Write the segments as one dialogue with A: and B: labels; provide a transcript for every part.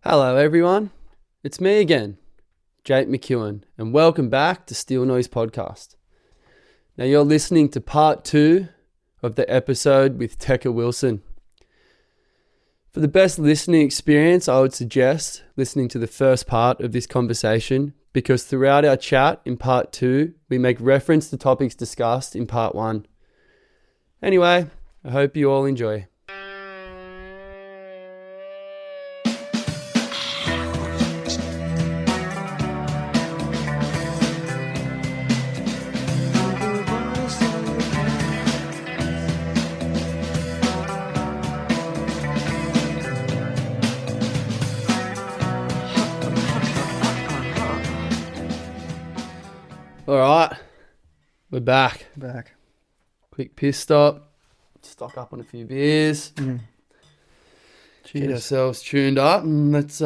A: Hello everyone, it's me again, Jake McEwen, and welcome back to Steel Noise Podcast. Now you're listening to part 2 of the episode with Teka Wilson. For the best listening experience, I would suggest listening to the first part of this conversation because throughout our chat in part 2, we make reference to topics discussed in part 1. Anyway, I hope you all enjoy. All right, we're back. Quick piss stop. Stock up on a few beers. Get
B: Cheers.
A: ourselves tuned up, and let's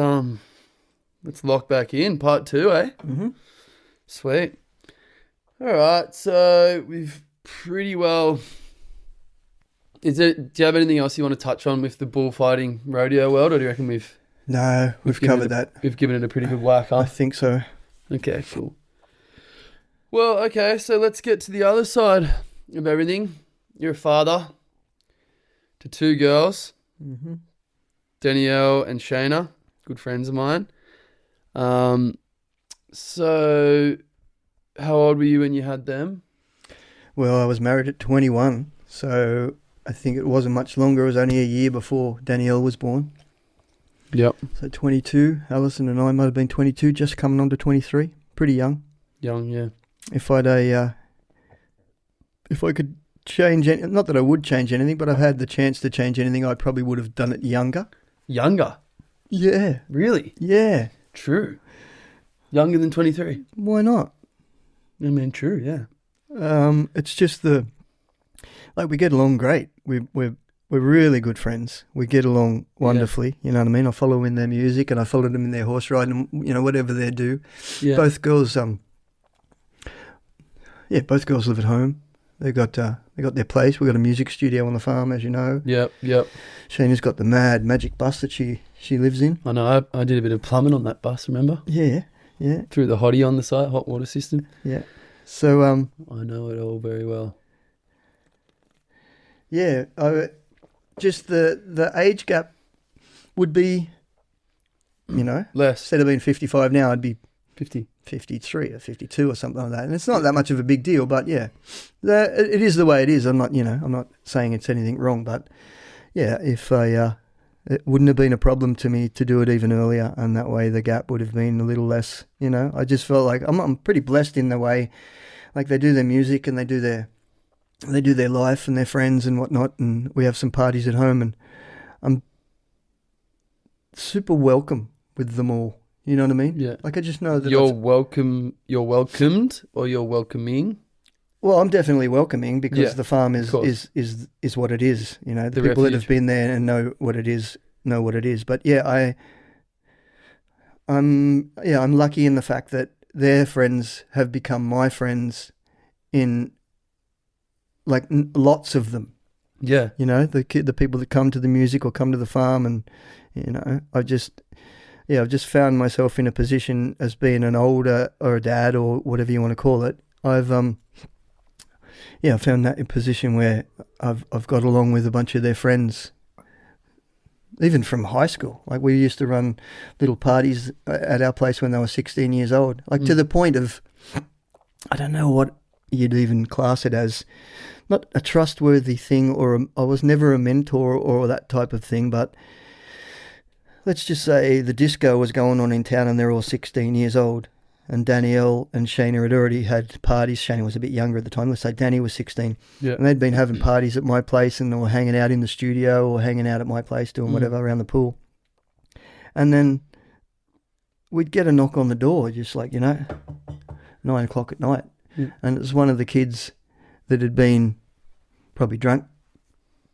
A: lock back in part 2, eh?
B: Mm-hmm.
A: Sweet. All right, so we've pretty well. Do you have anything else you want to touch on with the bullfighting rodeo world, or do you reckon we've
B: No, we've
A: given
B: covered that.
A: We've given it a pretty good whack, huh?
B: I think so.
A: Okay, cool. Well, okay, so let's get to the other side of everything. You're a father to 2 girls,
B: Mm-hmm.
A: Danielle and Shayna, good friends of mine. So how old were you when you had them?
B: Well, I was married at 21, so I think it wasn't much longer. It was only a year before Danielle was born.
A: Yep.
B: So 22. Alison and I might have been 22, just coming on to 23. Pretty young.
A: Young, yeah.
B: If I could change not that I would change anything, but I've had the chance to change anything, I probably would have done it younger.
A: Younger?
B: Yeah.
A: Really?
B: Yeah.
A: True. Younger than 23?
B: Why not?
A: I mean, true, yeah.
B: It's just we get along great. We're really good friends. We get along wonderfully. You know what I mean? I follow in their music and I follow them in their horse riding. You know, whatever they do.
A: Yeah.
B: Both girls, both girls live at home. They got their place. We got a music studio on the farm, as you know.
A: Yep.
B: Shayna's got the mad magic bus that she lives in.
A: I know. I did a bit of plumbing on that bus, remember?
B: Yeah.
A: Threw the hottie on the side, hot water system.
B: Yeah. So
A: I know it all very well.
B: yeah. Just the age gap would be, you know,
A: Less.
B: instead of being 55 now, I'd be
A: 50.
B: 53 or 52 or something like that. And it's not that much of a big deal, but yeah, it is the way it is. I'm not saying it's anything wrong, but yeah, if it wouldn't have been a problem to me to do it even earlier, and that way the gap would have been a little less, you know. I just felt like I'm pretty blessed in the way, like they do their music and they do their life and their friends and whatnot, and we have some parties at home, and I'm super welcome with them all. You know what I mean?
A: Yeah.
B: Like I just know that
A: You're welcomed or you're welcoming?
B: well, I'm definitely welcoming because
A: Yeah,
B: the farm
A: of course.
B: is what it is. You know, the
A: The
B: people that
A: refuge.
B: have been there and know what it is. But yeah, I'm lucky in the fact that their friends have become my friends in like lots of them.
A: Yeah.
B: You know, the people that come to the music or come to the farm, and you know, I've just found myself in a position as being an older or a dad or whatever you want to call it. I've found that in a position where I've got along with a bunch of their friends, even from high school. Like we used to run little parties at our place when they were 16 years old, like to the point of, I don't know what you'd even class it as, not a trustworthy thing, or I was never a mentor or that type of thing, but let's just say the disco was going on in town and they're all 16 years old. And Danielle and Shayna had already had parties. Shayna was a bit younger at the time. Let's say Danny was 16.
A: Yeah.
B: And they'd been having parties at my place, and they were hanging out in the studio or hanging out at my place doing whatever around the pool. And then we'd get a knock on the door, just like, 9 o'clock at night.
A: Yeah.
B: And it was one of the kids that had been probably drunk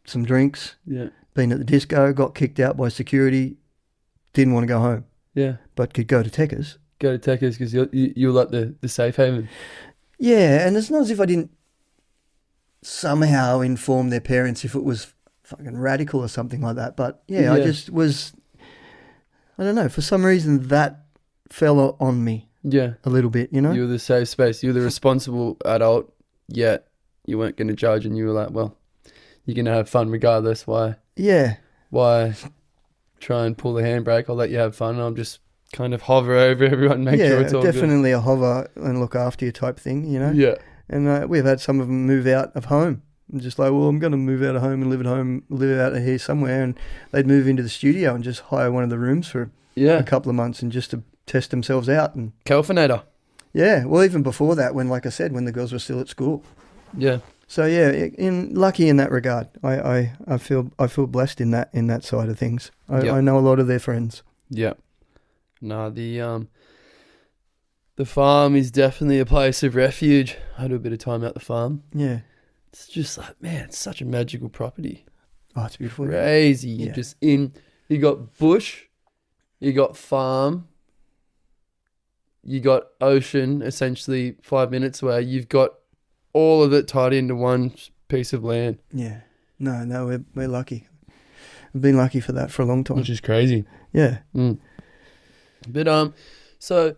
B: some drinks,
A: Yeah.
B: been at the disco, got kicked out by security, didn't want to go home,
A: Yeah.
B: but could go to Teka's.
A: Go to Teka's because you're like the safe haven.
B: Yeah, and it's not as if I didn't somehow inform their parents if it was fucking radical or something like that. But yeah,
A: Yeah.
B: I just was, I don't know, for some reason that fell on me
A: Yeah.
B: a little bit, you know?
A: You were the safe space. You were the responsible adult, yet you weren't going to judge, and you were like, well, you're going to have fun regardless. Why try and pull the handbrake? I'll let you have fun. And I'll just kind of hover over everyone, make sure it's all
B: definitely a hover and look after you type thing, you know?
A: good. Yeah.
B: And we've had some of them move out of home. And just like, well, I'm going to move out of home and live out of here somewhere. And they'd move into the studio and just hire one of the rooms for a couple of months and just to test themselves out. And
A: Calfinator.
B: yeah, well, even before that, when, like I said, when the girls were still at school.
A: Yeah.
B: So yeah, lucky in that regard. I feel blessed in that side of things. I know a lot of their friends.
A: Yeah. No, the farm is definitely a place of refuge. I do a bit of time at the farm.
B: Yeah.
A: It's just like, man, it's such a magical property.
B: Oh, it's beautiful.
A: Crazy.
B: Yeah.
A: You're just you got bush, you got farm, you got ocean, essentially 5 minutes away. You've got all of it tied into one piece of land.
B: Yeah. No, we're lucky. We've been lucky for that for a long time.
A: Which is crazy.
B: Yeah.
A: Mm. But so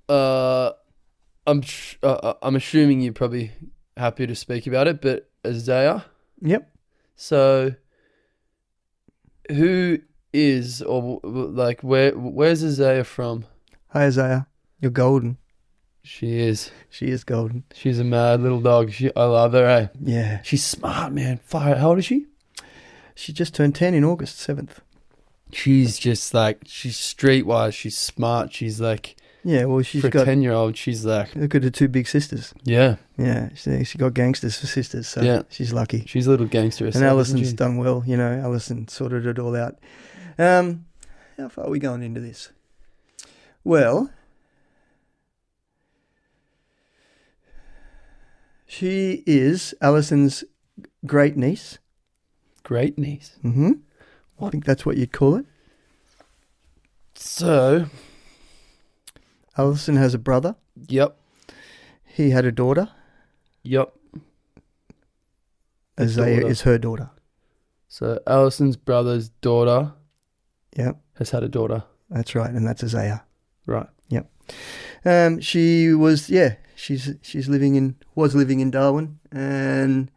A: I'm assuming you're probably happy to speak about it, but Isaiah.
B: Yep.
A: So who is, or like where's Isaiah from?
B: Hi Isaiah, you're golden.
A: She is
B: golden.
A: She's a mad little dog. I love her, eh?
B: Yeah.
A: She's smart, man. Fire. How old is she?
B: She just turned 10 in August 7th.
A: She's just like, she's streetwise. She's smart. She's like,
B: yeah, well, she's
A: for
B: got
A: a 10-year-old. She's like,
B: look at her two big sisters.
A: Yeah.
B: Yeah. She got gangsters for sisters. So yeah. She's lucky.
A: She's a little gangster herself.
B: And Alison's done well. You know, Alison sorted it all out. How far are we going into this? Well, she is Alison's great niece.
A: Great niece?
B: Mm-hmm. I think that's what you'd call it.
A: So,
B: Alison has a brother.
A: Yep.
B: He had a daughter.
A: Yep.
B: Isaiah is her daughter.
A: So, Alison's brother's daughter.
B: Yep.
A: Has had a daughter.
B: That's right, and that's Isaiah.
A: Right.
B: Yep. She was, she's living in Darwin, and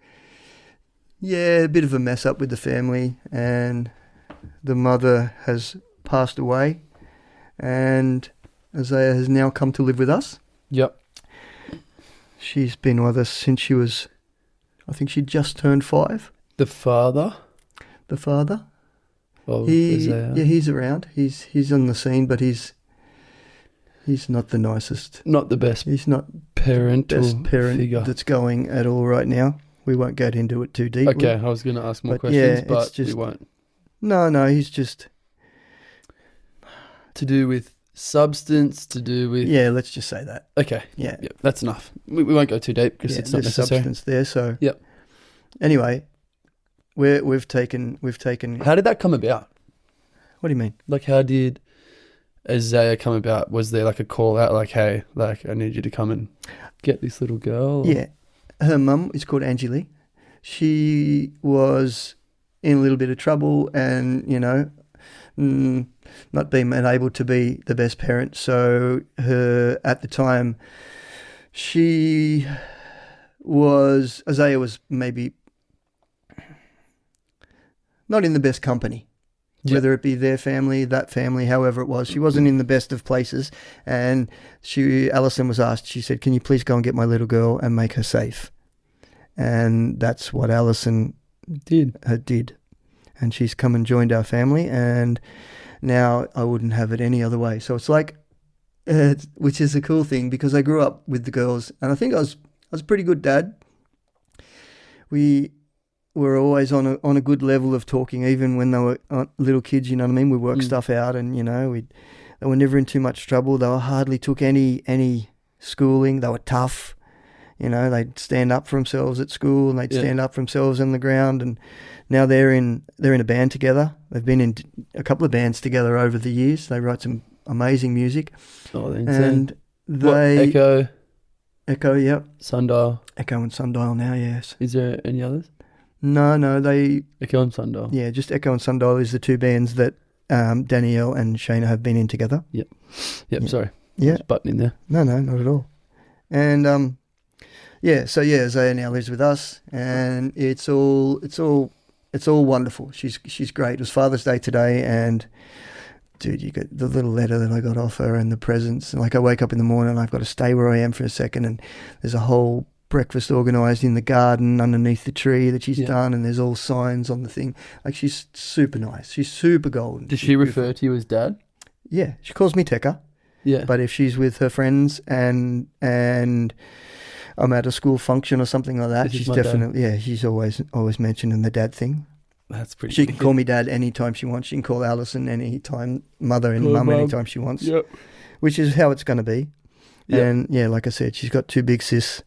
B: a bit of a mess up with the family, and the mother has passed away, and Isaiah has now come to live with us.
A: Yep.
B: She's been with us since she was, I think she just turned 5.
A: The father? Of Isaiah?
B: Yeah, he's around. He's on the scene, but he's not the nicest.
A: Not the best.
B: He's not
A: parental
B: best parent
A: figure
B: that's going at all right now. We won't get into it too deep.
A: Okay, I was going to ask more questions, but we won't.
B: No, he's just
A: to do with substance, to do with...
B: Yeah, let's just say that.
A: Okay.
B: Yeah.
A: Yep, that's enough. We won't go too deep because it's not necessary.
B: Substance there, so...
A: Yep.
B: Anyway, we've taken...
A: How did that come about?
B: What do you mean?
A: Like, how did Isaiah come about? Was there like a call out, like, hey, like, I need you to come and get this little girl?
B: Yeah. Her mum is called Angeli. She was in a little bit of trouble and, not being able to be the best parent. So at the time, Isaiah was maybe not in the best company. Yep. Whether it be their family, that family, however it was. She wasn't in the best of places. And Alison was asked, she said, can you please go and get my little girl and make her safe? And that's what Alison did. And she's come and joined our family. And now I wouldn't have it any other way. So it's like, which is a cool thing because I grew up with the girls. And I think I was a pretty good dad. We were always on a good level of talking, even when they were little kids, you know what I mean? We worked stuff out and, they were never in too much trouble. They hardly took any schooling. They were tough. They'd stand up for themselves at school and they'd stand up for themselves on the ground. And now they're in a band together. They've been in a couple of bands together over the years. They write some amazing music.
A: Oh, they're insane.
B: And Echo, yep.
A: Sundial.
B: Echo and Sundial now, yes.
A: Is there any others?
B: No, they...
A: Echo and Sundial.
B: Yeah, just Echo and Sundial is the two bands that Danielle and Shayna have been in together.
A: Yep.
B: Yeah.
A: Sorry.
B: Yeah.
A: Just button in there.
B: No, not at all. And Zaya now lives with us, and it's all wonderful. She's great. It was Father's Day today, and dude, you get the little letter that I got off her and the presents. And like, I wake up in the morning and I've got to stay where I am for a second, and there's a whole breakfast organised in the garden underneath the tree that she's done, and there's all signs on the thing. Like, she's super nice. She's super golden.
A: Does she refer to you as Dad?
B: Yeah, she calls me Teka.
A: Yeah.
B: But if she's with her friends and I'm at a school function or something like that, she's definitely she's always mentioning the dad thing.
A: That's pretty.
B: She can call me Dad anytime she wants. She can call Alison anytime, Mother and Mum anytime she wants.
A: Yep.
B: Which is how it's going to be.
A: Yep.
B: And yeah, like I said, she's got two big sisters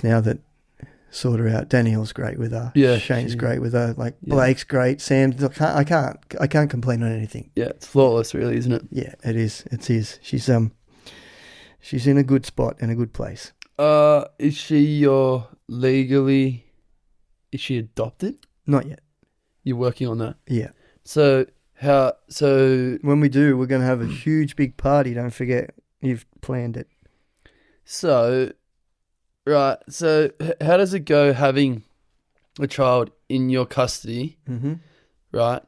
B: now that sort her out. Danielle's great with her.
A: Yeah.
B: Shane's great with her. Like, Blake's great. Sam, I can't complain on anything.
A: Yeah, it's flawless, really, isn't it?
B: Yeah, it is. It is. She's in a good spot and a good place.
A: Is she is she adopted?
B: Not yet.
A: You're working on that?
B: Yeah.
A: So
B: when we do, we're going to have a huge big party. Don't forget, you've planned it.
A: So, right. So how does it go having a child in your custody, right?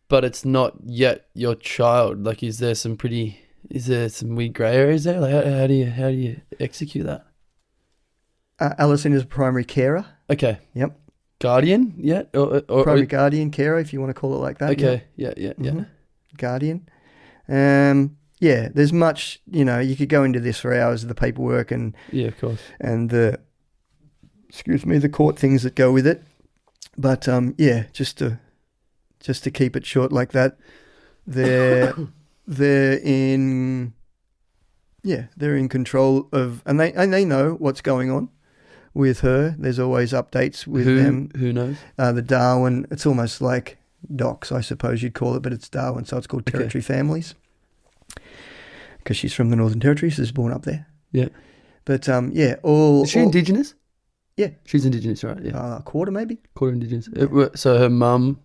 A: But it's not yet your child. Like, is there some weird grey areas there? Like, how do you execute that?
B: Alison is a primary carer.
A: Okay.
B: Yep.
A: Guardian yet? Or
B: primary guardian carer, if you want to call it like that.
A: Okay. Yeah.
B: Guardian. There's much, you could go into this for hours of the paperwork and
A: of course, and
B: the court things that go with it. But just to keep it short like that, they're in control of, and they know what's going on with her. There's always updates with them.
A: Who knows?
B: The Darwin, it's almost like docs, I suppose you'd call it, but it's Darwin, so it's called Territory Families. Because she's from the Northern Territory, so she's born up there. Yeah. But,
A: Is she Indigenous?
B: Yeah.
A: She's Indigenous, right? Yeah.
B: Quarter, maybe?
A: Quarter Indigenous. So her mum,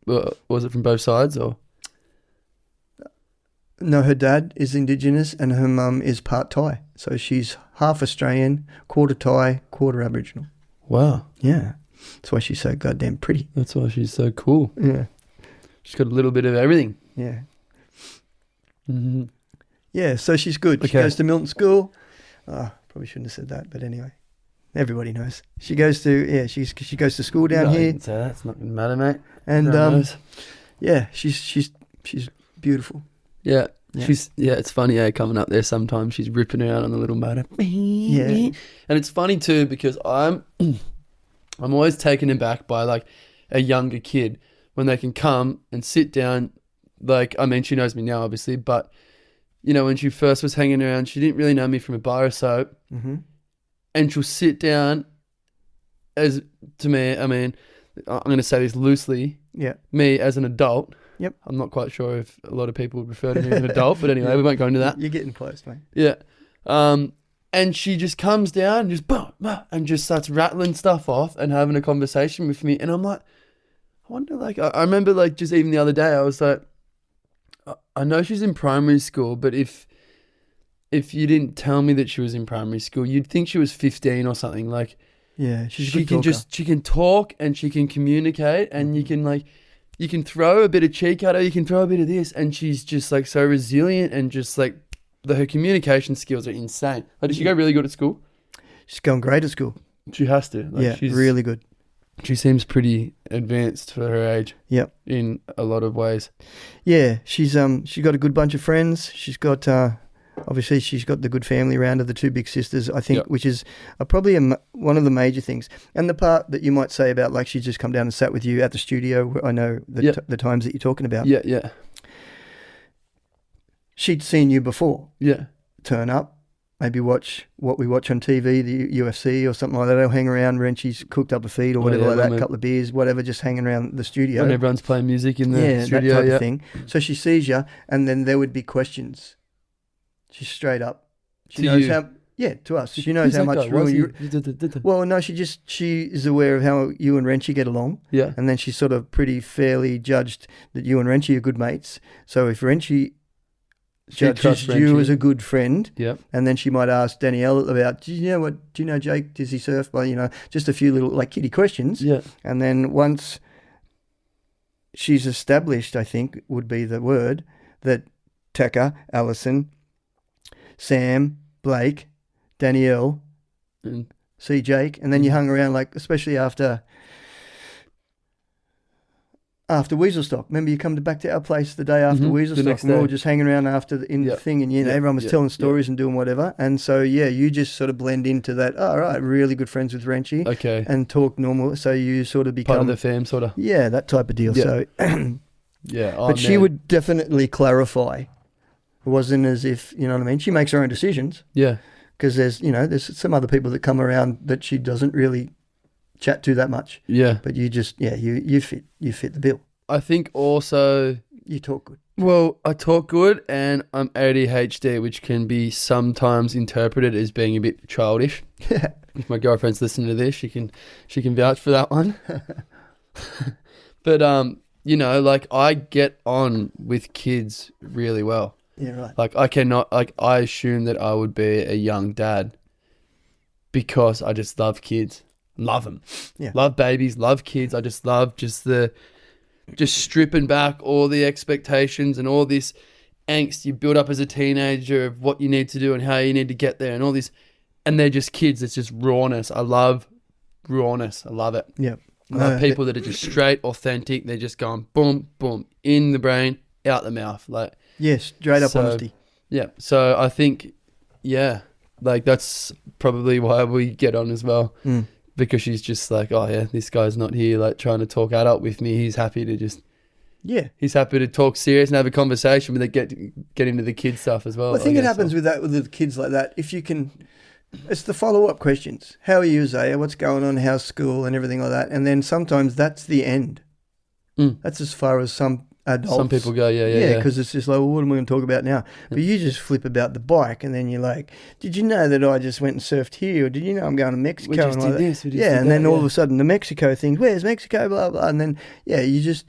A: was it from both sides, or?
B: No, her dad is Indigenous and her mum is part Thai. So she's half Australian, quarter Thai, quarter Aboriginal.
A: Wow.
B: Yeah. That's why she's so goddamn pretty.
A: That's why she's so cool.
B: Yeah.
A: She's got a little bit of everything.
B: Yeah.
A: Mm-hmm.
B: Yeah, so she's good. Okay. She goes to Milton School. Probably shouldn't have said that, but anyway. Everybody knows. She goes to she goes to school down here.
A: So that's not gonna matter, mate.
B: And she's beautiful.
A: Yeah. It's funny, coming up there sometimes she's ripping around on the little motor.
B: Yeah.
A: And it's funny too because I'm always taken aback by like a younger kid when they can come and sit down. Like, I mean, she knows me now obviously, but when she first was hanging around, she didn't really know me from a bar of soap. Mm-hmm. And she'll sit down as to me, I mean, I'm going to say this loosely.
B: Yeah.
A: Me as an adult.
B: Yep.
A: I'm not quite sure if a lot of people would refer to me as an adult, but anyway, we won't go into that.
B: You're getting close, mate.
A: Yeah. And she just comes down and just boom, and just starts rattling stuff off and having a conversation with me. And I'm like, I wonder, like, I remember, like, just even the other day, I was like, I know she's in primary school, but if you didn't tell me that she was in primary school, you'd think she was 15 or something. Like,
B: yeah, she can
A: talk and she can communicate, and you can throw a bit of cheek at her, you can throw a bit of this, and she's just like so resilient and just like her communication skills are insane. Like, did she go really good at school?
B: She's going great at school.
A: She has to. Like,
B: she's really good.
A: She seems pretty advanced for her age.
B: Yep.
A: In a lot of ways.
B: Yeah, she's got a good bunch of friends. She's got obviously she's got the good family around her, the two big sisters, I think, which is probably one of the major things. And the part that you might say about, like, she's just come down and sat with you at the studio. I know the times that you're talking about.
A: Yeah, yeah.
B: She'd seen you before.
A: Yeah.
B: Turn up. Maybe watch what we watch on TV, the UFC or something like that. They'll hang around when she's cooked up a feed or whatever like that, a couple of beers, whatever, just hanging around the studio.
A: When everyone's playing music in the studio.
B: That type of thing. So she sees you, and then there would be questions. She's straight up. She knows how... Yeah, to us. She knows
A: Who's
B: how
A: that
B: much
A: guy? Why is
B: ruin
A: he-
B: you. Well, no, she is aware of how you and Wrenchy get along.
A: Yeah.
B: And then she's sort of pretty fairly judged that you and Wrenchy are good mates. So if Wrenchy judges you as a good friend,
A: Yep.
B: and then she might ask Danielle about, do you know Jake? Does he surf? Well, just a few little like kiddie questions.
A: Yeah.
B: And then once she's established, I think would be the word, that Teka, Alison, Sam, Blake, Danielle,
A: And
B: see Jake, and then you hung around, like, especially after Weaselstock. Remember, you come back to our place the day after Weaselstock, and we were just hanging around after the thing, and everyone was telling stories and doing whatever. And so you just sort of blend into that. Oh, right, really good friends with Wrenchy.
A: Okay.
B: And talk normal, so you sort of become
A: part of the fam, sort of.
B: Yeah, that type of deal.
A: Yeah.
B: So,
A: Yeah. Oh,
B: but she would definitely clarify. It wasn't as if, you know what I mean. She makes her own decisions.
A: Yeah.
B: Because there's some other people that come around that she doesn't really chat to that much.
A: Yeah.
B: But you just you fit the bill.
A: I think also
B: You talk good.
A: Well, I talk good and I'm ADHD, which can be sometimes interpreted as being a bit childish.
B: Yeah.
A: If my girlfriend's listening to this, she can vouch for that one. But like I get on with kids really well.
B: Yeah, right.
A: Like I assume that I would be a young dad because I just love kids. Love them.
B: Yeah.
A: Love babies, love kids. I just love just stripping back all the expectations and all this angst you build up as a teenager of what you need to do and how you need to get there and all this. And they're just kids. It's just rawness. I love rawness. I love it.
B: Yeah.
A: I love people that are just straight, authentic. They're just going boom, boom, in the brain, out the mouth. Like,
B: yes, straight up honesty.
A: Yeah. So I think, like that's probably why we get on as well. Because she's just like, oh yeah, this guy's not here like trying to talk adult with me. He's happy to just he's happy to talk serious and have a conversation, but they get into the kid stuff as well.
B: I think it happens with the kids like that. If you can, it's the follow-up questions. How are you, Zaya? What's going on? How's school and everything like that? And then sometimes that's the end. That's as far as some adults.
A: Some people go, yeah.
B: Because it's just like, well, what am I going to talk about now? But you just flip about the bike, and then you're like, did you know that I just went and surfed here? Or did you know I'm going to Mexico?
A: We just
B: and
A: did
B: like
A: this. We just
B: yeah,
A: did
B: and
A: that,
B: then all of a sudden the Mexico thing, where's Mexico, blah, blah. And then, you just,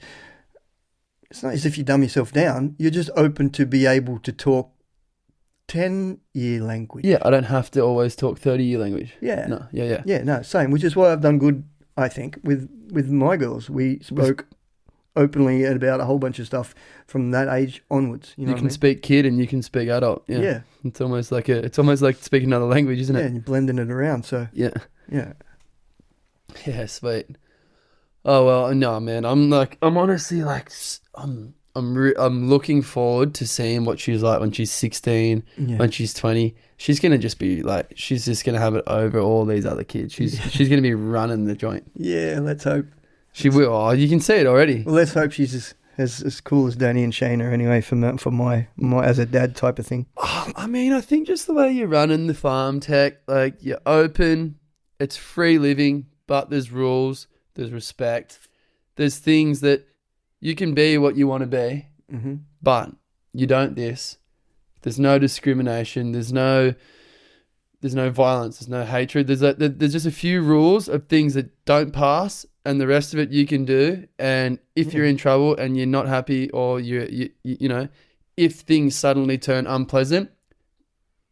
B: it's not as if you dumb yourself down. You're just open to be able to talk 10-year language.
A: Yeah, I don't have to always talk 30-year language.
B: Yeah.
A: No, yeah.
B: Yeah, no, same, which is why I've done good, I think, with my girls. We spoke openly about a whole bunch of stuff from that age onwards. You know,
A: you can speak kid and you can speak adult. Yeah. It's almost like speaking another language, isn't it?
B: Yeah, and you're blending it around. So
A: yeah.
B: Yeah,
A: sweet. Oh well, no, man. I'm honestly like, I'm looking forward to seeing what she's like when she's 16, when she's 20. She's gonna just be like, she's just gonna have it over all these other kids. She's gonna be running the joint.
B: Yeah, let's hope.
A: She will. Oh, you can see it already.
B: Well, let's hope she's as cool as Danny and Shane are anyway for my as a dad type of thing.
A: I mean, I think just the way you're running the farm, Tech, like you're open, it's free living, but there's rules, there's respect, there's things that you can be what you want to be, but you don't this. There's no discrimination. There's no violence. There's no hatred. There's just a few rules of things that don't pass, and the rest of it you can do. And if you're in trouble and you're not happy, or you if things suddenly turn unpleasant,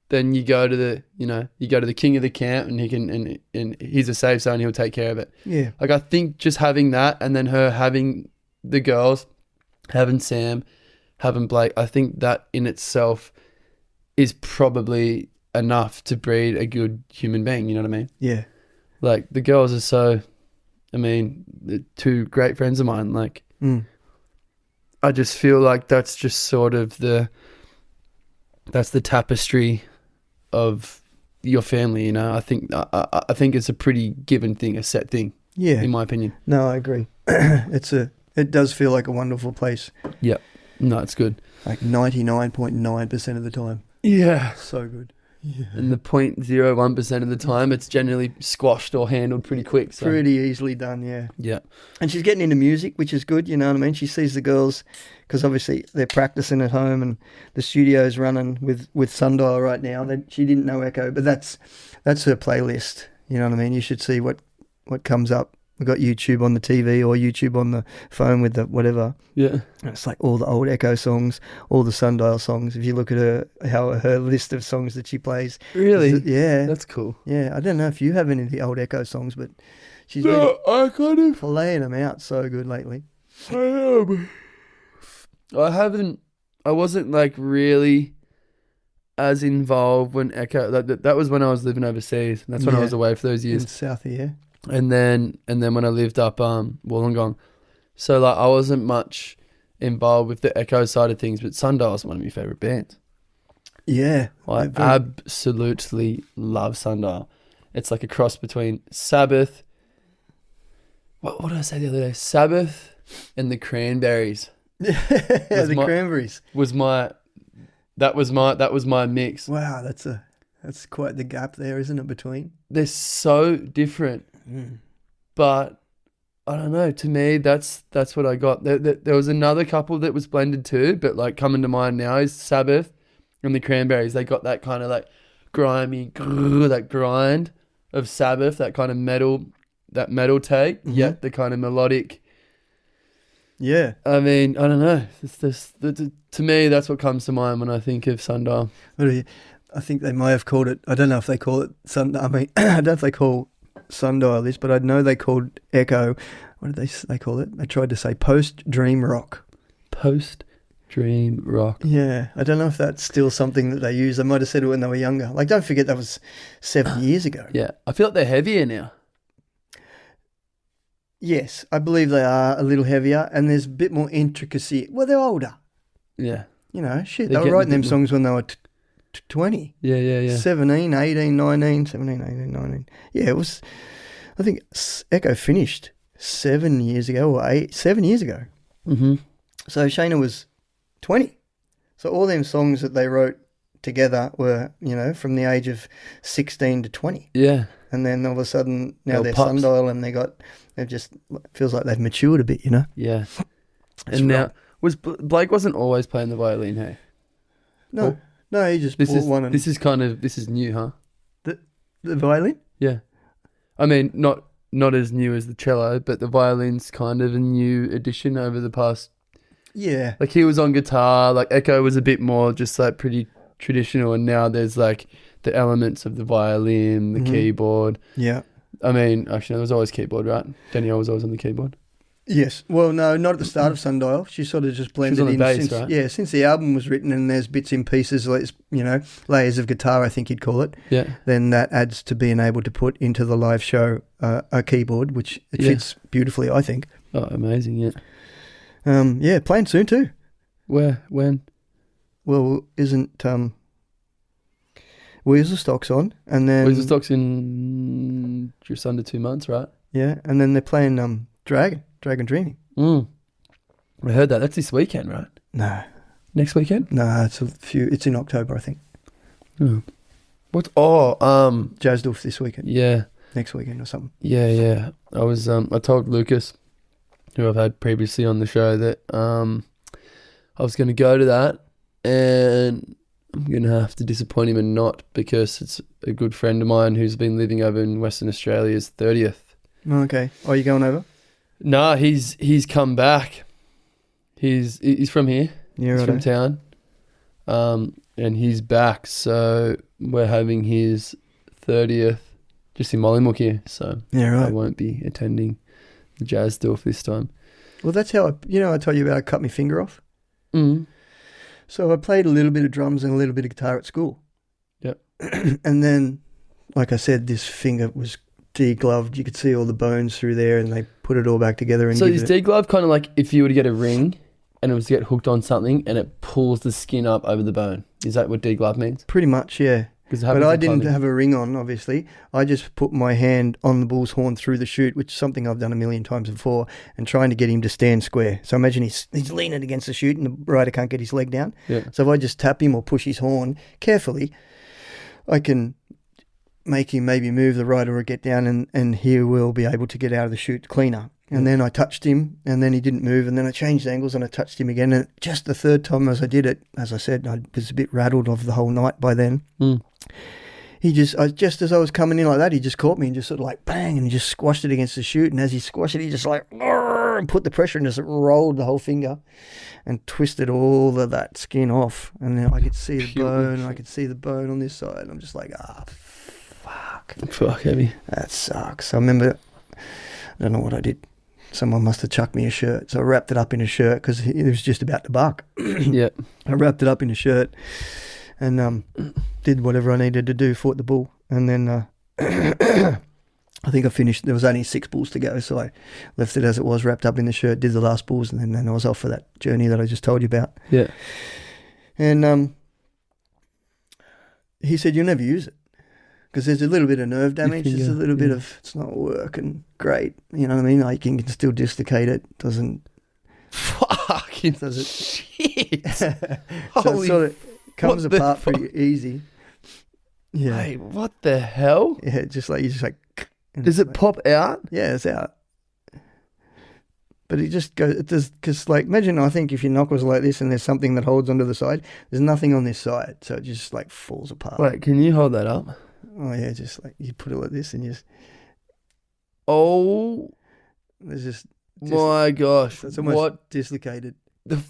A: then you go to the king of the camp, and he can and he's a safe zone. He'll take care of it.
B: Yeah.
A: Like I think just having that, and then her having the girls, having Sam, having Blake, I think that in itself is probably enough to breed a good human being. You know what I mean?
B: Yeah.
A: Like the girls are so, I mean, they're two great friends of mine. Like, I just feel like that's just sort of that's the tapestry of your family. You know, I think it's a pretty given thing, a set thing.
B: Yeah.
A: In my opinion.
B: No, I agree. It does feel like a wonderful place.
A: Yeah. No, it's good.
B: Like 99.9% of the time.
A: Yeah.
B: So good.
A: and the 0.01% of the time it's generally squashed or handled pretty quick. So.
B: Pretty easily done, yeah.
A: Yeah.
B: And she's getting into music, which is good, you know what I mean? She sees the girls, because obviously they're practicing at home and the studio's running with Sundial right now. She didn't know Echo, but that's her playlist, you know what I mean? You should see what comes up. We've got YouTube on the TV or YouTube on the phone with the whatever.
A: Yeah.
B: And it's like all the old Echo songs, all the Sundial songs. If you look at her list of songs that she plays.
A: Really?
B: Yeah.
A: That's cool.
B: Yeah. I don't know if you have any of the old Echo songs, but she's
A: I kind of
B: playing them out so good lately.
A: I am. I wasn't like really as involved when Echo, that was when I was living overseas. And that's when I was away for those years.
B: In South, yeah.
A: And then when I lived up Wollongong, so like I wasn't much involved with the Echo side of things, but Sundial's one of my favourite bands.
B: Yeah,
A: I absolutely love Sundial. It's like a cross between Sabbath. What did I say the other day? Sabbath and the Cranberries.
B: The Cranberries
A: that was my mix.
B: Wow, that's quite the gap there, isn't it? Between
A: they're so different. But I don't know. To me, that's what I got. There was another couple that was blended too, but like coming to mind now is Sabbath and the Cranberries. They got that kind of like grimy, that grind of Sabbath, that kind of metal take.
B: Mm-hmm.
A: Yet the kind of melodic.
B: Yeah.
A: I mean, I don't know. To me, that's what comes to mind when I think of Sundial.
B: I think they might have called it. I don't know if they call it Sundial. I mean, I don't know if they call Sundial this, but I know they called Echo. What did they call it? They tried to say post-dream rock.
A: Post-dream rock.
B: Yeah. I don't know if that's still something that they use. They might have said it when they were younger. Like, don't forget that was 7 years ago.
A: Yeah. I feel like they're heavier now.
B: Yes, I believe they are a little heavier, and there's a bit more intricacy. Well, they're older.
A: Yeah.
B: You know, shit. They were writing them songs when they were 20.
A: Yeah.
B: 17, 18, 19, 17, 18, 19. Yeah, it was, I think Echo finished 7 years ago or 7 years ago.
A: Mm-hmm.
B: So Shayna was 20. So all them songs that they wrote together were, you know, from the age of 16 to 20.
A: Yeah.
B: And then all of a sudden, now they're
A: pops.
B: Sundial and they've just, feels like they've matured a bit, you know?
A: Yeah. And now, Blake wasn't always playing the violin, hey?
B: No, he just bought one.
A: This is new, huh?
B: The violin?
A: Yeah. I mean, not as new as the cello, but the violin's kind of a new addition over the past.
B: Yeah.
A: Like he was on guitar, like Echo was a bit more just like pretty traditional, and now there's like the elements of the violin, the keyboard.
B: Yeah.
A: I mean, actually, there was always keyboard, right? Danielle was always on the keyboard.
B: Yes. Well, no, not at the start of Sundial. She sort of just blended in
A: bass,
B: since,
A: right?
B: Yeah, since the album was written and there's bits and pieces, like, you know, layers of guitar, I think you'd call it.
A: Yeah.
B: Then that adds to being able to put into the live show a keyboard, which it fits beautifully, I think.
A: Oh, amazing! Yeah.
B: Yeah, playing soon too.
A: Where? When?
B: Well, isn't Weaselstock's on, and then
A: Weaselstock's in just under 2 months, right?
B: Yeah, and then they're playing Dragon Dreaming.
A: I heard that. That's this weekend, right?
B: No.
A: Next weekend?
B: No, it's in October, I think.
A: Oh. What? Oh,
B: Jasdorf this weekend.
A: Yeah.
B: Next weekend or something.
A: Yeah. I was I told Lucas, who I've had previously on the show, that I was going to go to that, and I'm going to have to disappoint him and not, because it's a good friend of mine who's been living over in Western Australia's 30th.
B: Okay. Are you going over?
A: No, he's come back. He's from here.
B: Yeah,
A: he's from town. And he's back, so we're having his 30th just in Mollymook here. So
B: yeah, right.
A: I won't be attending the Jasdorf this time.
B: Well, that's how I told you about I cut my finger off.
A: Mm.
B: So I played a little bit of drums and a little bit of guitar at school.
A: Yep.
B: And then, like I said, this finger was degloved. You could see all the bones through there, and they put it all back together. And
A: so is deglove kind of like if you were to get a ring and it was to get hooked on something and it pulls the skin up over the bone? Is that what deglove means?
B: Pretty much, yeah. But I didn't have a ring on, obviously. I just put my hand on the bull's horn through the chute, which is something I've done a million times before, and trying to get him to stand square. So imagine he's leaning against the chute and the rider can't get his leg down.
A: Yeah.
B: So if I just tap him or push his horn carefully, I can make him maybe move the rider or get down, and he will be able to get out of the chute cleaner. And then I touched him, and then he didn't move, and then I changed angles and I touched him again. And just the third time as I did it, as I said, I was a bit rattled of the whole night by then. Just as I was coming in like that, he just caught me and just sort of like bang, and he just squashed it against the chute. And as he squashed it, he just like and put the pressure and just rolled the whole finger and twisted all of that skin off. And then I could see the bone, and I could see the bone on this side. And I'm just like, fuck.
A: Fuck, heavy.
B: That sucks. I remember, I don't know what I did. Someone must have chucked me a shirt. So I wrapped it up in a shirt because it was just about to buck.
A: Yeah.
B: I wrapped it up in a shirt and did whatever I needed to do, fought the bull. And then I think I finished, there was only 6 bulls to go. So I left it as it was, wrapped up in the shirt, did the last bulls, and then I was off for that journey that I just told you about.
A: Yeah.
B: And he said, you'll never use it. Because there's a little bit of nerve damage, there's a little bit of, it's not working great, you know what I mean? Like you can still dislocate it, doesn't...
A: Fucking
B: does it,
A: shit.
B: So it sort of comes apart pretty easy. Yeah.
A: Hey, what the hell?
B: Yeah, just like, you just like...
A: Does it pop out?
B: Yeah, it's out. But it just goes, it does, because like, imagine, I think if your knuckles like this and there's something that holds onto the side, there's nothing on this side, so it just like falls apart.
A: Wait, can you hold that up?
B: Oh yeah, just like you put it like this and you just...
A: Oh
B: there's just
A: my gosh.
B: It's almost
A: what
B: dislocated.
A: the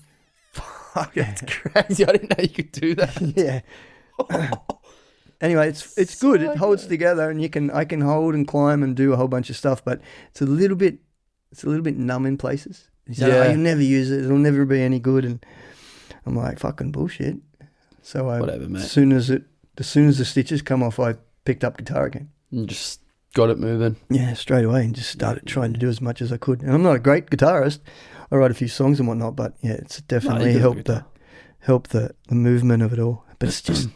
A: fuck? That's crazy. I didn't know you could do that.
B: Yeah. Anyway, it's
A: So
B: good. It holds
A: good.
B: together, and I can hold and climb and do a whole bunch of stuff, but it's a little bit numb in places. He said,
A: Yeah.
B: you'll never use it. It'll never be any good. And I'm like, fucking bullshit. So
A: Whatever, mate.
B: as soon as the stitches come off, I picked up guitar again.
A: You just got it moving.
B: Yeah, straight away, and just started trying to do as much as I could. And I'm not a great guitarist. I write a few songs and whatnot, but yeah, it's definitely helped the movement of it all. But it's just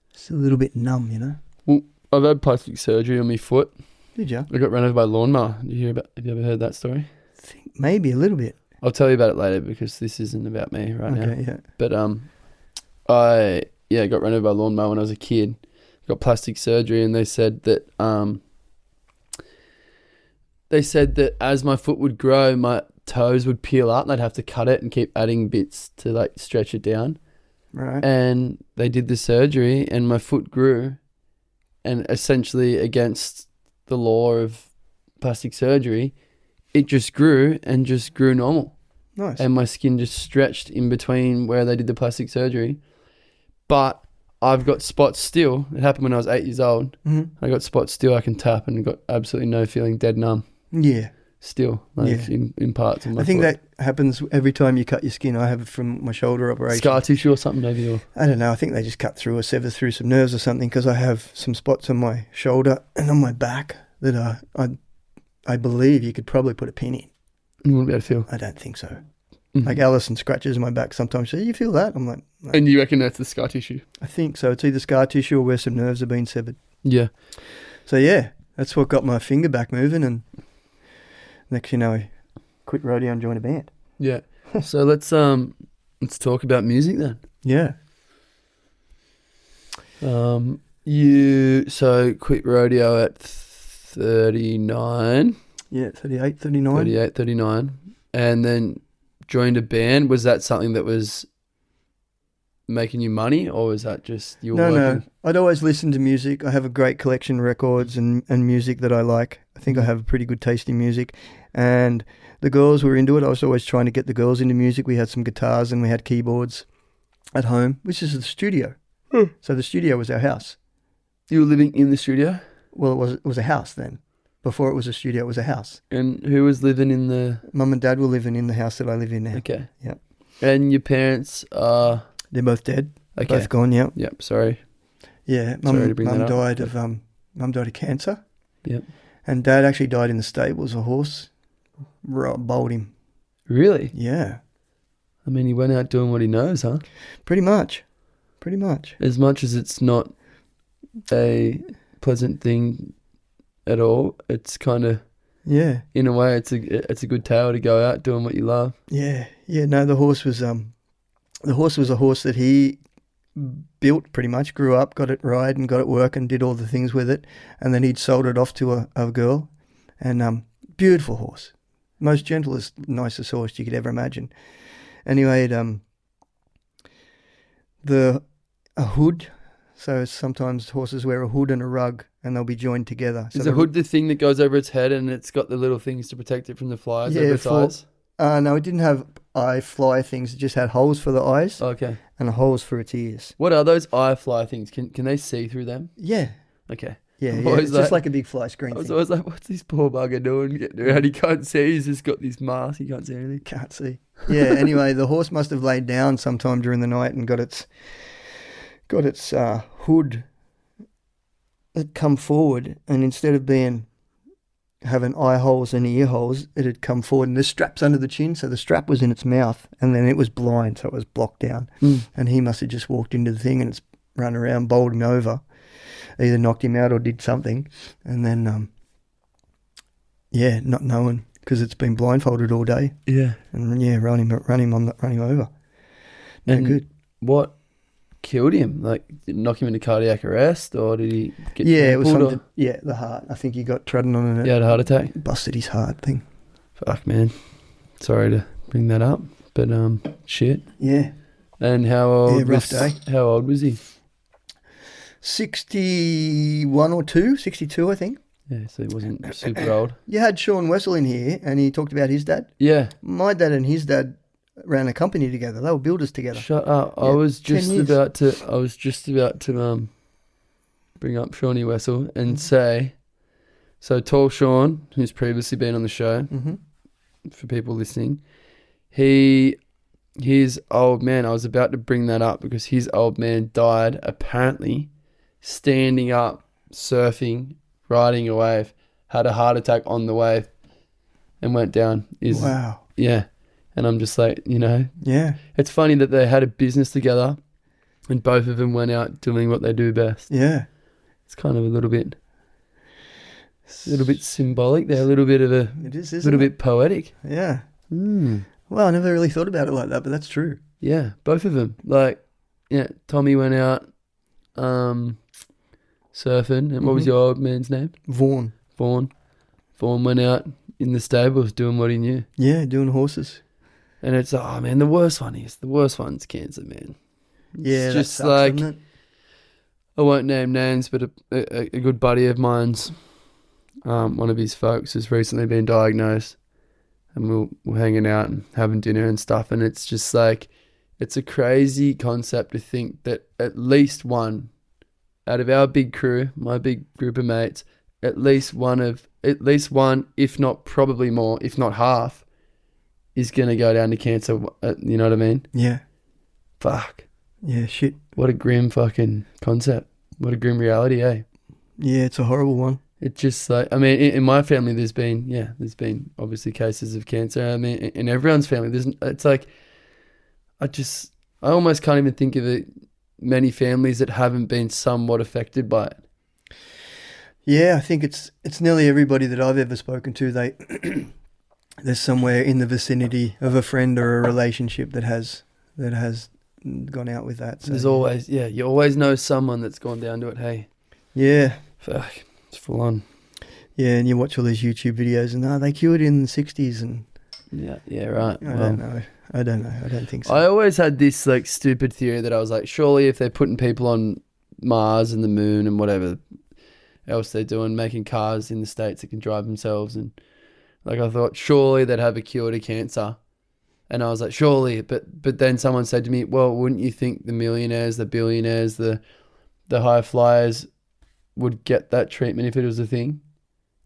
B: it's a little bit numb, you know.
A: Well, I've had plastic surgery on my foot.
B: Did you?
A: I got run over by a lawnmower. Have you ever heard that story?
B: I think maybe a little bit.
A: I'll tell you about it later because this isn't about me right now.
B: Okay, yeah.
A: But I got run over by a lawnmower when I was a kid. Got plastic surgery, and they said that as my foot would grow, my toes would peel up, and I'd have to cut it and keep adding bits to like stretch it down.
B: Right.
A: And they did the surgery, and my foot grew, and essentially against the law of plastic surgery, it just grew normal.
B: Nice.
A: And my skin just stretched in between where they did the plastic surgery. But I've got spots still. It happened when I was 8 years old.
B: Mm-hmm.
A: I got spots still I can tap, and got absolutely no feeling, dead numb
B: Yeah.
A: still, like in parts of my
B: I think
A: foot.
B: that happens every time you cut your skin. I have it from my shoulder operation.
A: Scar tissue or something maybe, or
B: I don't know. I think they just cut through or sever through some nerves or something, because I have some spots on my shoulder and on my back that I believe you could probably put a pin in.
A: you wouldn't be able to feel.
B: I don't think so.
A: Mhm.
B: Like Alison scratches my back sometimes. So you feel that? I'm like, no.
A: And you reckon that's the scar tissue?
B: I think so. It's either scar tissue or where some nerves have been severed.
A: Yeah.
B: So yeah, that's what got my finger back moving. And next, you know, I quit rodeo and joined a band.
A: Yeah. So let's talk about music then.
B: Yeah.
A: You quit rodeo at 39,
B: Yeah, 38, 39.
A: 38, 39, and then joined a band. Was that something that was making you money, or was that just you were
B: No.
A: working?
B: I'd always listen to music. I have a great collection of records and music that I like. I think I have a pretty good taste in music. And the girls were into it. I was always trying to get the girls into music. We had some guitars and we had keyboards at home, which is the studio. So the studio was our house.
A: You were living in the studio?
B: Well, it was a house then. Before it was a studio, it was a house.
A: And who was living in the...
B: Mum and Dad were living in the house that I live in now.
A: Okay.
B: Yeah.
A: And your parents are...
B: They're both dead.
A: Okay.
B: Both gone, yeah.
A: Yep, sorry.
B: Yeah,
A: Sorry to bring
B: Mum
A: that up.
B: died of cancer.
A: Yep.
B: And Dad actually died in the stables. A horse bowled him.
A: Really?
B: Yeah,
A: I mean, he went out doing what he knows, huh?
B: pretty much.
A: As much as it's not a pleasant thing at all, it's kind of,
B: Yeah,
A: in a way, it's a good tale to go out doing what you love.
B: yeah. No, the horse was a horse that he built pretty much, grew up, got it ride and got it working, did all the things with it, and then he'd sold it off to a girl. And beautiful horse, most gentlest, nicest horse you could ever imagine. Anyway, a hood. So sometimes horses wear a hood and a rug, and they'll be joined together. So
A: is the hood the thing that goes over its head, and it's got the little things to protect it from the flies over its eyes?
B: No, it didn't have eye fly things. It just had holes for the eyes.
A: Okay.
B: And holes for its ears.
A: What are those eye fly things? Can they see through them?
B: Yeah.
A: Okay.
B: Yeah. It's just like a big fly screen
A: I was
B: thing.
A: always like, what's this poor bugger doing? Getting around? He can't see. He's just got this mask. He can't see anything.
B: Can't see. Yeah. Anyway, the horse must have laid down sometime during the night and got its hood had come forward, and instead of having eye holes and ear holes, it had come forward, and the strap's under the chin, so the strap was in its mouth, and then it was blind, so it was blocked down. And he must have just walked into the thing, and it's run around, bowled him over, either knocked him out or did something, and then not knowing, because it's been blindfolded all day.
A: Yeah.
B: And run him over. No
A: And
B: good.
A: What killed him? Like, did it knock him into cardiac arrest, or did he get
B: it was
A: trampled,
B: the heart. I think he got trodden on and
A: he had a heart attack?
B: busted his heart thing.
A: Fuck, man. Sorry to bring that up, but shit.
B: Yeah.
A: And how old?
B: Rough day.
A: How old was he?
B: 61 or 62, I think.
A: Yeah, so he wasn't super old.
B: You had Sean Wessel in here, and he talked about his dad.
A: Yeah.
B: My dad and his dad ran a company together. They were builders together.
A: Shut up!
B: Yeah,
A: I was just
B: 10 years.
A: about to bring up Shawnee Wessel and say, so Tall Sean, who's previously been on the show, for people listening, his old man. I was about to bring that up because his old man died apparently standing up, surfing, riding a wave, had a heart attack on the wave, and went down.
B: Wow.
A: Yeah. And I'm just like,
B: Yeah.
A: it's funny that they had a business together and both of them went out doing what they do best.
B: Yeah.
A: It's kind of a little bit symbolic there, a little bit of
B: It is,
A: a little bit poetic.
B: Yeah. Well, I never really thought about it like that, but that's true.
A: Yeah, both of them. Like, yeah, Tommy went out surfing, and what was your old man's name?
B: Vaughan.
A: Vaughan went out in the stables doing what he knew.
B: Yeah, doing horses.
A: And it's, oh man, the worst one's cancer, man.
B: Yeah,
A: it's
B: that
A: just
B: sucks,
A: like,
B: doesn't it?
A: I won't name names, but a good buddy of mine's, one of his folks has recently been diagnosed, and we're hanging out and having dinner and stuff, and it's just like, it's a crazy concept to think that at least one out of our big crew, my big group of mates, at least one, if not probably more, if not half, is going to go down to cancer. You know what I mean?
B: Yeah.
A: Fuck.
B: Yeah, shit.
A: What a grim fucking concept. What a grim reality, eh?
B: Yeah, it's a horrible one.
A: It's just like, I mean, in my family, there's been obviously cases of cancer. I mean, in everyone's family, it's like, I almost can't even think of many families that haven't been somewhat affected by it.
B: Yeah, I think it's nearly everybody that I've ever spoken to. There's somewhere in the vicinity of a friend or a relationship that has gone out with that. So,
A: there's always, you always know someone that's gone down to it. Hey,
B: yeah,
A: fuck, it's full on.
B: Yeah, and you watch all these YouTube videos, and they cured in the 60s, and
A: yeah, right.
B: I don't know. I don't think so.
A: I always had this like stupid theory that I was like, surely if they're putting people on Mars and the moon and whatever else they're doing, making cars in the States that can drive themselves, and like I thought surely they'd have a cure to cancer. And I was like, surely, but then someone said to me, well, wouldn't you think the millionaires, the billionaires, the high flyers would get that treatment if it was a thing?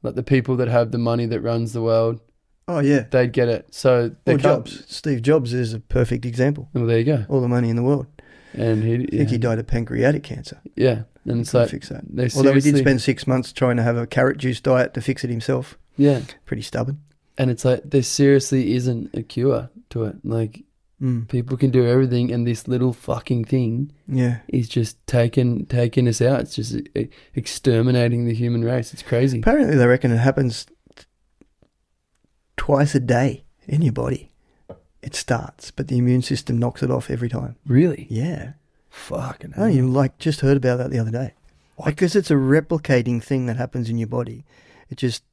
A: Like the people that have the money that runs the world.
B: Oh, yeah.
A: They'd get it. So
B: Jobs. Steve Jobs is a perfect example.
A: Well, there you go.
B: All the money in the world.
A: And
B: I think he died of pancreatic cancer.
A: Yeah. And it's like,
B: fix that.
A: Although
B: he did spend 6 months trying to have a carrot juice diet to fix it himself.
A: Yeah.
B: Pretty stubborn.
A: And it's like, there seriously isn't a cure to it. Like, people can do everything, and this little fucking thing is just taking us out. It's just exterminating the human race. It's crazy.
B: Apparently, they reckon it happens twice a day in your body. It starts, but the immune system knocks it off every time.
A: Really?
B: Yeah.
A: Fucking
B: Oh,
A: hell.
B: you just heard about that the other day. Because it's a replicating thing that happens in your body. It just,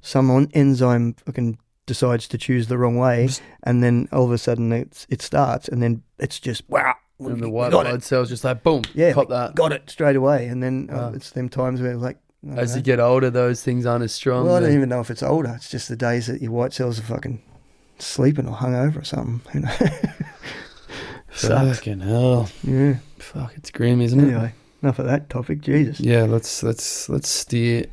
B: some enzyme fucking decides to choose the wrong way, and then all of a sudden it starts, and then it's just wow.
A: And the white blood cells just like boom, cop that.
B: Got it straight away, and then it's them times where like
A: as you get older, those things aren't as strong.
B: Well, I don't even know if it's older. It's just the days that your white cells are fucking sleeping or hungover or something.
A: Fucking hell.
B: Yeah.
A: Fuck, it's grim, isn't it?
B: Anyway, enough of that topic. Jesus.
A: Yeah, let's steer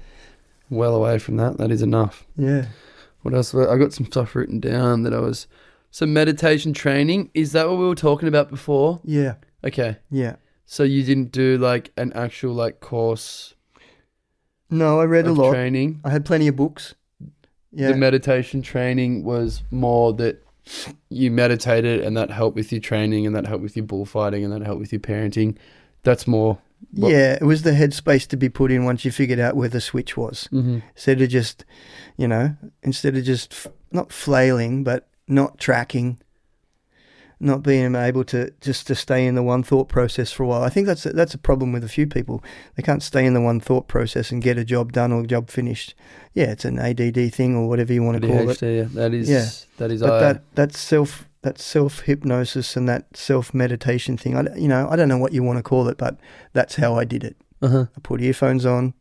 A: well away from that. That is enough.
B: Yeah.
A: What else? I got some stuff written down that I was... So meditation training, is that what we were talking about before?
B: Yeah.
A: Okay.
B: Yeah.
A: So you didn't do like an actual like course?
B: No, I read a lot.
A: Training?
B: I had plenty of books. Yeah.
A: The meditation training was more that you meditated and that helped with your training and that helped with your bullfighting and that helped with your parenting. That's more...
B: Yeah, it was the headspace to be put in once you figured out where the switch was.
A: Mm-hmm.
B: Instead of just not flailing, but not tracking, not being able to stay in the one thought process for a while. I think that's a problem with a few people. They can't stay in the one thought process and get a job done or a job finished. Yeah, it's an ADD thing or whatever you want to call it.
A: Yeah, that is.
B: Yeah.
A: That is.
B: But that self hypnosis and that self meditation thing. I don't know what you want to call it, but that's how I did it.
A: Uh-huh.
B: I put earphones on,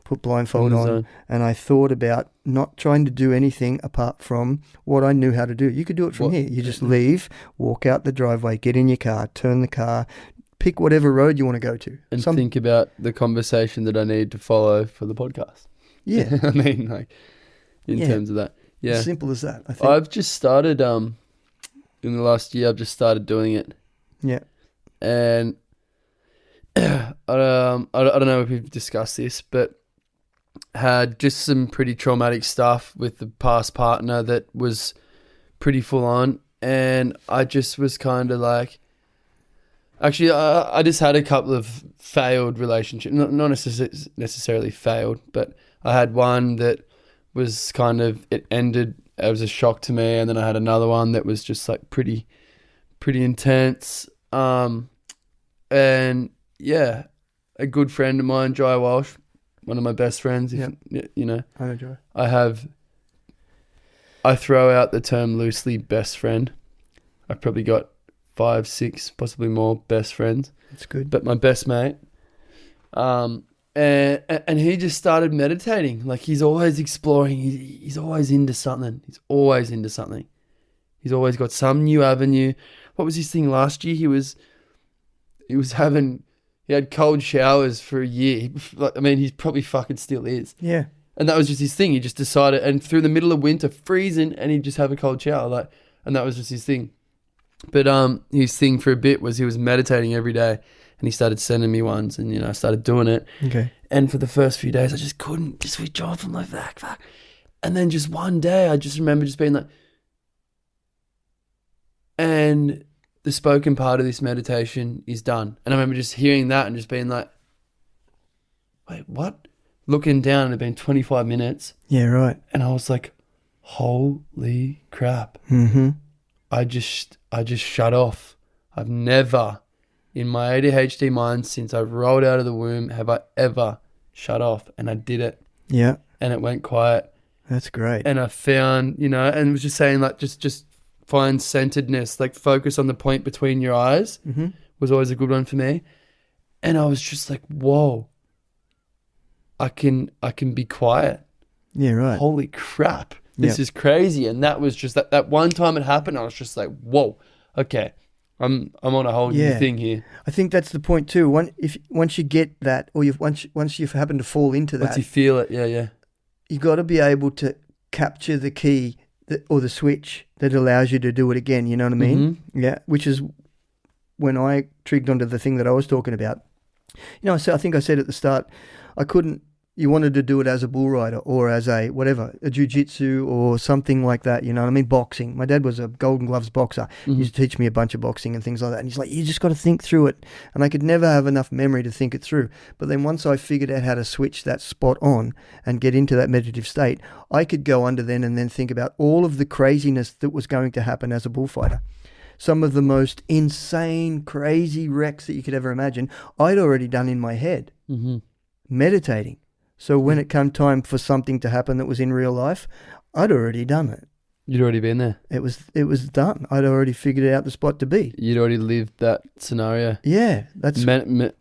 B: put blindfold on, and I thought about not trying to do anything apart from what I knew how to do. You could do it from here. You just leave, walk out the driveway, get in your car, turn the car, pick whatever road you want to go to.
A: And think about the conversation that I need to follow for the podcast.
B: Yeah.
A: I mean, like, in terms of that. Yeah.
B: As simple as that, I think.
A: I've just started, in the last year, I've just started doing it.
B: Yeah.
A: And I don't know if we've discussed this, but had just some pretty traumatic stuff with the past partner that was pretty full on. And I just was kind of like, actually, I just had a couple of failed relationships, not necessarily failed, but I had one that was kind of, it ended, it was a shock to me. And then I had another one that was just like pretty intense. And yeah, a good friend of mine, Jai Walsh, one of my best friends,
B: I know Jai.
A: I throw out the term loosely best friend. I've probably got 5, 6, possibly more best friends.
B: That's good.
A: But my best mate, and he just started meditating. Like, he's always exploring. He's always into something. He's always got some new avenue. What was his thing last year? He had cold showers for a year. He probably fucking still is.
B: Yeah.
A: And that was just his thing. He just decided, and through the middle of winter, freezing, and he'd just have a cold shower. And that was just his thing. But his thing for a bit was he was meditating every day, and he started sending me ones, and I started doing it.
B: Okay.
A: And for the first few days, I just couldn't just switch off. I'm like, fuck. And then just one day, I just remember just being like, and the spoken part of this meditation is done. And I remember just hearing that and just being like, wait, what? Looking down, it had been 25 minutes.
B: Yeah, right.
A: And I was like, holy crap.
B: Mm-hmm.
A: I just shut off. I've never, in my ADHD mind, since I rolled out of the womb, have I ever shut off. And I did it.
B: Yeah.
A: And it went quiet.
B: That's great.
A: And I found, and it was just saying, like, just find centeredness, like focus on the point between your eyes, was always a good one for me. And I was just like, whoa, I can be quiet.
B: Yeah, right.
A: Holy crap. This is crazy. And that was just that one time it happened, I was just like, whoa, okay, I'm on a whole new thing here.
B: I think that's the point too. Once you get that, or once you've happened to fall into that,
A: once you feel it, yeah.
B: You got to be able to capture the key or the switch that allows you to do it again. You know what I mean?
A: Mm-hmm.
B: Yeah. Which is when I trigged onto the thing that I was talking about. I think I said at the start, you wanted to do it as a bull rider or as a jiu-jitsu or something like that, you know what I mean? Boxing. My dad was a Golden Gloves boxer. He used to teach me a bunch of boxing and things like that. And he's like, you just got to think through it. And I could never have enough memory to think it through. But then once I figured out how to switch that spot on and get into that meditative state, I could go under then and then think about all of the craziness that was going to happen as a bullfighter. some of the most insane, crazy wrecks that you could ever imagine, I'd already done in my head, meditating. So when it came time for something to happen that was in real life, I'd already done it.
A: You'd already been there.
B: It was done. I'd already figured out the spot to be.
A: You'd already lived that scenario.
B: Yeah, that's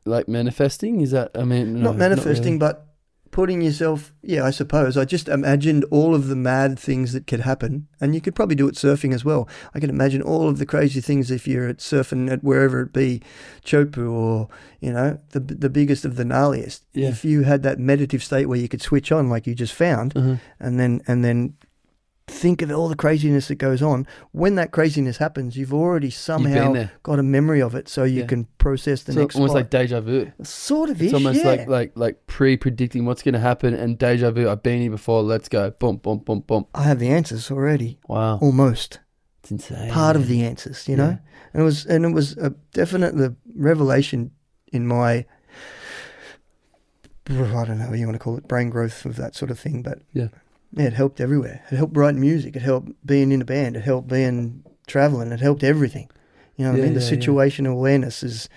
A: like manifesting. Is that? I mean,
B: not manifesting,
A: not really.
B: but putting yourself. Yeah, I suppose. I just imagined all of the mad things that could happen, and you could probably do it surfing as well. I can imagine all of the crazy things if you're at surfing at wherever it be, Chopu or the biggest of the gnarliest.
A: Yeah.
B: If you had that meditative state where you could switch on, like you just found, and then think of all the craziness that goes on. When that craziness happens, you've already somehow got a memory of it, so you can process the next.
A: Almost
B: spot.
A: like deja vu.
B: Sort of.
A: It's almost like pre-predicting what's going to happen, and deja vu. I've been here before. Let's go. Boom, boom, boom, boom.
B: I have the answers already.
A: Wow.
B: Almost.
A: It's insane.
B: Part of the answers, you know, and it was a definite revelation in my. I don't know what you want to call it, brain growth of that sort of thing, but yeah, it helped everywhere. It helped writing music. It helped being in a band. It helped being traveling. It helped everything. You know what I mean? The situational awareness is,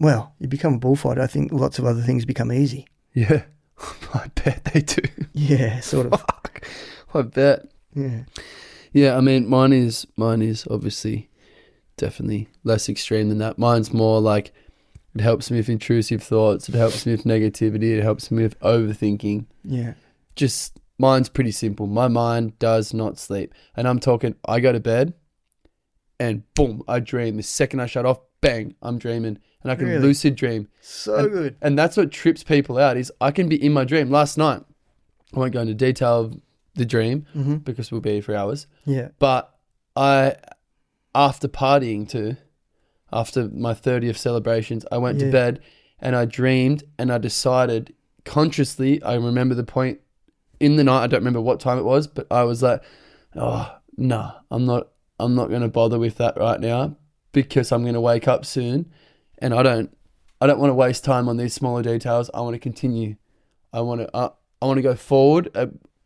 B: well, you become a bullfighter. I think lots of other things become easy.
A: Yeah. I bet they do.
B: Yeah, sort of.
A: Fuck. I bet.
B: Yeah.
A: Yeah, I mean, mine is obviously definitely less extreme than that. Mine's more like, it helps me with intrusive thoughts. It helps me with negativity. It helps me with overthinking.
B: Yeah.
A: Just, mine's pretty simple. My mind does not sleep. And I'm talking, I go to bed and boom, I dream. The second I shut off, bang, I'm dreaming. And I can lucid dream.
B: So good.
A: And that's what trips people out is I can be in my dream. Last night, I won't go into detail of the dream because we'll be here for hours.
B: Yeah.
A: But after partying too, after my 30th celebrations, I went to bed and I dreamed and I decided consciously, I remember the point in the night, I don't remember what time it was, but I was like, oh, no, I'm not going to bother with that right now because I'm going to wake up soon and I don't want to waste time on these smaller details. I want to continue. I want to go forward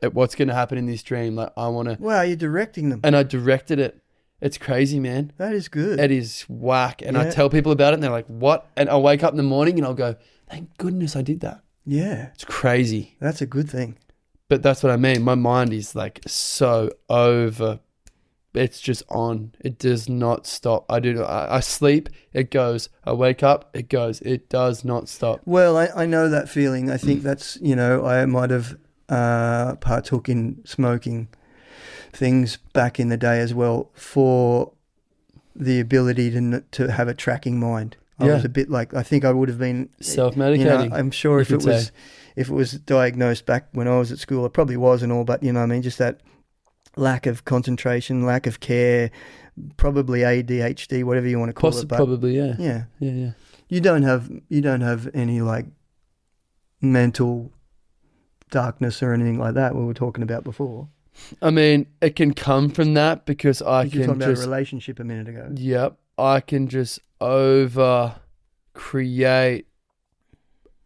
A: at what's going to happen in this dream. Like I want to.
B: Wow, you're directing them.
A: And I directed it. It's crazy, man.
B: That is good.
A: It is whack. And I tell people about it and they're like, what? And I'll wake up in the morning and I'll go, thank goodness I did that.
B: Yeah.
A: It's crazy.
B: That's a good thing.
A: But that's what I mean. My mind is like so over. It's just on. It does not stop. I sleep, it goes. I wake up, it goes. It does not stop.
B: Well, I know that feeling. I think that's, I might have partook in smoking things back in the day as well for the ability to have a tracking mind. I was a bit like, I think I would have been
A: self-medicating.
B: I'm sure if it was diagnosed back when I was at school, it probably was and all, but just that lack of concentration, lack of care, probably ADHD, whatever you want to call it. But
A: probably, yeah.
B: Yeah. You don't have any like mental darkness or anything like that we were talking about before.
A: I mean, it can come from that because
B: you were talking about a relationship a minute ago.
A: Yep. I can just over create.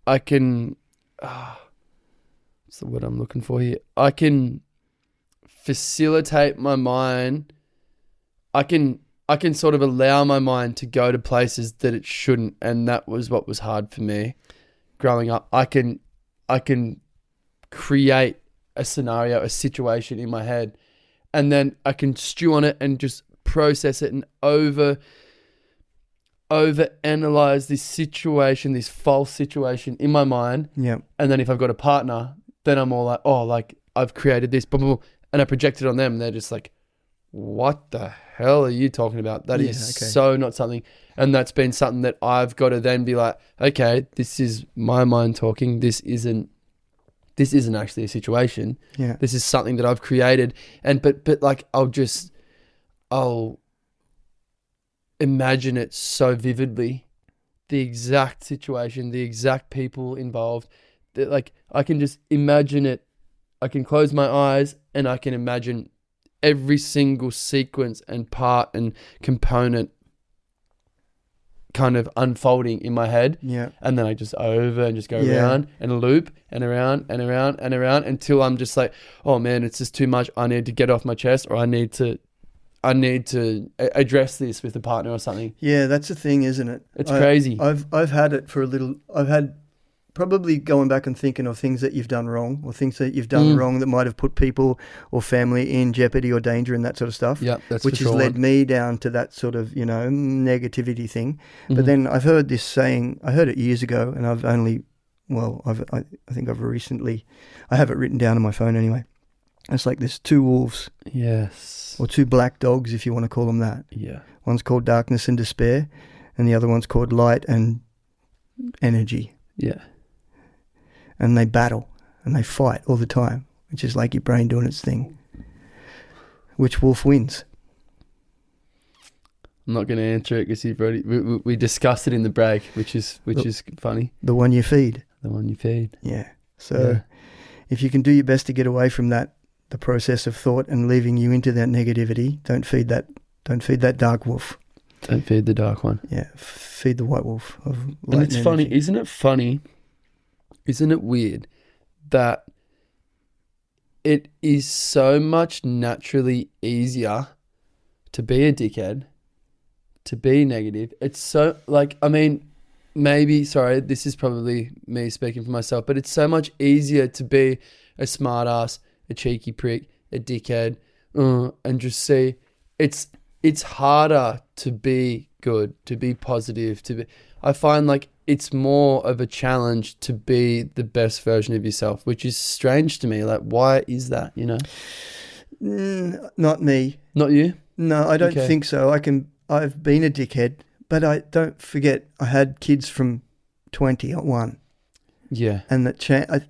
A: I can, what's the word I'm looking for here? I can facilitate my mind. I can sort of allow my mind to go to places that it shouldn't. And that was what was hard for me growing up. I can create a scenario, a situation in my head, and then I can stew on it and just process it and over analyze this situation, this false situation in my mind.
B: Yeah.
A: And then if I've got a partner, then I'm all like, oh, like I've created this, blah, blah, blah, and I project it on them and they're just like, what the hell are you talking about? That is so not something. And that's been something that I've got to then be like, okay, this is my mind talking. This isn't actually a situation.
B: Yeah.
A: This is something that I've created. And but like I'll imagine it so vividly, the exact situation, the exact people involved, that like I can just imagine it. I can close my eyes and I can imagine every single sequence and part and component kind of unfolding in my head.
B: Yeah.
A: And then I just go around and loop and around and around and around until I'm just like, oh man, it's just too much. I need to get off my chest, or I need to I need to address this with a partner or something.
B: Yeah, that's the thing, isn't it?
A: It's crazy.
B: I've had it for a little. I've had probably going back and thinking of things that you've done wrong or things that you've done wrong that might have put people or family in jeopardy or danger and that sort of stuff.
A: Yeah, that's
B: which
A: for
B: has
A: sure.
B: led me down to that sort of, negativity thing.
A: Mm-hmm.
B: But then I've heard this saying, I heard it years ago, and I've only, I think I've recently, I have it written down on my phone anyway. It's like there's two wolves.
A: Yes.
B: Or two black dogs, if you want to call them that.
A: Yeah.
B: One's called darkness and despair, and the other one's called light and energy.
A: Yeah.
B: And they battle and they fight all the time, which is like your brain doing its thing. Which wolf wins?
A: I'm not going to answer it because you've already. We discussed it in the break, which is funny.
B: The one you feed.
A: The one you feed.
B: Yeah. So if you can do your best to get away from that, the process of thought and leaving you into that negativity, don't feed that dark wolf.
A: Don't feed the dark one.
B: Yeah. Feed the white wolf of light
A: and it's
B: and
A: funny,
B: energy.
A: isn't it funny? Isn't it weird that it is so much naturally easier to be a dickhead, to be negative? It's so, sorry, this is probably me speaking for myself, but it's so much easier to be a smart ass, a cheeky prick, a dickhead, and just see it's harder to be good, to be positive, I find like it's more of a challenge to be the best version of yourself, which is strange to me. Like, why is that,
B: Not me.
A: Not you?
B: No, I don't think so. I've been a dickhead, but I don't forget I had kids from 20 at one.
A: Yeah.
B: And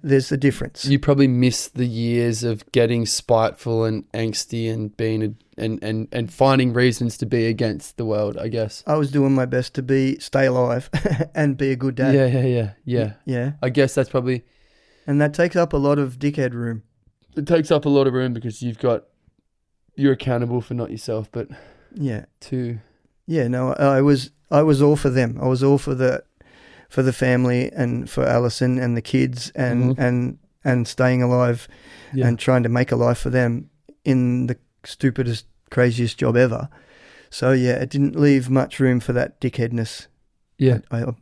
B: there's the difference.
A: You probably miss the years of getting spiteful and angsty and being and finding reasons to be against the world, I guess.
B: I was doing my best to stay alive and be a good dad.
A: Yeah.
B: Yeah.
A: I guess that's probably...
B: And that takes up a lot of dickhead room.
A: It takes up a lot of room because you're accountable for not yourself, but...
B: Yeah.
A: Yeah,
B: no, I was all for them. I was all for the family and for Alison and the kids and staying alive and trying to make a life for them in the stupidest, craziest job ever. So yeah, it didn't leave much room for that dickheadness.
A: Yeah.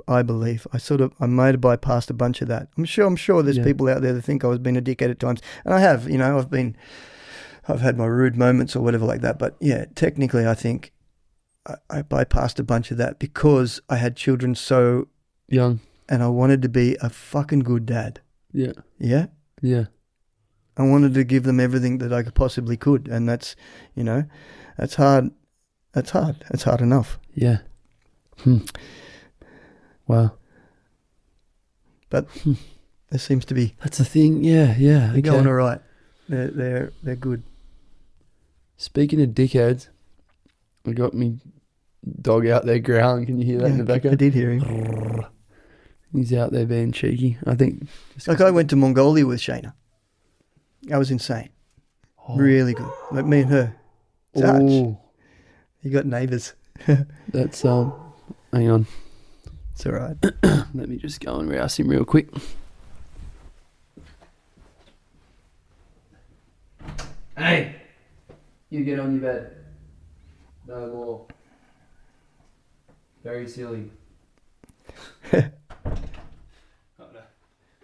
B: I believe. I might have bypassed a bunch of that. I'm sure there's people out there that think I was being a dickhead at times. And I have, I've had my rude moments or whatever like that. But yeah, technically I think I bypassed a bunch of that because I had children so
A: young
B: and I wanted to be a fucking good dad.
A: Yeah.
B: Yeah?
A: Yeah.
B: I wanted to give them everything that I possibly could. And that's, that's hard. That's hard. It's hard enough.
A: Yeah. Wow.
B: But there seems to be...
A: That's the thing. Yeah.
B: They're going all right. They're good.
A: Speaking of dickheads, I got me dog out there growling. Can you hear that in the background?
B: I did hear him.
A: He's out there being cheeky, I think.
B: I went to Mongolia with Shayna. I was insane. Oh. Really good. Like me and her. Touch. Oh. You got neighbours.
A: That's, hang on.
B: It's all right.
A: Let me just go and rouse him real quick. Hey! You get on your bed. No more. Very silly.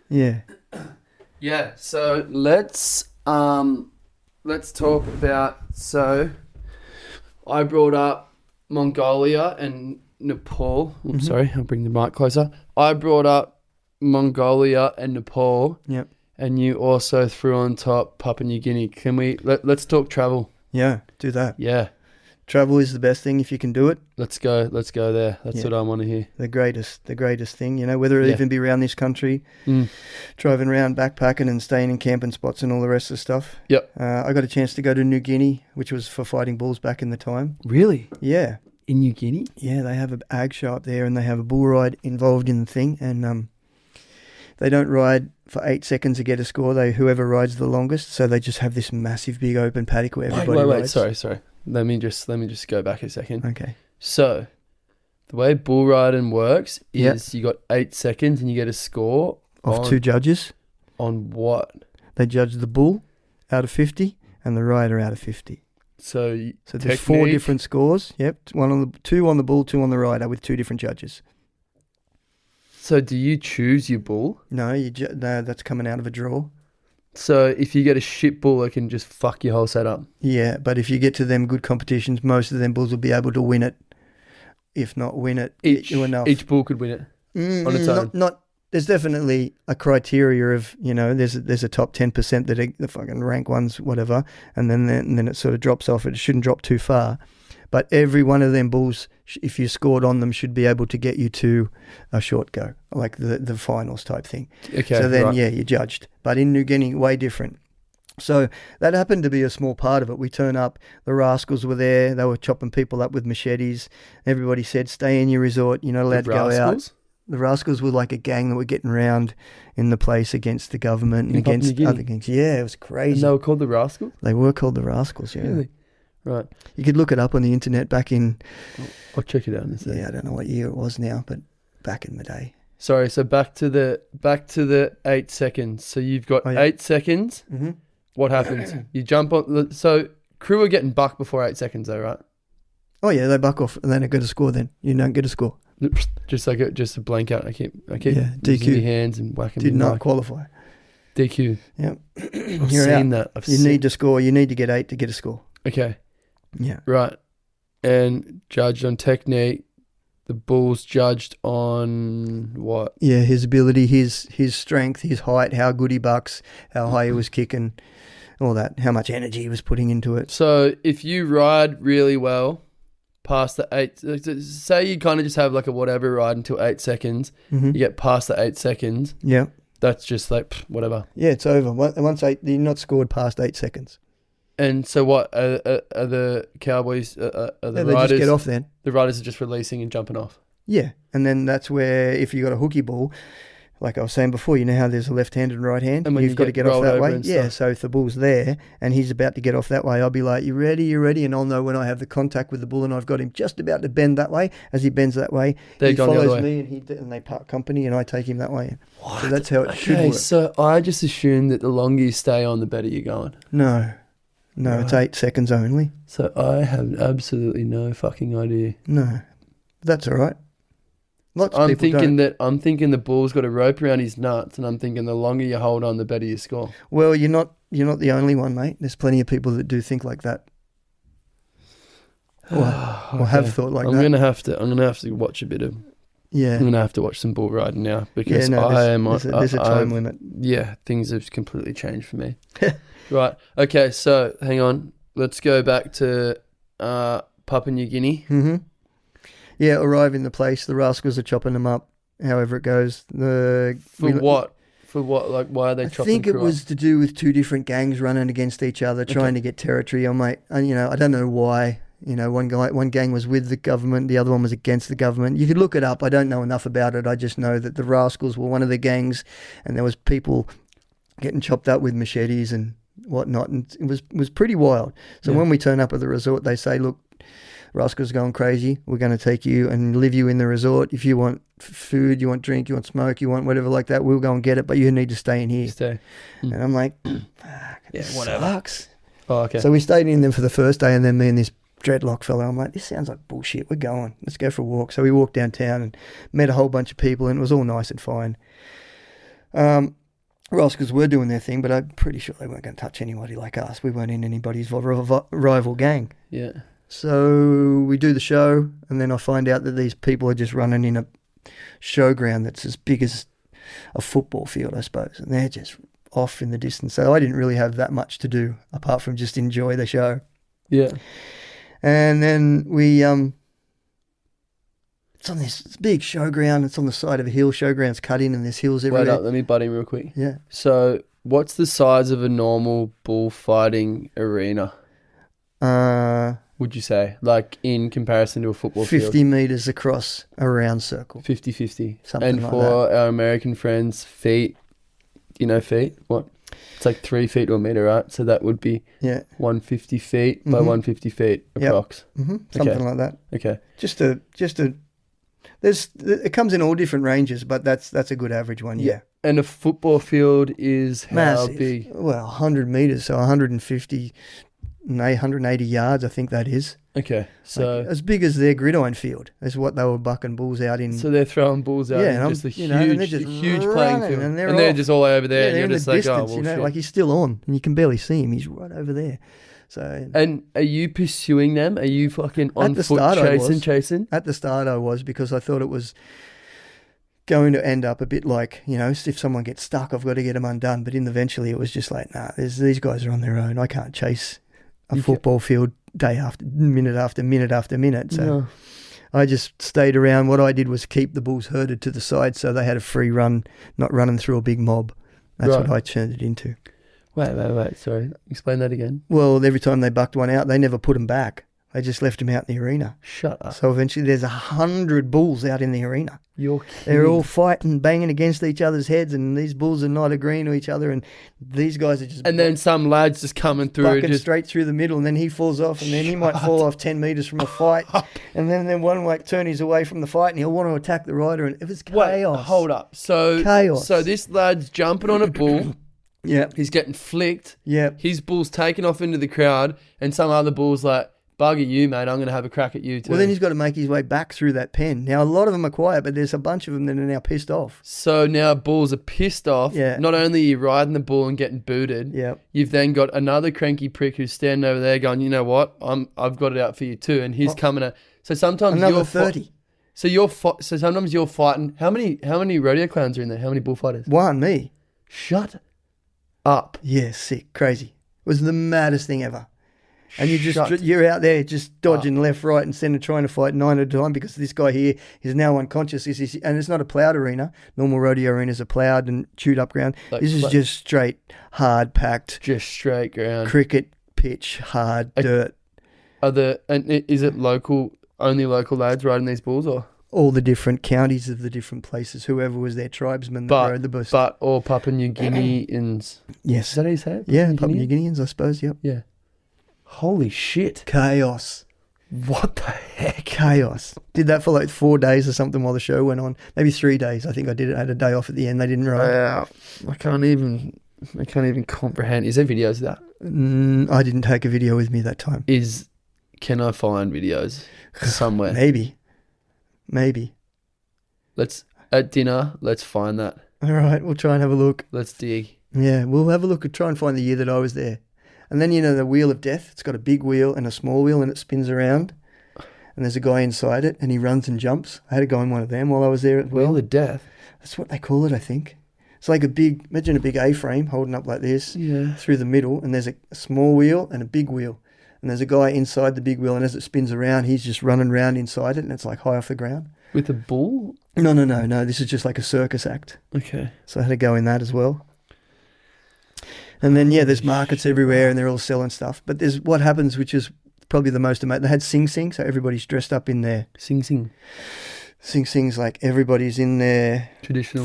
B: Yeah.
A: Yeah, so let's talk about, so I brought up Mongolia and Nepal. I'm sorry, I'll bring the mic closer. I brought up Mongolia and Nepal.
B: Yep.
A: And you also threw on top Papua New Guinea. Can we let's talk travel?
B: Yeah, do that.
A: Yeah.
B: Travel is the best thing if you can do it.
A: Let's go there. That's what I want to hear.
B: The greatest thing, whether it even be around this country, driving around, backpacking and staying in camping spots and all the rest of the stuff.
A: Yep.
B: I got a chance to go to New Guinea, which was for fighting bulls back in the time.
A: Really?
B: Yeah.
A: In New Guinea?
B: Yeah, they have an ag show up there and they have a bull ride involved in the thing, and they don't ride for 8 seconds to get a score. Whoever rides the longest, so they just have this massive big open paddock where everybody rides.
A: Wait, sorry. Let me just go back a second.
B: Okay.
A: So, the way bull riding works is you got 8 seconds and you get a score
B: of 2 judges.
A: On what?
B: They judge the bull out of 50 and the rider out of 50.
A: So
B: there's 4 different scores. Yep, 2 on the bull, 2 on the rider, with 2 different judges.
A: So do you choose your bull?
B: No, no, that's coming out of a draw.
A: So if you get a shit bull, it can just fuck your whole setup.
B: Yeah, but if you get to them good competitions, most of them bulls will be able to win it. If not win it,
A: each bull could win it on its own.
B: There's definitely a criteria of, there's a top 10% that are the fucking rank ones, whatever, and then it sort of drops off. It shouldn't drop too far. But every one of them bulls, if you scored on them, should be able to get you to a short go, like the finals type thing.
A: Okay.
B: So then,
A: right.
B: yeah, you're judged. But in New Guinea, way different. So that happened to be a small part of it. We turn up, the rascals were there. They were chopping people up with machetes. Everybody said, stay in your resort. You're not allowed to go out. The rascals were like a gang that were getting around in the place against the government and against other gangs. Yeah, it was crazy.
A: And they were called the Rascals?
B: They were called the Rascals, yeah.
A: Really? Right.
B: You could look it up on the internet back in...
A: I'll check it out in a second.
B: Yeah, I don't know what year it was now, but back in the day.
A: Sorry, so back to the 8 seconds. So you've got 8 seconds.
B: Mm-hmm.
A: What happens? You jump on... So crew are getting bucked before 8 seconds though, right?
B: Oh yeah, they buck off and then they get a score then. You don't get a score.
A: Just a blank out. I keep
B: DQ.
A: using my hands and whacking.
B: Did not qualify.
A: DQ.
B: Yep.
A: I've seen that.
B: You need to score. You need to get 8 to get a score.
A: Okay.
B: Yeah.
A: Right. And judged on technique. The bull's judged on what?
B: Yeah, his ability, his strength, his height, how good he bucks, how high he was kicking, all that, how much energy he was putting into it.
A: So if you ride really well past the 8, say you kind of just have like a whatever ride until 8 seconds,
B: mm-hmm.
A: you get past the 8 seconds.
B: Yeah.
A: That's just like whatever.
B: Yeah, it's over. Once 8, you're not scored past 8 seconds.
A: And so what are the Cowboys? Are the riders?
B: They just get off then.
A: The riders are just releasing and jumping off.
B: Yeah, and then that's where if you got a hooky ball, like I was saying before, you know how there's a left hand and right hand,
A: and
B: you've got to get off that way. Yeah, so if the bull's there and he's about to get off that way, I'll be like, "You ready? You ready?" And I'll know when I have the contact with the bull and I've got him just about to bend that way. As he bends that way, he follows me and they part company and I take him that way. What? So that's how it should work.
A: So I just assume that the longer you stay on, the better you're going.
B: No, right. It's 8 seconds only.
A: So I have absolutely no fucking idea.
B: No, that's all right.
A: I'm thinking the bull's got a rope around his nuts, and I'm thinking the longer you hold on, the better you score.
B: Well, you're not the only one, mate. There's plenty of people that do think like that. Or have thought like that.
A: I'm gonna have to watch a bit of.
B: Yeah.
A: I'm gonna have to watch some bull riding now because
B: there's a time limit.
A: Yeah, things have completely changed for me. Right. Okay. So hang on. Let's go back to Papua New Guinea.
B: Mm-hmm. Yeah, arrive in the place. The rascals are chopping them up. However it goes.
A: For what? Like, why are they chopping? I
B: think it was to do with 2 different gangs running against each other, trying to get territory. I don't know why. One gang was with the government, the other one was against the government. You could look it up. I don't know enough about it. I just know that the rascals were one of the gangs, and there was people getting chopped up with machetes and whatnot, and it was pretty wild. So when we turn up at the resort, they say, "Look, rascals going crazy. We're going to take you and live you in the resort. If you want food, you want drink, you want smoke, you want whatever like that, we'll go and get it, but you need to stay in here." And I'm like, fuck, whatever. Sucks.
A: Oh, okay.
B: So we stayed in there for the first day, and then me and this dreadlock fellow, I'm like, this sounds like bullshit. We're going. Let's go for a walk. So we walked downtown and met a whole bunch of people, and it was all nice and fine. Rascals were doing their thing, but I'm pretty sure they weren't going to touch anybody like us. We weren't in anybody's rival gang.
A: Yeah.
B: So we do the show, and then I find out that these people are just running in a showground that's as big as a football field, I suppose, and they're just off in the distance. So I didn't really have that much to do apart from just enjoy the show.
A: Yeah.
B: And then we it's on this big showground. It's on the side of a hill. Showground's cut in, and there's hills everywhere.
A: Wait up, let me butt in real quick.
B: Yeah.
A: So what's the size of a normal bullfighting arena? Would you say, like in comparison to a football
B: 50
A: field?
B: 50 metres across a round circle.
A: 50-50.
B: Something
A: and
B: like
A: for
B: that.
A: our American friends, feet, feet? What? It's like 3 feet to a metre, right? So that would be 150 feet by 150 feet approx.
B: Mm-hmm. Something like that.
A: Okay.
B: Just a it comes in all different ranges, but that's a good average one, yeah.
A: And a football field is how
B: massive.
A: big?
B: Well, 100 metres, so 150 180 yards, I think that is.
A: Okay, so
B: Like, as big as their gridiron field is what they were bucking bulls out in.
A: so they're throwing bulls out in just a
B: and they're
A: huge,
B: just
A: huge playing
B: running,
A: field,
B: and
A: they're
B: they're
A: just all over there,
B: Yeah,
A: and
B: they're
A: you're
B: in the
A: just like,
B: distance,
A: oh, well, shit.
B: like he's still on, and you can barely see him. He's right over there. So,
A: And are you pursuing them? Are you fucking on
B: the
A: foot
B: start I was.
A: chasing?
B: at the start I was, because I thought it was going to end up a bit like, if someone gets stuck, I've got to get them undone. But eventually it was just like, nah, these guys are on their own. I can't chase a football field day after minute after minute after minute. So
A: No.
B: I just stayed around. What I did was keep the bulls herded to the side so they had a free run, not running through a big mob. That's
A: Right.
B: what I turned it into.
A: Wait. Sorry. Explain that again.
B: Well, every time they bucked one out, they never put them back. They just left them out in the arena.
A: Shut up.
B: So eventually there's 100 bulls out in the arena.
A: You're kidding.
B: They're all fighting, banging against each other's heads, and these bulls are not agreeing to each other, and these guys are just
A: And then some lads just coming through.
B: bucking
A: Just
B: straight through the middle, and then he falls off, and then he might fall off 10 metres from a fight, and then one might turn his away from the fight, and he'll want to attack the rider, and it was chaos.
A: Wait, hold up. So
B: Chaos.
A: So this lad's jumping on a bull.
B: Yeah,
A: He's getting flicked.
B: yeah.
A: His bull's taken off into the crowd, and some other bull's like, bugger you, mate. I'm going to have a crack at you too.
B: Well, then he's got to make his way back through that pen. Now, a lot of them are quiet, but there's a bunch of them that are now pissed off.
A: So now bulls are pissed off.
B: Yeah.
A: Not only are you riding the bull and getting booted,
B: Yeah.
A: you've then got another cranky prick who's standing over there going, you know what? I've got it out for you too, and he's coming at. So sometimes
B: Another
A: you're
B: 30.
A: So sometimes you're fighting. How many rodeo clowns are in there? How many bullfighters?
B: One, me.
A: Shut up.
B: Yeah, sick, crazy. It was the maddest thing ever. And
A: Shut
B: you're out there just dodging left, right, and centre, trying to fight 9 at a time because this guy here is now unconscious. And it's not a ploughed arena. Normal rodeo arenas are ploughed and chewed up ground.
A: Like
B: this is just straight, hard packed
A: Just straight ground.
B: cricket pitch, hard dirt.
A: Is it only local lads riding these bulls, or
B: All the different counties of the different places. Whoever was their tribesman that rode the bus.
A: but all Papua New Guineans? Is
B: Yes.
A: that how you say it?
B: Yeah, Papua New Guineans, I suppose. Yep.
A: Yeah. Holy shit.
B: Chaos.
A: What the heck?
B: Chaos. Did that for like 4 days or something while the show went on. Maybe 3 days. I think I did it. I had a day off at the end. They didn't ride.
A: I can't even comprehend. Is there videos of that?
B: I didn't take a video with me that time.
A: Can I find videos somewhere?
B: Maybe.
A: At dinner, let's find that.
B: All right, we'll try and have a look.
A: Let's dig.
B: Yeah, we'll have a look and try and find the year that I was there. And then, the wheel of death. It's got a big wheel and a small wheel, and it spins around. And there's a guy inside it, and he runs and jumps. I had to go on one of them while I was there as well.
A: Wheel of death.
B: That's what they call it, I think. It's like imagine a big A-frame holding up like this
A: Yeah.
B: through the middle, and there's a small wheel and a big wheel. And there's a guy inside the big wheel, and as it spins around, he's just running around inside it, and it's like high off the ground.
A: With a bull?
B: No. This is just like a circus act.
A: Okay.
B: So I had to go in that as well. And then, there's markets everywhere, and they're all selling stuff. But there's what happens, which is probably the most amazing. They had Sing Sing, so everybody's dressed up in their
A: Sing Sing.
B: Sing Sing's like everybody's in their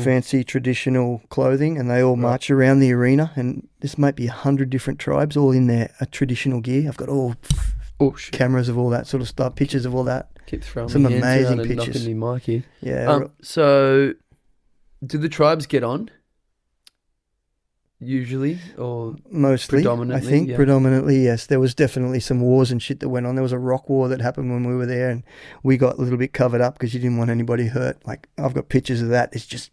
B: fancy traditional clothing, and they all march around the arena. And this might be 100 different tribes, all in their traditional gear. I've got all cameras of all that sort of stuff, pictures of all that.
A: Keep throwing
B: Some
A: my hands
B: amazing
A: down and
B: pictures.
A: knocking me Mikey.
B: Yeah.
A: So, do the tribes get on? Usually, or
B: Mostly,
A: predominantly,
B: I think.
A: yeah.
B: Predominantly, yes. There was definitely some wars and shit that went on. There was a rock war that happened when we were there, and we got a little bit covered up because you didn't want anybody hurt. Like, I've got pictures of that. It's just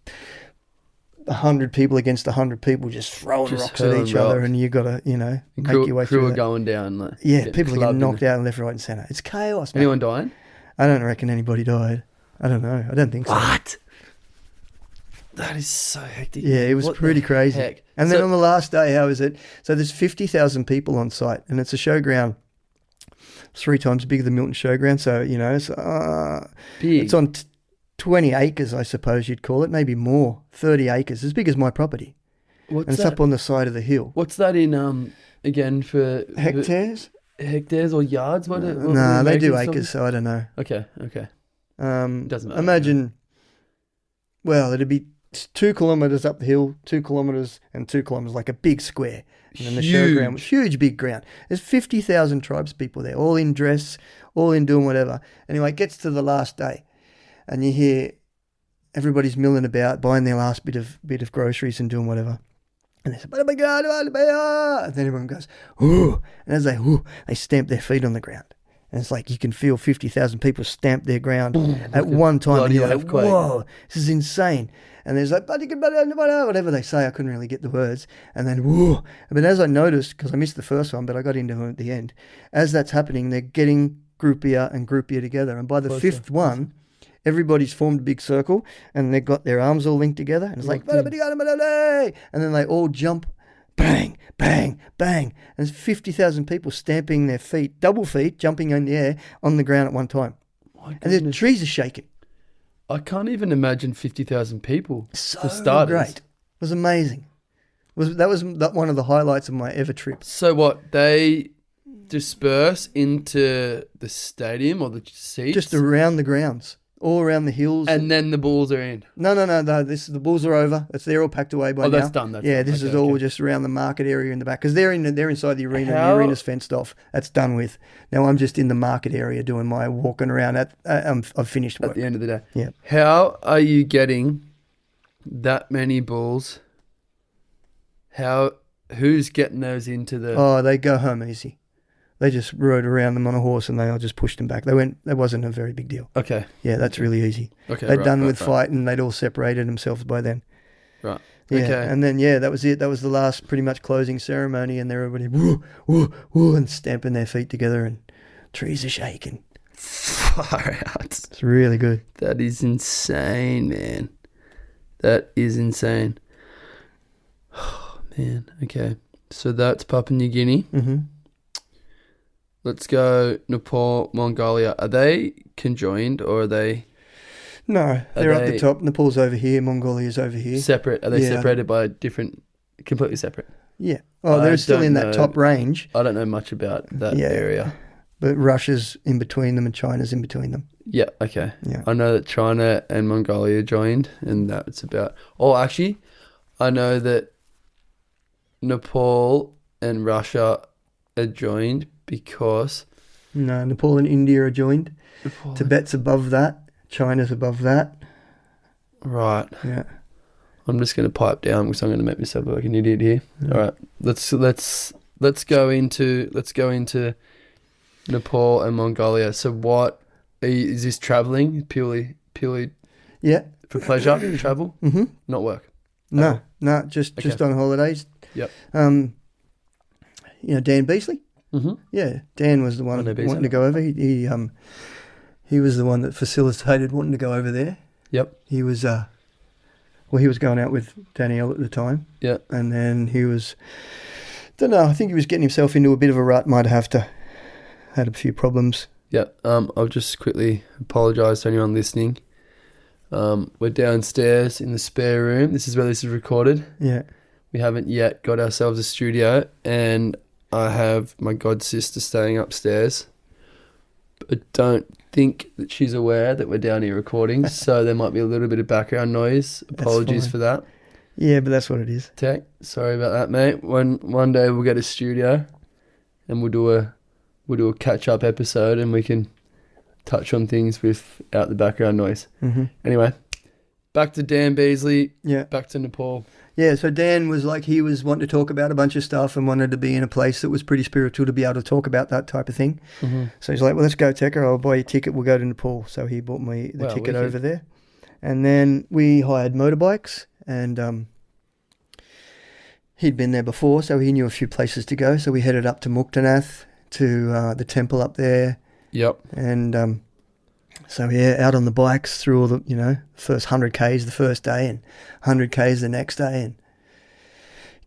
B: 100 people against 100 people just throwing rocks at each other, and you got to, make your way through
A: crew are
B: that.
A: going down.
B: People are getting knocked out left, right, and centre. It's chaos, man.
A: Anyone dying?
B: I don't reckon anybody died. I don't know. I don't think so.
A: What? That is so hectic.
B: Yeah, it was
A: What
B: pretty
A: the
B: crazy.
A: heck?
B: And then on the last day, how is it? So there's 50,000 people on site, and it's a showground 3 times bigger than Milton Showground. So, it's,
A: Big.
B: it's on 20 acres, I suppose you'd call it, maybe more, 30 acres, as big as my property.
A: What's
B: and it's
A: that?
B: up on the side of the hill.
A: What's that in, again, for...
B: Hectares?
A: Hectares or yards? What
B: No, they do
A: making
B: acres, so I don't know.
A: Okay.
B: Doesn't
A: matter.
B: Imagine, well, it'd be 2 kilometres up the hill, 2 kilometres and 2 kilometres, like a big square. And then the showground was huge, big ground. There's 50,000 tribes people there, all in dress, all in doing whatever. Anyway, it gets to the last day, and you hear everybody's milling about, buying their last bit of groceries and doing whatever. And they say, and then everyone goes, ooh. And as they stamp their feet on the ground. And it's like you can feel 50,000 people stamp their ground at one time. And you're like, whoa, this is insane. And there's like, whatever they say. I couldn't really get the words. And then, whoa. But as I noticed, because I missed the first one, but I got into it at the end, as that's happening, they're getting groupier and groupier together. And by the fifth one, everybody's formed a big circle and they've got their arms all linked together. And it's like, and then they all jump. Bang, bang, bang. And there's 50,000 people stamping their feet, double feet, jumping in the air on the ground at one time. And the trees are shaking.
A: I can't even imagine 50,000 people
B: So
A: for starters.
B: Great. It was amazing. That was one of the highlights of my ever trip.
A: So what, they disperse into the stadium or the seats?
B: Just around the grounds. All around the hills.
A: And then the bulls are in.
B: No. The bulls are over. They're all packed away by now.
A: That's done.
B: This is all just around the market area in the back because they're inside the arena. The arena's fenced off. That's done with. Now I'm just in the market area doing my walking around. I've finished work
A: at the end of the day.
B: Yeah.
A: How are you getting that many bulls? Who's getting those into the?
B: Oh, they go home easy. They just rode around them on a horse and they all just pushed them back. That wasn't a very big deal.
A: Okay.
B: Yeah, that's really easy.
A: Okay.
B: They'd done with fighting. They'd all separated themselves by then.
A: Right.
B: Yeah.
A: Okay.
B: And then, that was it. That was the last pretty much closing ceremony and everybody woo, woo, woo, and stamping their feet together and trees are shaking.
A: Far out.
B: It's really good.
A: That is insane, man. That is insane. Oh, man. Okay. So that's Papua New Guinea.
B: Mm-hmm.
A: Let's go Nepal, Mongolia. Are they conjoined or are they?
B: No, they're up the top. Nepal's over here. Mongolia's over here.
A: Separate? Are they separated by completely separate?
B: Yeah. Oh, they're still in that top range.
A: I don't know much about that area.
B: But Russia's in between them and China's in between them.
A: Yeah, okay.
B: Yeah.
A: I know that China and Mongolia joined and that's about... Oh, actually, I know that Nepal and Russia are joined because...
B: No, Nepal and India are joined. Tibet's above that. China's above that.
A: Right.
B: Yeah.
A: I'm just going to pipe down because I'm going to make myself look like an idiot here. Yeah. All right. Let's go into Nepal and Mongolia. So what is this traveling purely
B: yeah,
A: for pleasure travel?
B: Mm-hmm.
A: Not work.
B: No, just on holidays.
A: Yep.
B: Dan Beasley.
A: Mm-hmm.
B: Yeah, Dan was the one wanting to go over. He was the one that facilitated wanting to go over there.
A: Yep.
B: He was he was going out with Danielle at the time.
A: Yeah.
B: And then he was, I think he was getting himself into a bit of a rut. Might have had a few problems.
A: Yeah. I'll just quickly apologise to anyone listening. We're downstairs in the spare room. This is where this is recorded.
B: Yeah.
A: We haven't yet got ourselves a studio, and I have my god sister staying upstairs. I don't think that she's aware that we're down here recording, so there might be a little bit of background noise. Apologies for that.
B: Yeah, but that's what it is.
A: Tech, sorry about that, mate. One day we'll get a studio, and we'll do a catch up episode, and we can touch on things without the background noise.
B: Mm-hmm.
A: Anyway, back to Dan Beasley.
B: Yeah.
A: Back to Nepal.
B: Yeah, so Dan was like, he was wanting to talk about a bunch of stuff and wanted to be in a place that was pretty spiritual to be able to talk about that type of thing. Mm-hmm. So he's like, well, let's go, Teka. I'll buy you a ticket. We'll go to Nepal. So he bought me the ticket over there. And then we hired motorbikes and he'd been there before, so he knew a few places to go. So we headed up to Muktanath, to the temple up there.
A: Yep.
B: And so out on the bikes through all the, first 100 Ks the first day and 100 Ks the next day and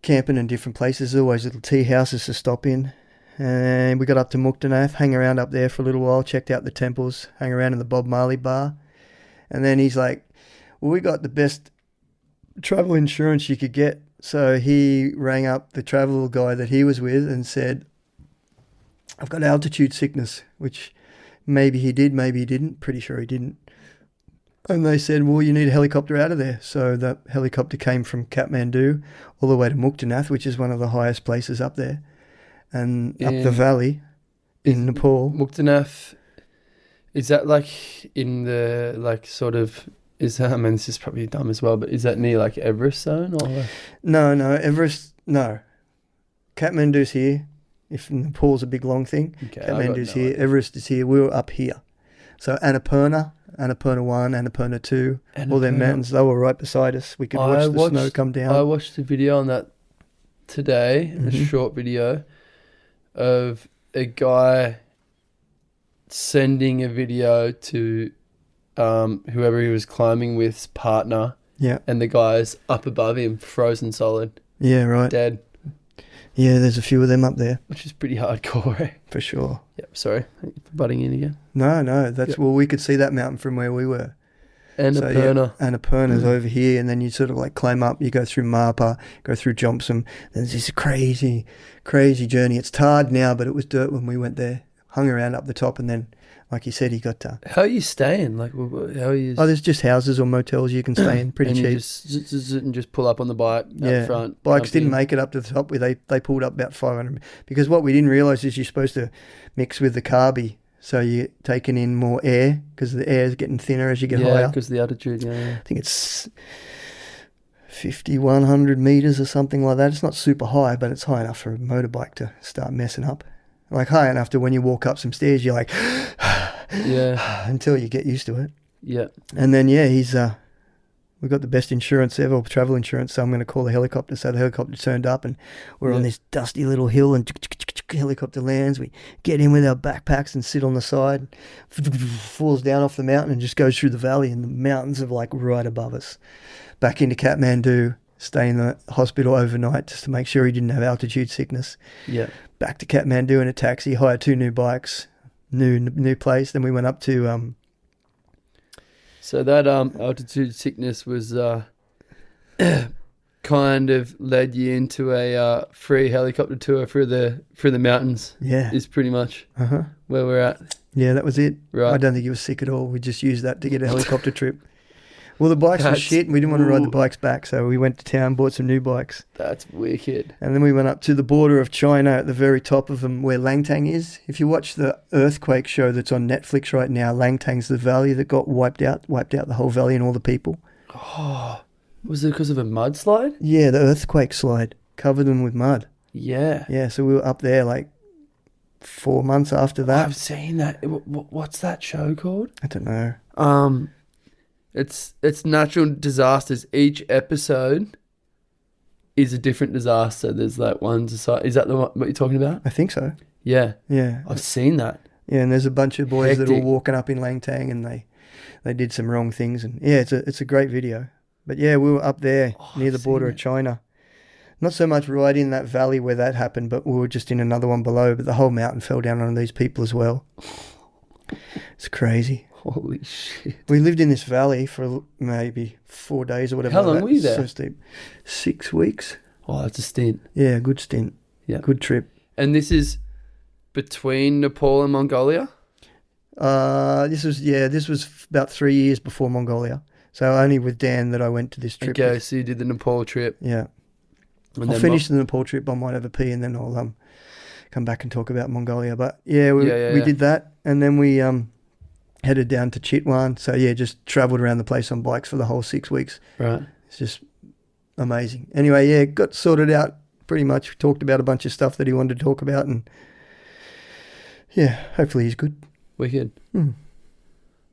B: camping in different places, always little tea houses to stop in. And we got up to Muktanath, hang around up there for a little while, checked out the temples, hang around in the Bob Marley bar. And then he's like, well, we got the best travel insurance you could get. So he rang up the travel guy that he was with and said, I've got altitude sickness, which... maybe he did, maybe he didn't. Pretty sure he didn't. And they said, well, you need a helicopter out of there. So the helicopter came from Kathmandu all the way to Muktanath, which is one of the highest places up there. And up the valley in Nepal.
A: Muktanath, is that like in the, like sort of I mean, this is probably dumb as well, but is that near like Everest zone or?
B: No, Everest, no. Kathmandu's here. If Nepal's a big long thing,
A: Okay,
B: Kathmandu's here. Everest is here. We were up here. So Annapurna 1, Annapurna 2, all them mountains, they were right beside us. We could watch the snow come down.
A: I watched a video on that today, a short video of a guy sending a video to whoever he was climbing with's partner.
B: Yeah.
A: And the guy's up above him, frozen solid.
B: Yeah, right.
A: Dead.
B: Yeah, there's a few of them up there.
A: Which is pretty hardcore, eh?
B: For sure.
A: Yep, sorry. Butting in again.
B: No, that's, well, we could see that mountain from where we were.
A: Annapurna.
B: So, Annapurna's over here, and then you sort of like climb up, you go through Marpa, go through Jompsum. There's this crazy, crazy journey. It's tarred now, but it was dirt when we went there. Hung around up the top, and then, like you said, he got...
A: How are you staying? Like, how are you...
B: Oh, there's just houses or motels you can stay in, pretty
A: and
B: cheap.
A: You just pull up on the bike up front.
B: Bikes didn't make it up to the top. They pulled up about 500. Because what we didn't realise is you're supposed to mix with the carby. So you're taking in more air because the air is getting thinner as you get higher.
A: Yeah, because the altitude, yeah.
B: I think it's 5,100 metres or something like that. It's not super high, but it's high enough for a motorbike to start messing up. Like high enough to when you walk up some stairs, you're like...
A: yeah.
B: Until you get used to it.
A: Yeah.
B: And then, he's... we've got the best insurance ever, travel insurance, so I'm going to call the helicopter. So the helicopter turned up and we're on this dusty little hill and helicopter lands. We get in with our backpacks and sit on the side, falls down off the mountain and just goes through the valley, and the mountains are like right above us. Back into Kathmandu, stay in the hospital overnight just to make sure he didn't have altitude sickness.
A: Yeah.
B: Back to Kathmandu in a taxi, hired 2 new bikes, new place. Then we went up to...
A: So that altitude sickness was kind of led you into a free helicopter tour through the mountains.
B: Yeah.
A: Is pretty much where we're at.
B: Yeah, that was it.
A: Right.
B: I don't think he was sick at all. We just used that to get a helicopter trip. Well, the bikes were shit and we didn't want to ride the bikes back, so we went to town, bought some new bikes.
A: That's wicked.
B: And then we went up to the border of China at the very top of them where Langtang is. If you watch the earthquake show that's on Netflix right now, Langtang's the valley that got wiped out the whole valley and all the people.
A: Oh, was it because of a mudslide?
B: Yeah, the earthquake slide covered them with mud.
A: Yeah.
B: Yeah, so we were up there like 4 months after that.
A: I've seen that. What's that show called?
B: I don't know.
A: It's natural disasters. Each episode is a different disaster. There's like one disaster. Is that what you're talking about?
B: I think so.
A: Yeah.
B: Yeah.
A: I've seen that.
B: Yeah, and there's a bunch of boys that were walking up in Langtang and they did some wrong things. And yeah, it's a great video. But yeah, we were up there near the border of China. Not so much right in that valley where that happened, but we were just in another one below. But the whole mountain fell down on these people as well. It's crazy.
A: Holy shit.
B: We lived in this valley for maybe 4 days or whatever.
A: How long were you there?
B: So steep. 6 weeks.
A: Oh, that's a stint.
B: Yeah, good stint.
A: Yeah.
B: Good trip.
A: And this is between Nepal and Mongolia?
B: This was about 3 years before Mongolia. So only with Dan that I went to this trip.
A: Okay, so you did the Nepal trip.
B: Yeah.
A: And
B: I'll finish the Nepal trip. I might have a pee and then I'll come back and talk about Mongolia. But yeah, we did that. And then we... headed down to Chitwan. So, yeah, just travelled around the place on bikes for the whole 6 weeks.
A: Right.
B: It's just amazing. Anyway, yeah, got sorted out pretty much. We talked about a bunch of stuff that he wanted to talk about. And, yeah, hopefully he's good.
A: Wicked. All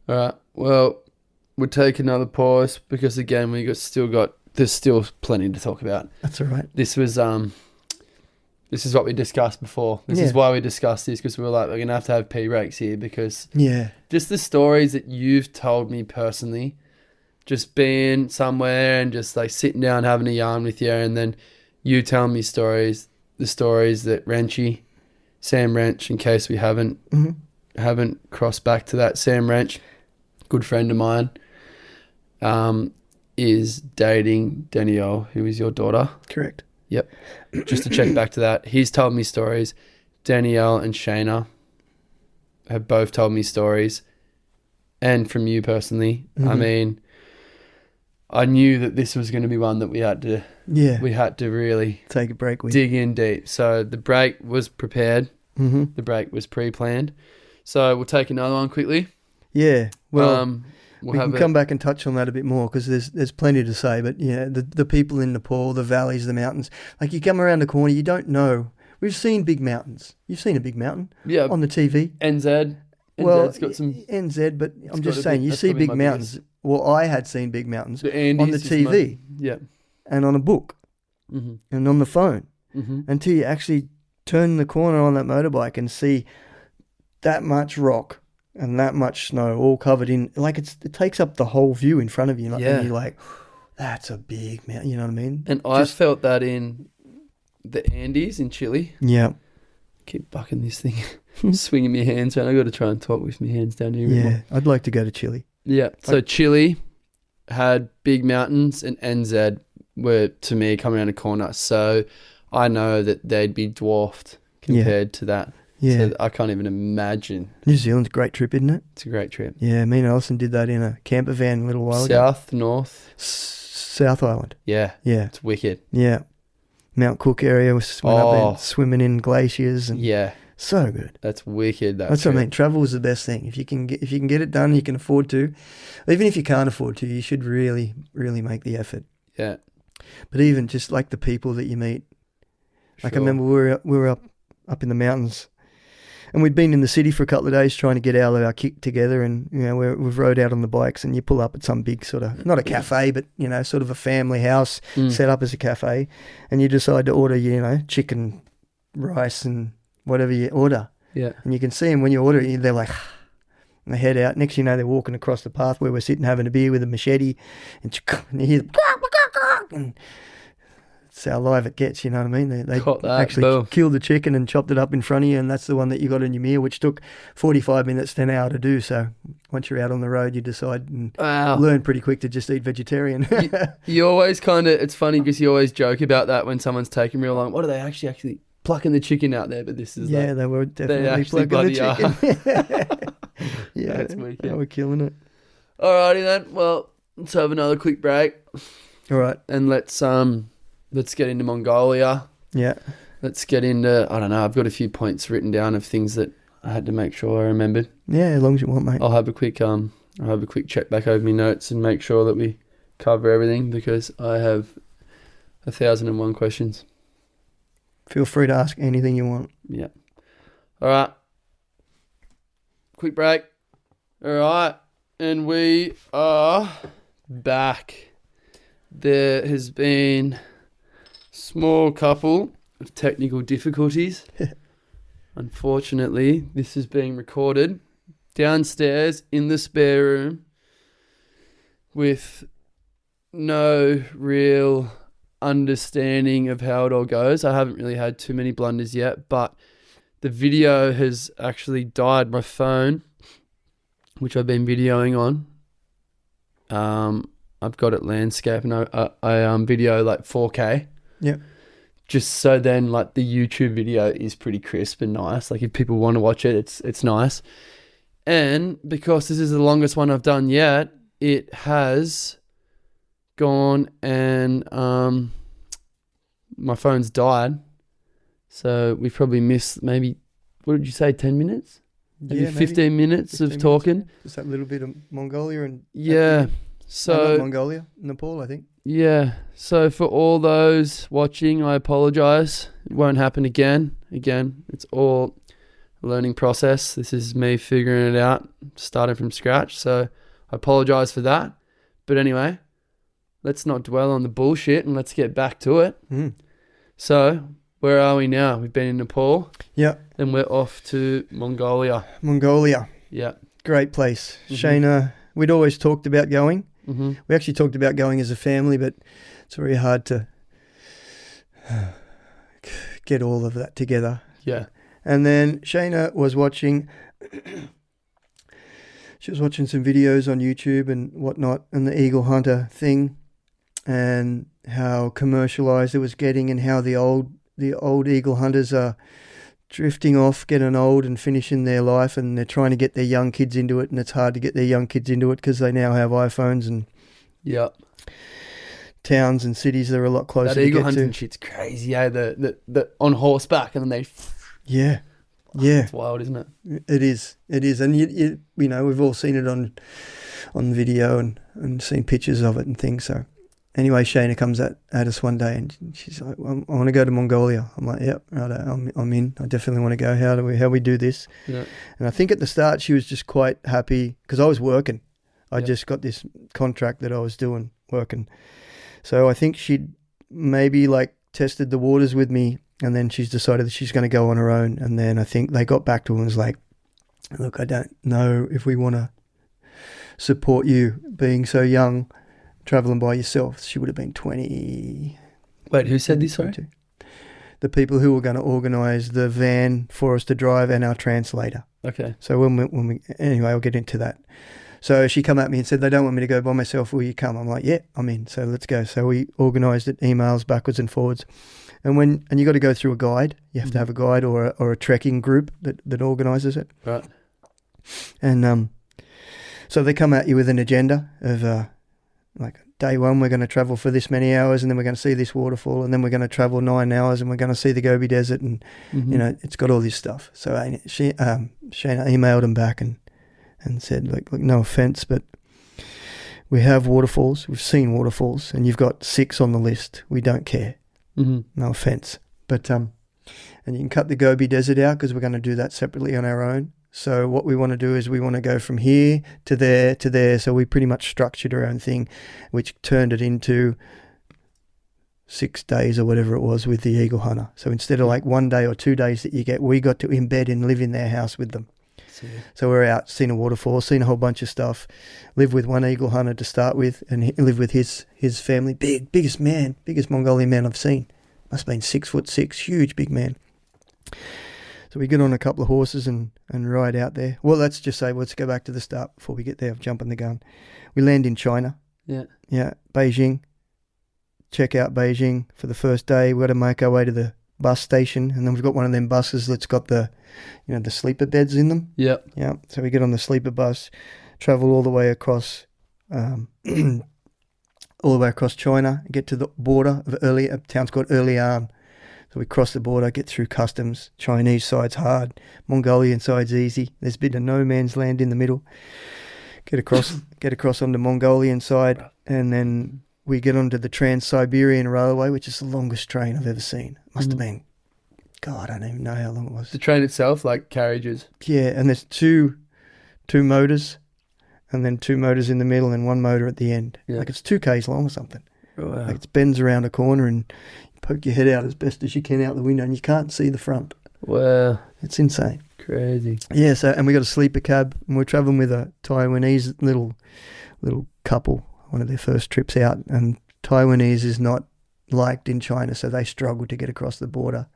A: right. Well, we'll take another pause because, again, there's still plenty to talk about.
B: That's all right.
A: This is what we discussed before. This is why we discussed this, because we were like, we're going to have pee breaks here because just the stories that you've told me personally, just being somewhere and just like sitting down having a yarn with you, and then you tell me the stories that Sam Wrench, in case we haven't crossed back to that, Sam Wrench, good friend of mine, is dating Danielle, who is your daughter.
B: Correct.
A: Yep. Just to check back to that, he's told me stories. Danielle and Shayna have both told me stories. And from you personally, I mean, I knew that this was going to be one that we had to really
B: take a break with.
A: Dig in deep. So the break was prepared. The break was pre-planned. So we'll take another one quickly.
B: Yeah. Well, we can come back and touch on that a bit more because there's plenty to say. But yeah, the people in Nepal, the valleys, the mountains. Like you come around the corner, you don't know. We've seen big mountains. You've seen a big mountain, on the TV.
A: NZ. NZ's got some
B: NZ, but I'm just saying you see big mountains. Well, I had seen big mountains on the TV, and on a book, and on the phone, until you actually turn the corner on that motorbike and see that much rock and that much snow all covered in, like it takes up the whole view in front of you. And you're like, that's a big mountain, you know what I mean?
A: And I felt that in the Andes in Chile.
B: Yeah.
A: Keep bucking this thing, swinging my hands around. I got to try and talk with my hands down here.
B: Yeah, I'd like to go to Chile.
A: Yeah, so Chile had big mountains and NZ were, to me, coming around a corner. So I know that they'd be dwarfed compared to that. Yeah. So I can't even imagine.
B: New Zealand's a great trip, isn't it?
A: It's a great trip.
B: Yeah, me and Alison did that in a camper van a little while ago.
A: South, north?
B: South Island.
A: Yeah.
B: Yeah.
A: It's wicked.
B: Yeah. Mount Cook area, we went up there swimming in glaciers. And so good.
A: That's wicked.
B: That's what I mean. Travel is the best thing. If you can get it done, you can afford to. Even if you can't afford to, you should really, really make the effort.
A: Yeah.
B: But even just like the people that you meet. Like I remember we were up in the mountains, and we'd been in the city for a couple of days trying to get out of our kick together, and we've rode out on the bikes, and you pull up at some big sort of, not a cafe, but sort of a family house set up as a cafe, and you decide to order chicken, rice, and whatever you order.
A: Yeah. And
B: you can see them when you order it, they're like, and they head out. Next thing you know, they're walking across the path where we're sitting having a beer with a machete, and you hear, and that's how live it gets, you know what I mean? They actually killed the chicken and chopped it up in front of you, and that's the one that you got in your meal, which took 45 minutes to an hour to do. So once you're out on the road, you decide and learn pretty quick to just eat vegetarian.
A: you always it's funny because you always joke about that when someone's taking real long. What are they actually plucking the chicken out there? But this is
B: they were definitely plucking the chicken. Yeah,
A: that's wicked.
B: They were killing it.
A: Alrighty then. Well, let's have another quick break.
B: All right,
A: and let's get into Mongolia.
B: Yeah.
A: Let's get into, I don't know, I've got a few points written down of things that I had to make sure I remembered.
B: Yeah, as long as you want, mate.
A: I'll have a quick check back over my notes and make sure that we cover everything because I have 1,001 questions.
B: Feel free to ask anything you want.
A: Yeah. All right. Quick break. All right. And we are back. There has been small couple of technical difficulties. Unfortunately, this is being recorded downstairs in the spare room with no real understanding of how it all goes. I haven't really had too many blunders yet, but the video has actually died. My phone, which I've been videoing on, I've got it landscape and I video like 4K.
B: Yeah.
A: Just so then like the YouTube video is pretty crisp and nice. Like if people want to watch it, it's nice. And because this is the longest one I've done yet, it has gone and my phone's died. So we've probably missed maybe, what did you say, 10 minutes? Maybe 15 minutes of talking.
B: Minutes. Just that little bit of Mongolia and...
A: Yeah. So
B: Mongolia, Nepal, I think.
A: Yeah. So for all those watching, I apologize. It won't happen again. Again, it's all a learning process. This is me figuring it out, starting from scratch. So I apologize for that. But anyway, let's not dwell on the bullshit and let's get back to it. So where are we now? We've been in Nepal.
B: Yeah.
A: And we're off to Mongolia.
B: Mongolia.
A: Yeah.
B: Great place. Shayna, we'd always talked about going. We actually talked about going as a family, but it's very hard to get all of that together.
A: Yeah.
B: And then Shayna was watching, some videos on YouTube and whatnot, and the eagle hunter thing, and how commercialized it was getting, and how the old eagle hunters are drifting off, getting old and finishing their life, and they're trying to get their young kids into it, and it's hard to get their young kids into it because they now have iPhones and towns and cities that are a lot closer to get to.
A: That eagle hunting shit's crazy, eh? The on horseback and then they...
B: Yeah.
A: It's wild, isn't it?
B: It is. And, you know, we've all seen it on on video and seen pictures of it and things. So anyway, Shayna comes at us one day and she's like, well, I want to go to Mongolia. I'm like, yep, right, I'm in. I definitely want to go. How we do this?
A: Yeah.
B: And I think at the start she was just quite happy because I was working. I
A: Yep.
B: just got this contract that I was doing, working. So I think she'd maybe like tested the waters with me, and then she's decided that she's going to go on her own. And then I think they got back to her and was like, look, I don't know if we want to support you being so young, traveling by yourself. She would have been 20.
A: Wait, who said this, sorry?
B: 22. The people who were going to organise the van for us to drive and our translator.
A: Okay.
B: So when we anyway, I'll get into that. So she come at me and said, they don't want me to go by myself. Will you come? I'm like, yeah, I'm in. So let's go. So we organised it, emails backwards and forwards. And you got to go through a guide. You have to have a guide or a trekking group that organises it.
A: Right.
B: And so they come at you with an agenda of like day one, we're going to travel for this many hours, and then we're going to see this waterfall, and then we're going to travel 9 hours, and we're going to see the Gobi Desert, and you know, it's got all this stuff. So Shayna emailed him back and said, look, no offence, but we have waterfalls. We've seen waterfalls, and you've got 6 on the list. We don't care. No offence, but and you can cut the Gobi Desert out because we're going to do that separately on our own. So what we want to do is we want to go from here to there to there. So we pretty much structured our own thing, which turned it into 6 days or whatever it was with the Eagle Hunter. So instead of like 1 day or 2 days that you get, we got to embed and live in their house with them. So we're out, seen a waterfall, seen a whole bunch of stuff, live with one Eagle Hunter to start with, and live with his family. Biggest Mongolian man I've seen. Must have been 6'6", huge, big man. So we get on a couple of horses and ride out there. Well, let's just say, let's go back to the start before we get there. I'm jumping the gun. We land in China.
A: Yeah.
B: Yeah, Beijing. Check out Beijing for the first day. We've got to make our way to the bus station, and then we've got one of them buses that's got the sleeper beds in them.
A: Yeah.
B: Yeah. So we get on the sleeper bus, travel all the way across China, get to the border of a town's called Erlian. So we cross the border, get through customs. Chinese side's hard, Mongolian side's easy. There's a bit of no man's land in the middle. Get across on the Mongolian side, and then we get onto the Trans-Siberian Railway, which is the longest train I've ever seen. Must have been, God, I don't even know how long it was.
A: The train itself, like carriages.
B: Yeah, and there's two motors, and then 2 motors in the middle and 1 motor at the end.
A: Yeah.
B: Like it's 2 k's long or something.
A: Wow.
B: Like it bends around a corner and you poke your head out as best as you can out the window, and you can't see the front.
A: Wow.
B: It's insane.
A: Crazy.
B: Yeah, so, and we got a sleeper cab, and we're traveling with a Taiwanese little couple, one of their first trips out, and Taiwanese is not liked in China, so they struggled to get across the border.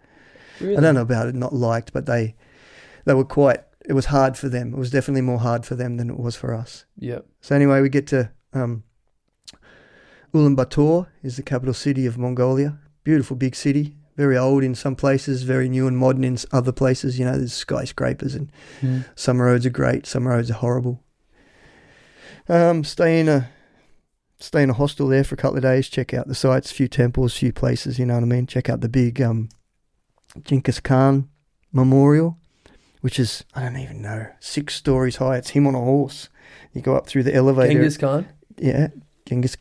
A: Really?
B: I don't know about it, not liked, but they were quite, it was hard for them. It was definitely more hard for them than it was for us.
A: Yep.
B: So anyway, we get to Ulaanbaatar is the capital city of Mongolia. Beautiful big city, very old in some places, very new and modern in other places. You know, there's skyscrapers, and some roads are great, some roads are horrible. Stay in a hostel there for a couple of days, check out the sights, few temples, few places, you know what I mean? Check out the big Genghis Khan memorial, which is, I don't even know, 6 stories high. It's him on a horse. You go up through the elevator.
A: Genghis Khan?
B: Yeah. Genghis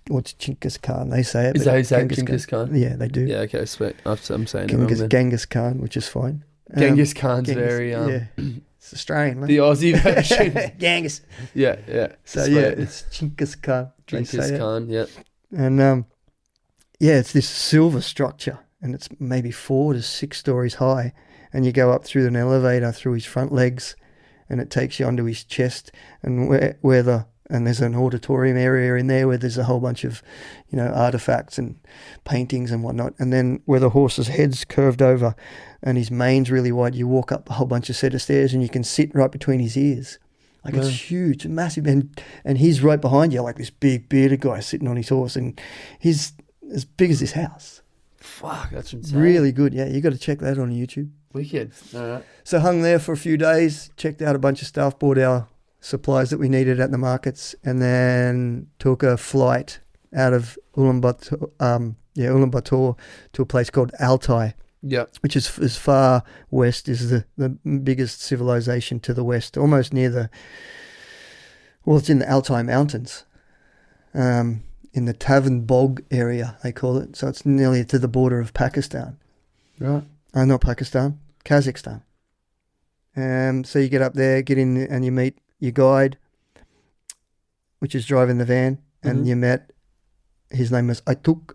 B: Khan, they say it.
A: Is that how you say Genghis Khan?
B: Yeah, they do.
A: Yeah, okay, sweet. I'm saying it wrong then.
B: Genghis Khan, which is fine.
A: Genghis Khan's very...
B: yeah. It's Australian, man.
A: The Aussie version.
B: Genghis.
A: Yeah.
B: So,
A: sweet.
B: yeah, it's Genghis Khan.
A: Genghis Khan, yeah.
B: And, it's this silver structure, and it's maybe 4 to 6 stories high, and you go up through an elevator through his front legs, and it takes you onto his chest, and and there's an auditorium area in there where there's a whole bunch of, artifacts and paintings and whatnot. And then where the horse's head's curved over and his mane's really wide, you walk up a whole bunch of set of stairs and you can sit right between his ears. Like it's huge, massive. And he's right behind you, like this big bearded guy sitting on his horse, and he's as big as this house.
A: Fuck, that's insane.
B: Really good. Yeah, you got to check that on YouTube.
A: Wicked. All right.
B: So hung there for a few days, checked out a bunch of stuff, bought our supplies that we needed at the markets, and then took a flight out of Ulaanbaatar to a place called Altai, which is as far west as the biggest civilization to the west, almost near Well, it's in the Altai Mountains, in the Tavan Bog area, they call it. So it's nearly to the border of Pakistan.
A: Right.
B: Not Pakistan, Kazakhstan. So you get up there, get in, and you meet your guide, which is driving the van, and you met, his name was Aituk,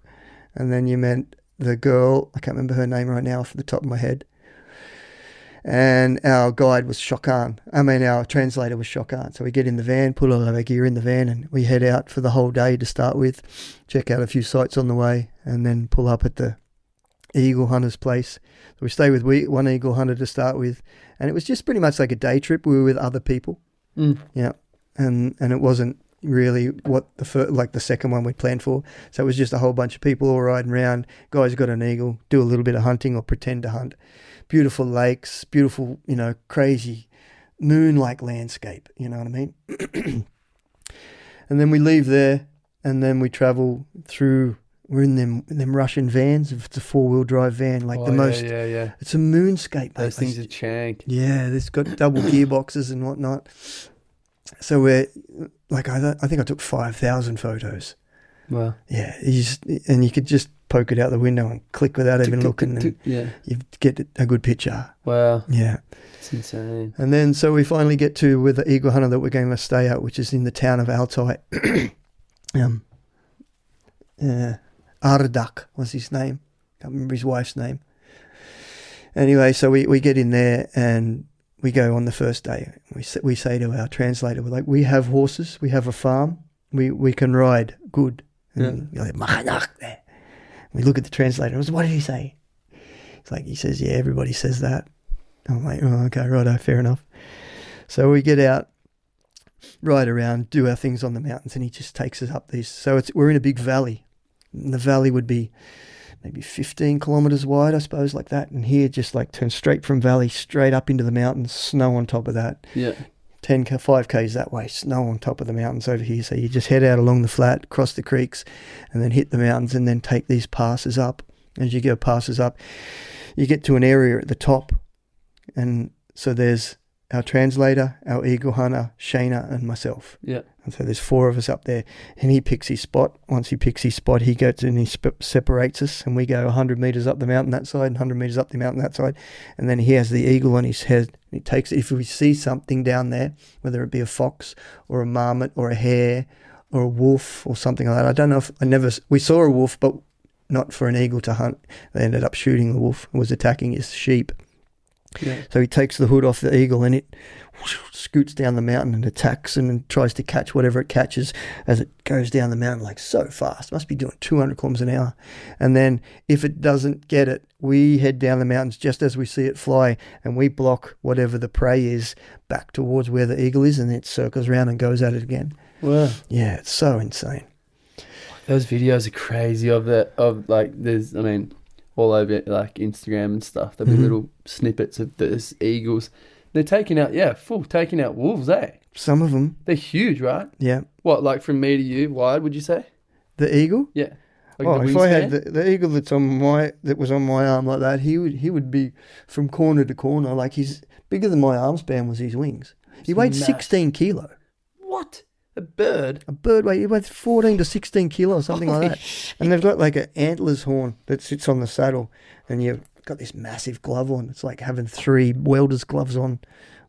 B: and then you met the girl, I can't remember her name right now off the top of my head, and our guide was our translator was Shokan. So we get in the van, put all of our gear in the van, and we head out for the whole day to start with, check out a few sites on the way, and then pull up at the eagle hunter's place. So we stay with one eagle hunter to start with, and it was just pretty much like a day trip. We were with other people. Yeah, and it wasn't really what the second one we planned for. So it was just a whole bunch of people all riding around. Guys got an eagle, do a little bit of hunting or pretend to hunt. Beautiful lakes, beautiful, crazy moon-like landscape. You know what I mean? And then we leave there, and then we travel through. We're in them Russian vans. It's a 4-wheel drive van,
A: Yeah.
B: It's a moonscape. Mate.
A: Those things are chank.
B: Yeah, it's got double gearboxes and whatnot. So we're like, I think I took 5,000 photos.
A: Wow.
B: Yeah, you could just poke it out the window and click without even looking, and you get a good picture.
A: Wow.
B: Yeah.
A: It's insane.
B: And then so we finally get to with the eagle hunter that we're going to stay at, which is in the town of Altai. Ardak was his name. Can't remember his wife's name. Anyway, so we get in there and we go on the first day. We say to our translator, we're like, we have horses, we have a farm, we can ride good. And you're like, we look at the translator. What did he say? It's like, he says, yeah, everybody says that. I'm like, oh, okay, righto, fair enough. So we get out, ride around, do our things on the mountains, and he just takes us up these. So we're in a big valley. And the valley would be maybe 15 kilometres wide, I suppose, like that. And here just like turns straight from valley, straight up into the mountains, snow on top of that.
A: Yeah.
B: 5Ks that way, snow on top of the mountains over here. So you just head out along the flat, cross the creeks, and then hit the mountains and then take these passes up. As you go passes up, you get to an area at the top. And so there's our translator, our eagle hunter, Shana, and myself.
A: Yeah.
B: And so there's 4 of us up there, and he picks his spot. Once he picks his spot, he goes and he separates us, and we go 100 metres up the mountain that side and 100 metres up the mountain that side. And then he has the eagle on his head. He takes it. If we see something down there, whether it be a fox or a marmot or a hare or a wolf or something like that. I don't know if we saw a wolf, but not for an eagle to hunt. They ended up shooting the wolf and was attacking his sheep.
A: Yeah.
B: So he takes the hood off the eagle and it scoots down the mountain and attacks and tries to catch whatever it catches as it goes down the mountain like so fast. Must be doing 200 kilometers an hour. And then if it doesn't get it, we head down the mountains just as we see it fly, and we block whatever the prey is back towards where the eagle is, and it circles around and goes at it again.
A: Wow.
B: Yeah, it's so insane.
A: Those videos are crazy there's all over like Instagram and stuff. There'll be little snippets of those eagles. They're taking out wolves, eh?
B: Some of them.
A: They're huge, right?
B: Yeah.
A: What, like from me to you, wide, would you say?
B: The eagle?
A: Yeah.
B: Like if I had the eagle that was on my arm like that, he would be from corner to corner. Like he's bigger than my arm span was his wings. He weighed 16 kilo.
A: What? A bird?
B: He weighed 14 to 16 kilos, something like that.
A: Shit.
B: And they've got like an antlers horn that sits on the saddle, and you've got this massive glove on. It's like having 3 welder's gloves on.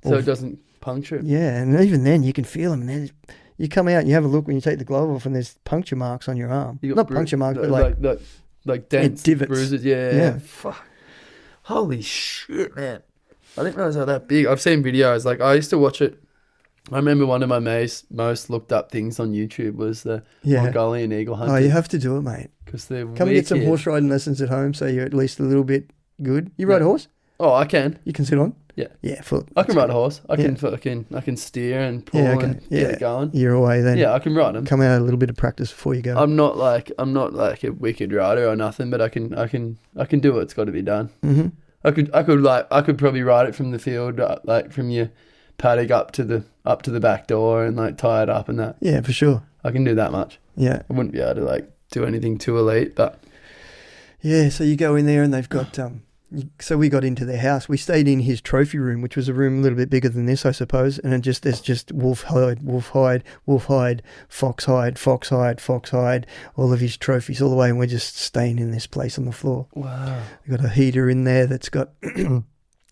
A: So it doesn't puncture it?
B: Yeah, and even then you can feel them. And then you come out and you have a look when you take the glove off, and there's puncture marks on your arm. Not puncture marks, but
A: like dents,
B: divots.
A: Bruises. Yeah. Fuck. Holy shit, man. I didn't realize how that big. I've seen videos. Like I used to watch it. I remember one of my most looked up things on YouTube was the Mongolian eagle hunting.
B: Oh, you have to do it, mate.
A: Because they're
B: Come and get some horse riding lessons at home, so you're at least a little bit good. You ride a horse?
A: Oh, I can.
B: You can sit on?
A: Yeah.
B: Yeah.
A: I can ride a horse. I can steer and pull and get it going.
B: You're away then.
A: Yeah, I can ride them.
B: Come out a little bit of practice before you go.
A: I'm not like a wicked rider or nothing, but I can do what's got to be done.
B: Mm-hmm.
A: I could probably ride it from the field, like from your paddock up to the back door and like tie it up and that.
B: Yeah, for sure.
A: I can do that much.
B: Yeah.
A: I wouldn't be able to like do anything too elite, but
B: yeah. So you go in there and they've got so we got into their house. We stayed in his trophy room, which was a room a little bit bigger than this, I suppose. And there's just wolf hide, fox hide, all of his trophies all the way. And we're just staying in this place on the floor.
A: Wow.
B: We've got a heater in there that's got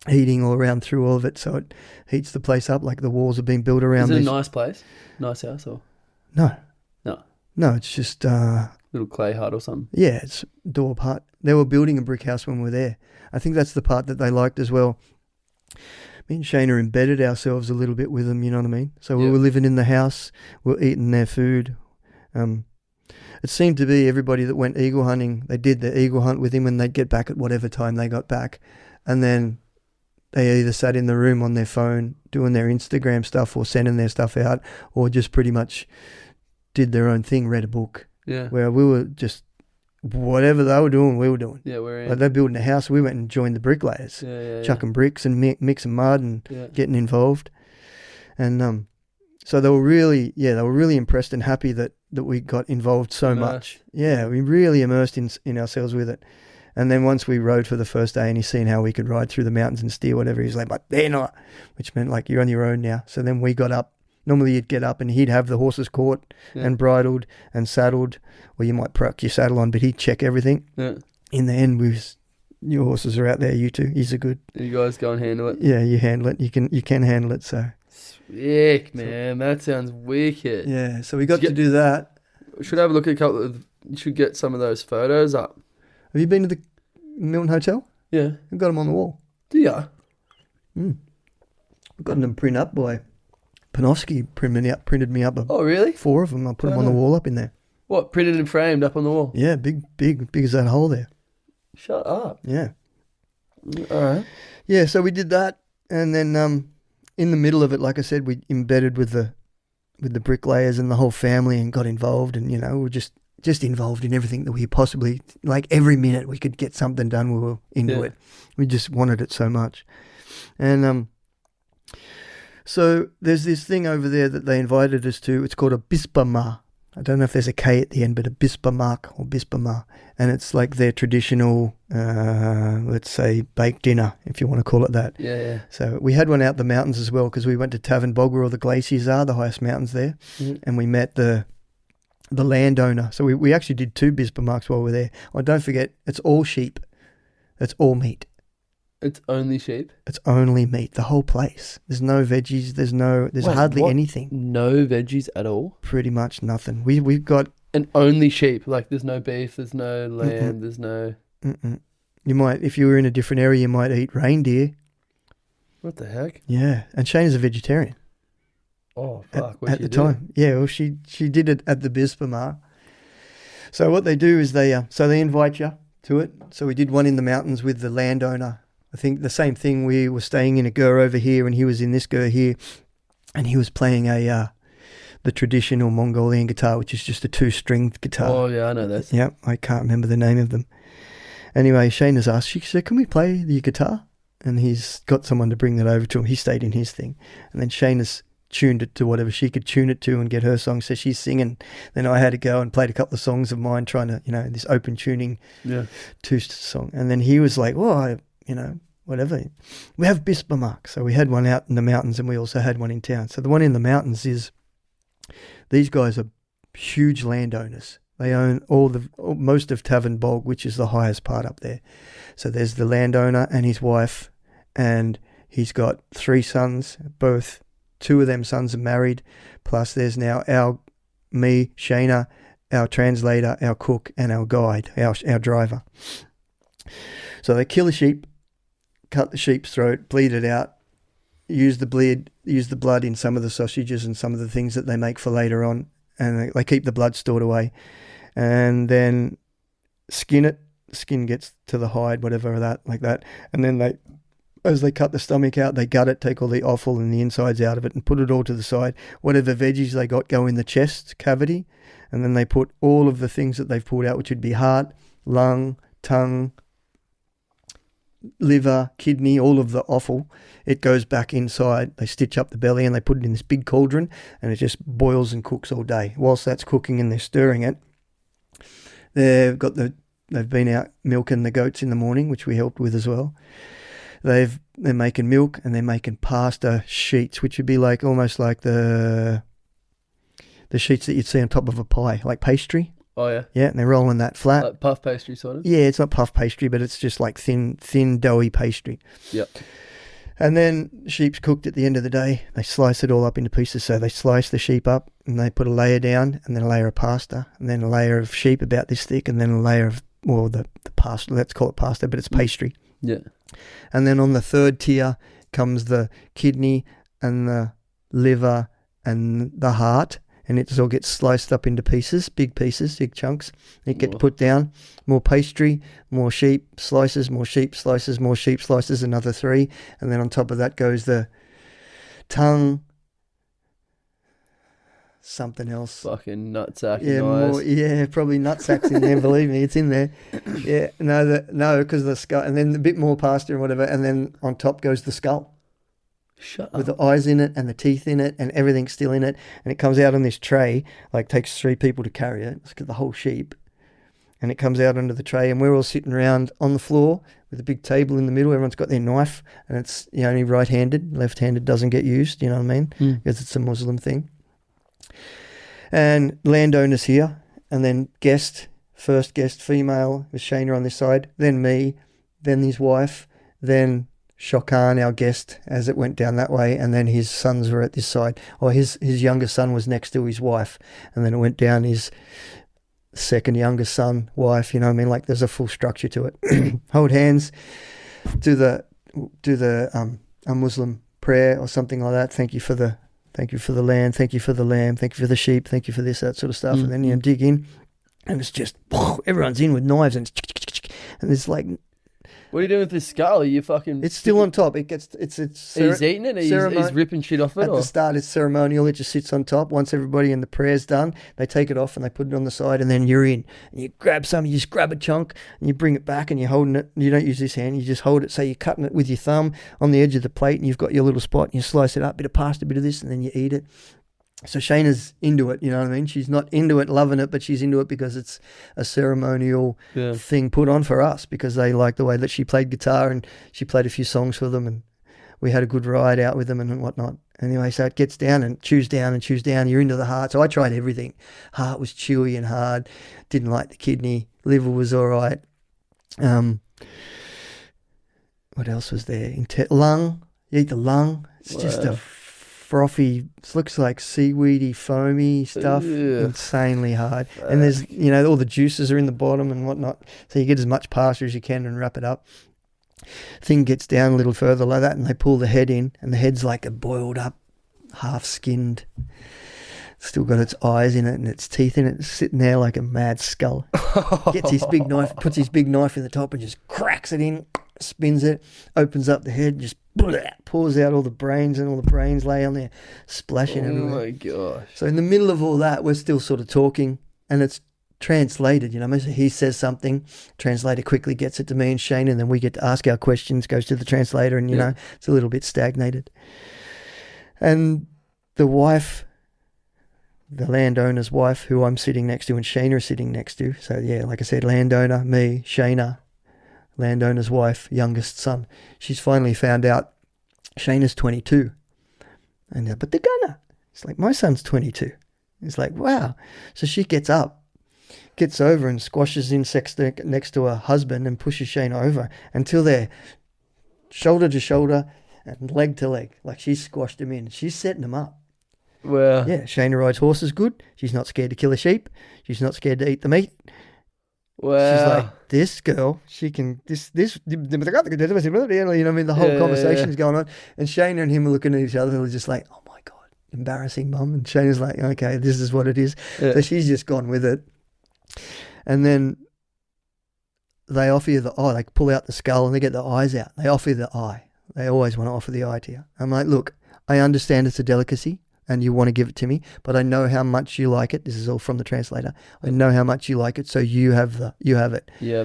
B: heating all around through all of it. So it heats the place up like the walls have been built around.
A: Is it a nice place? Nice house or?
B: No.
A: No.
B: No, it's just...
A: little clay hut or something.
B: Yeah, it's door part. They were building a brick house when we were there. I think that's the part that they liked as well. Me and Shayna embedded ourselves a little bit with them, you know what I mean? So we were living in the house, we were eating their food. It seemed to be everybody that went eagle hunting, they did their eagle hunt with him and they'd get back at whatever time they got back. And then they either sat in the room on their phone doing their Instagram stuff or sending their stuff out, or just pretty much did their own thing, read a book.
A: Yeah.
B: Where we were just, whatever they were doing, we were doing.
A: Yeah, we're in.
B: Like they're building a house, we went and joined the bricklayers. Chucking bricks and mixing mud and getting involved. And so they were really impressed and happy that we got involved so much. Yeah, we really immersed in ourselves with it. And then once we rode for the first day and he's seen how we could ride through the mountains and steer whatever, he's like, but they're not, which meant like you're on your own now. So then we got up. Normally you'd get up and he'd have the horses caught and bridled and saddled, or you might proc your saddle on, but he'd check everything. Yeah. In the end, your horses are out there, you two. He's a good.
A: You guys go and handle it.
B: Yeah, you handle it. You can handle it. So.
A: Sick, man. That sounds wicked.
B: Yeah, so we got to do that.
A: We should have a look at you should get some of those photos up.
B: Have you been to the Milton Hotel?
A: Yeah.
B: I've got them on the wall.
A: Do ya?
B: I've gotten them print up by Panofsky printed me up.
A: Oh, really?
B: 4 of them. I put them on the wall up in there.
A: What, printed and framed up on the wall?
B: Yeah, big as that hole there.
A: Shut up.
B: Yeah.
A: All right.
B: Yeah, so we did that, and then in the middle of it, like I said, we embedded with the bricklayers and the whole family and got involved, and we were just involved in everything that we possibly, like every minute we could get something done, we were into it. We just wanted it so much. And so there's this thing over there that they invited us to. It's called a bispama. I don't know if there's a K at the end, but a bispamak or bispama. And it's like their traditional, let's say, baked dinner, if you want to call it that.
A: Yeah.
B: So we had one out the mountains as well, because we went to Tavern Bog where all the glaciers are, the highest mountains there. Mm-hmm. And we met the landowner. So we actually did 2 bispamaks while we were there. Oh, don't forget, it's all sheep. It's all meat.
A: It's only sheep?
B: It's only meat, the whole place. There's no veggies, there's hardly anything.
A: No veggies at all?
B: Pretty much nothing. We've got...
A: And only sheep, like there's no beef, there's no lamb, there's no...
B: You might, if you were in a different area, you might eat reindeer.
A: What the heck?
B: Yeah, and Shayna's a vegetarian.
A: Oh, fuck.
B: At the time. Yeah, well, she did it at the Bispamar. So what they do is they invite you to it. So we did one in the mountains with the landowner. I think the same thing, we were staying in a gur over here and he was in this gur here and he was playing the traditional Mongolian guitar, which is just a 2-stringed guitar.
A: Oh, yeah, I know that.
B: Yeah, I can't remember the name of them. Anyway, Shayna's asked, she said, can we play the guitar? And he's got someone to bring that over to him. He stayed in his thing. And then Shayna's tuned it to whatever she could tune it to and get her song. So she's singing. Then I had to go and played a couple of songs of mine trying to, this open tuning 2 song. And then he was like, well, whatever. We have Bispamak. So we had one out in the mountains and we also had one in town. So the one in the mountains is, these guys are huge landowners. They own most of Tavern Bog, which is the highest part up there. So there's the landowner and his wife, and he's got 3 sons. 2 of them sons are married. Plus there's now me, Shayna, our translator, our cook, and our guide, our driver. So they kill a sheep, cut the sheep's throat, bleed it out, use the blood in some of the sausages and some of the things that they make for later on, and they keep the blood stored away, and then skin it. Skin gets to the hide, whatever like that, and then as they cut the stomach out, they gut it, take all the offal and the insides out of it, and put it all to the side. Whatever veggies they got go in the chest cavity, and then they put all of the things that they've pulled out, which would be heart, lung, tongue, liver, kidney, all of the offal. It goes back inside. They stitch up the belly and they put it in this big cauldron, and it just boils and cooks all day. Whilst that's cooking and they're stirring it, they've got the they've been out milking the goats in the morning, which we helped with as well. They're making milk and they're making pasta sheets, which would be like almost like the sheets that you'd see on top of a pie, like pastry.
A: Oh, yeah.
B: Yeah, and they're rolling that flat.
A: Like puff pastry sort of?
B: Yeah, it's not puff pastry, but it's just like thin, doughy pastry.
A: Yep.
B: And then sheep's cooked at the end of the day. They slice it all up into pieces. So they slice the sheep up and they put a layer down and then a layer of pasta and then a layer of sheep about this thick and then a layer of, well, the pasta. Let's call it pasta, but it's pastry.
A: Yeah.
B: And then on the third tier comes the kidney and the liver and the heart. And it all gets sliced up into pieces, big chunks. It gets put down, more pastry, more sheep slices, more sheep slices, more sheep slices, another 3. And then on top of that goes the tongue, something else.
A: Fucking nutsack.
B: Probably nutsacks in there, believe me, it's in there. Yeah, no, because of the skull. And then a bit more pasta and whatever. And then on top goes the skull.
A: Shut
B: with
A: up.
B: the eyes in it and the teeth in it and everything's still in it, and it comes out on this tray, like takes 3 people to carry it. It's got the whole sheep, and it comes out onto the tray, and we're all sitting around on the floor with a big table in the middle. Everyone's got their knife, and it's only right-handed. Left-handed doesn't get used, you know what I mean? Because it's a Muslim thing. And landowners here, and then first guest female with Shayna on this side, then me, then his wife, then Shokan, our guest, as it went down that way, and then his sons were at this side. Or his younger son was next to his wife, and then it went down his second youngest son, wife, you know what I mean? Like there's a full structure to it. Hold hands, do the a Muslim prayer or something like that. Thank you for the land, thank you for the lamb, thank you for the sheep, thank you for this, that sort of stuff. And then dig in, and it's just everyone's in with knives, and it's like.
A: What are you doing with this skull? Are you fucking...
B: It's still on top. It's
A: he's eating it? He's ripping shit off it?
B: At the start, it's ceremonial. It just sits on top. Once everybody in the prayer's done, they take it off and they put it on the side, and then you're in. And you grab some, you just grab a chunk, and you bring it back, and you're holding it. You don't use this hand. You just hold it. So you're cutting it with your thumb on the edge of the plate, and you've got your little spot, and you slice it up, bit of pasta, bit of this, and then you eat it. So Shayna's into it, you know what I mean? She's not into it, loving it, but she's into it because it's a ceremonial thing put on for us, because they like the way that she played guitar, and she played a few songs for them, and we had a good ride out with them and whatnot. Anyway, so it gets down and chews down. You're into the heart. So I tried everything. Heart was chewy and hard. Didn't like the kidney. Liver was all right. What else was there? Lung. You eat the lung. It's just a frothy, looks like seaweedy, foamy stuff. Insanely hard. And there's, all the juices are in the bottom and whatnot. So you get as much pasta as you can and wrap it up. Thing gets down a little further like that, and they pull the head in, and the head's like a boiled up, half skinned. Still got its eyes in it and its teeth in it. It's sitting there like a mad skull. Gets his big knife, puts his big knife in the top and just cracks it in, spins it, opens up the head, just pours out all the brains, and all the brains lay on there, splashing everywhere.
A: Oh my gosh.
B: So in the middle of all that, we're still sort of talking, and it's translated, so he says something, translator quickly gets it to me and Shane, and then we get to ask our questions, goes to the translator, and it's a little bit stagnated. And the wife, the landowner's wife, who I'm sitting next to and Shayna is sitting next to, so like I said, landowner, me, Shayna, landowner's wife, youngest son. She's finally found out Shayna's 22. And but they're gonna. It's like, my son's 22. It's like, wow. So she gets up, gets over and squashes in next to her husband and pushes Shayna over until they're shoulder to shoulder and leg to leg. Like, she's squashed him in. She's setting him up.
A: Well,
B: yeah, Shayna rides horses good. She's not scared to kill a sheep. She's not scared to eat the meat.
A: Well,
B: she's like, this girl, she can, the whole conversation's going on. And Shayna and him are looking at each other and we're just like, oh my God, embarrassing, mum. And Shayna's like, okay, this is what it is. Yeah. So she's just gone with it. And then they offer you they pull out the skull and they get the eyes out. They offer you the eye. They always want to offer the eye to you. I'm like, look, I understand it's a delicacy and you want to give it to me, but I know how much you like it. This is all from the translator. I know how much you like it, so you have it.
A: You have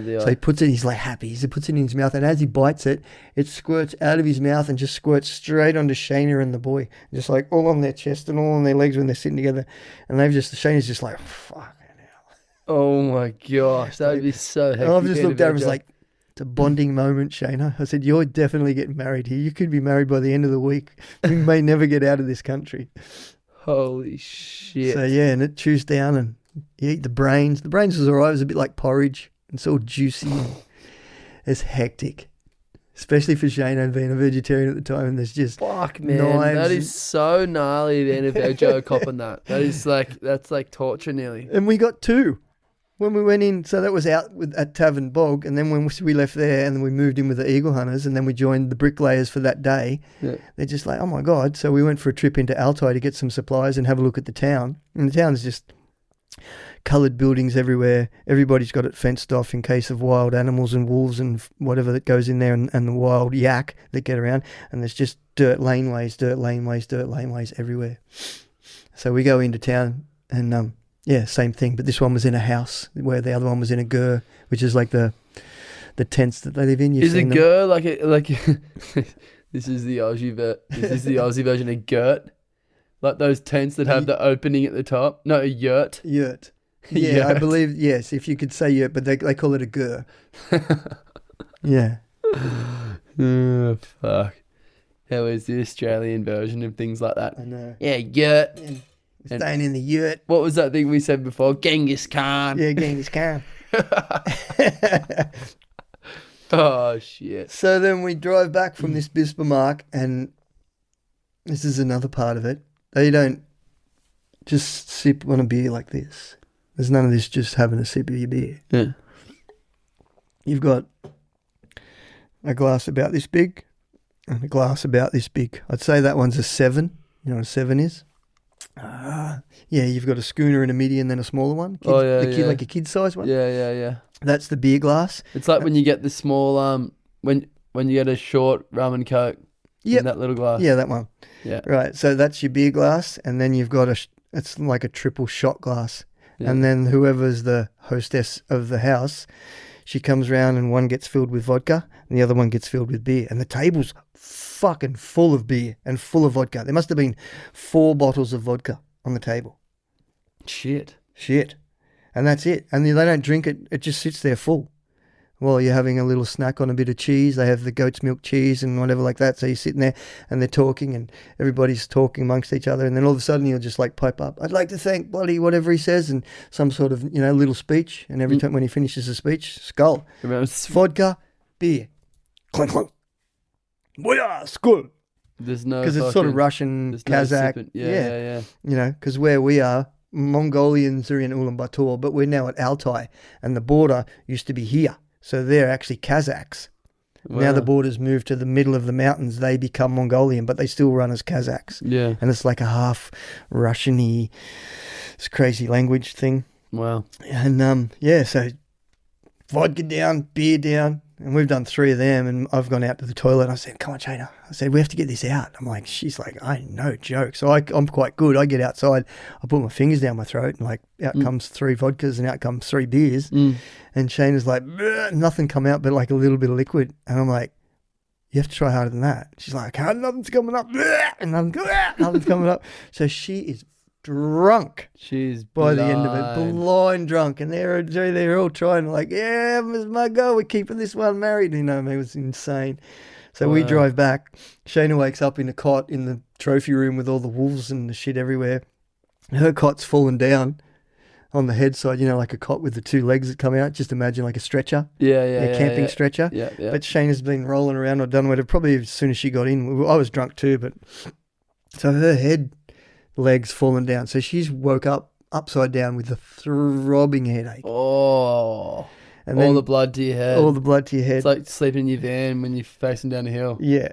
A: the eye.
B: So he puts it, he's like happy. He puts it in his mouth, and as he bites it, it squirts out of his mouth and just squirts straight onto Shayna and the boy, just like all on their chest and all on their legs when they're sitting together. And Shayna's just like, fucking hell.
A: Oh my gosh, that would be so hectic.
B: And I've just looked at her and was
A: Joe.
B: like, it's a bonding moment, Shayna. I said, you're definitely getting married here. You could be married by the end of the week. We may never get out of this country.
A: Holy shit.
B: So yeah, and it chews down and you eat the brains. The brains was alright. It was a bit like porridge. It's all juicy. It's hectic. Especially for Shayna being a vegetarian at the time, and there's just
A: Fuck, man.
B: knives
A: That is so gnarly then if they're Joe copping that. That's like torture nearly.
B: And we got two when we went in. So that was out at Tavern Bog, and then when we left there, and then we moved in with the Eagle Hunters, and then we joined the bricklayers for that day.
A: Yeah.
B: They're just like, oh my God. So we went for a trip into Altai to get some supplies and have a look at the town. And the town's just coloured buildings everywhere. Everybody's got it fenced off in case of wild animals and wolves and whatever that goes in there, and the wild yak that get around. And there's just dirt laneways everywhere. So we go into town and yeah, same thing. But this one was in a house where the other one was in a gur, which is like the tents that they live in.
A: Is a gur like this is the Aussie version of gurt? Like those tents that have the opening at the top? No, a yurt.
B: Yurt. Yeah,
A: Yurt.
B: I believe, yes, if you could say yurt, but they call it a gur. Yeah.
A: Oh, fuck. How is the Australian version of things like that?
B: I know.
A: Yeah, yurt.
B: Yeah. Staying in the yurt.
A: What was that thing we said before? Genghis Khan.
B: Yeah, Genghis Khan.
A: Oh, shit.
B: So then we drive back from this Bismarck, and this is another part of it. They don't just sip on a beer like this. There's none of this just having a sip of your beer.
A: Yeah.
B: You've got a glass about this big and a glass about this big. I'd say that one's a 7. You know what a 7 is? Yeah, you've got a schooner and a midi and then a smaller one. Like a kid-size one.
A: Yeah.
B: That's the beer glass.
A: It's like when you get the small, when you get a short rum and coke in that little glass.
B: Yeah, that one.
A: Yeah.
B: Right, so that's your beer glass, and then you've got it's like a triple shot glass.
A: Yeah.
B: And then whoever's the hostess of the house, she comes round and one gets filled with vodka and the other one gets filled with beer. And the table's fucking full of beer and full of vodka. There must have been 4 bottles of vodka on the table.
A: Shit.
B: And that's it. And they don't drink it. It just sits there full. While you're having a little snack on a bit of cheese. They have the goat's milk cheese and whatever like that. So you're sitting there and they're talking and everybody's talking amongst each other. And then all of a sudden you'll just like pipe up, I'd like to thank bloody whatever he says, and some sort of, little speech. And every time when he finishes the speech, skull, vodka, beer, clunk, clunk. Booyah, skull.
A: There's no,
B: because it's sort of Russian, Kazakh.
A: No yeah.
B: Because where we are, Mongolians are in Ulaanbaatar, but we're now at Altai, and the border used to be here. So they're actually Kazakhs. Wow. Now the border's moved to the middle of the mountains. They become Mongolian, but they still run as Kazakhs. Yeah. And it's like a half Russian-y, it's crazy language thing.
A: Wow.
B: And so vodka down, beer down, and we've done 3 of them, and I've gone out to the toilet and I said, come on, Shayna. I said, we have to get this out. She's like, I no joke. So I'm quite good. I get outside, I put my fingers down my throat, and out comes 3 vodkas and out comes 3 beers. And Shayna's like, nothing come out but like a little bit of liquid. And I'm like, you have to try harder than that. She's like, nothing's coming up. And nothing's coming up. So she is drunk.
A: She's
B: by the end of it, blind drunk, and they're all trying like, yeah, Miss Margot, we're keeping this one married. It was insane. So we drive back. Shayna wakes up in a cot in the trophy room with all the wolves and the shit everywhere. Her cot's fallen down on the head side, like a cot with the 2 legs that come out. Just imagine like a stretcher.
A: Yeah,
B: camping stretcher.
A: Yeah.
B: But Shayna's been rolling around or done whatever. Probably as soon as she got in, I was drunk too, but so her head, legs fallen down. So she's woke up upside down with a throbbing headache.
A: Oh.
B: And
A: all the blood to your head.
B: All the blood to your head.
A: It's like sleeping in your van when you're facing down a hill.
B: Yeah.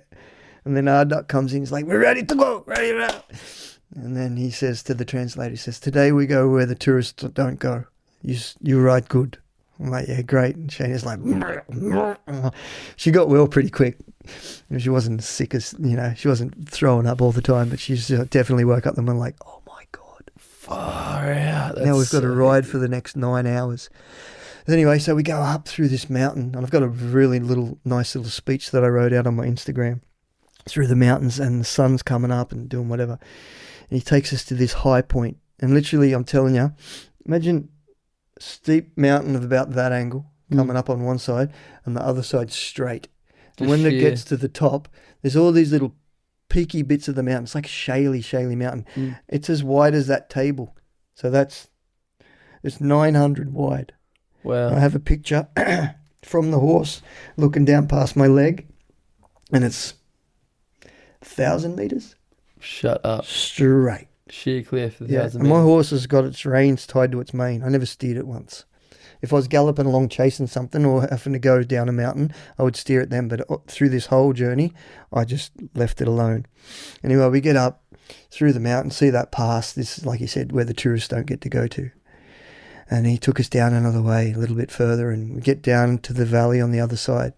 B: And then Arduk comes in. He's like, we're ready to go. Ready to go. And then he says to the translator, he says, today we go where the tourists don't go. You ride good. I'm like, yeah, great. And Shayna's like, she got well pretty quick. She wasn't sick as, she wasn't throwing up all the time, but she's definitely woke up and went like, oh my God.
A: Far out.
B: Now we've got to ride for the next 9 hours. Anyway, so we go up through this mountain, and I've got a really nice little speech that I wrote out on my Instagram. Through the mountains, and the sun's coming up and doing whatever. And he takes us to this high point. And literally, I'm telling you, imagine steep mountain of about that angle coming up on one side, and the other side straight. And when it gets to the top, there's all these little peaky bits of the mountain. It's like a shaly mountain. It's as wide as that table. So it's 900 wide.
A: Wow.
B: I have a picture from the horse looking down past my leg, and it's 1,000 meters.
A: Shut up.
B: Straight.
A: Sheer cliff, 1,000
B: And
A: meters.
B: my horse has got its reins tied to its mane. I never steered it once. If I was galloping along chasing something or having to go down a mountain, I would steer it then. But through this whole journey, I just left it alone. Anyway, we get up through the mountain, see that pass. This is, like you said, where the tourists don't get to go to. And he took us down another way, a little bit further, and we get down to the valley on the other side.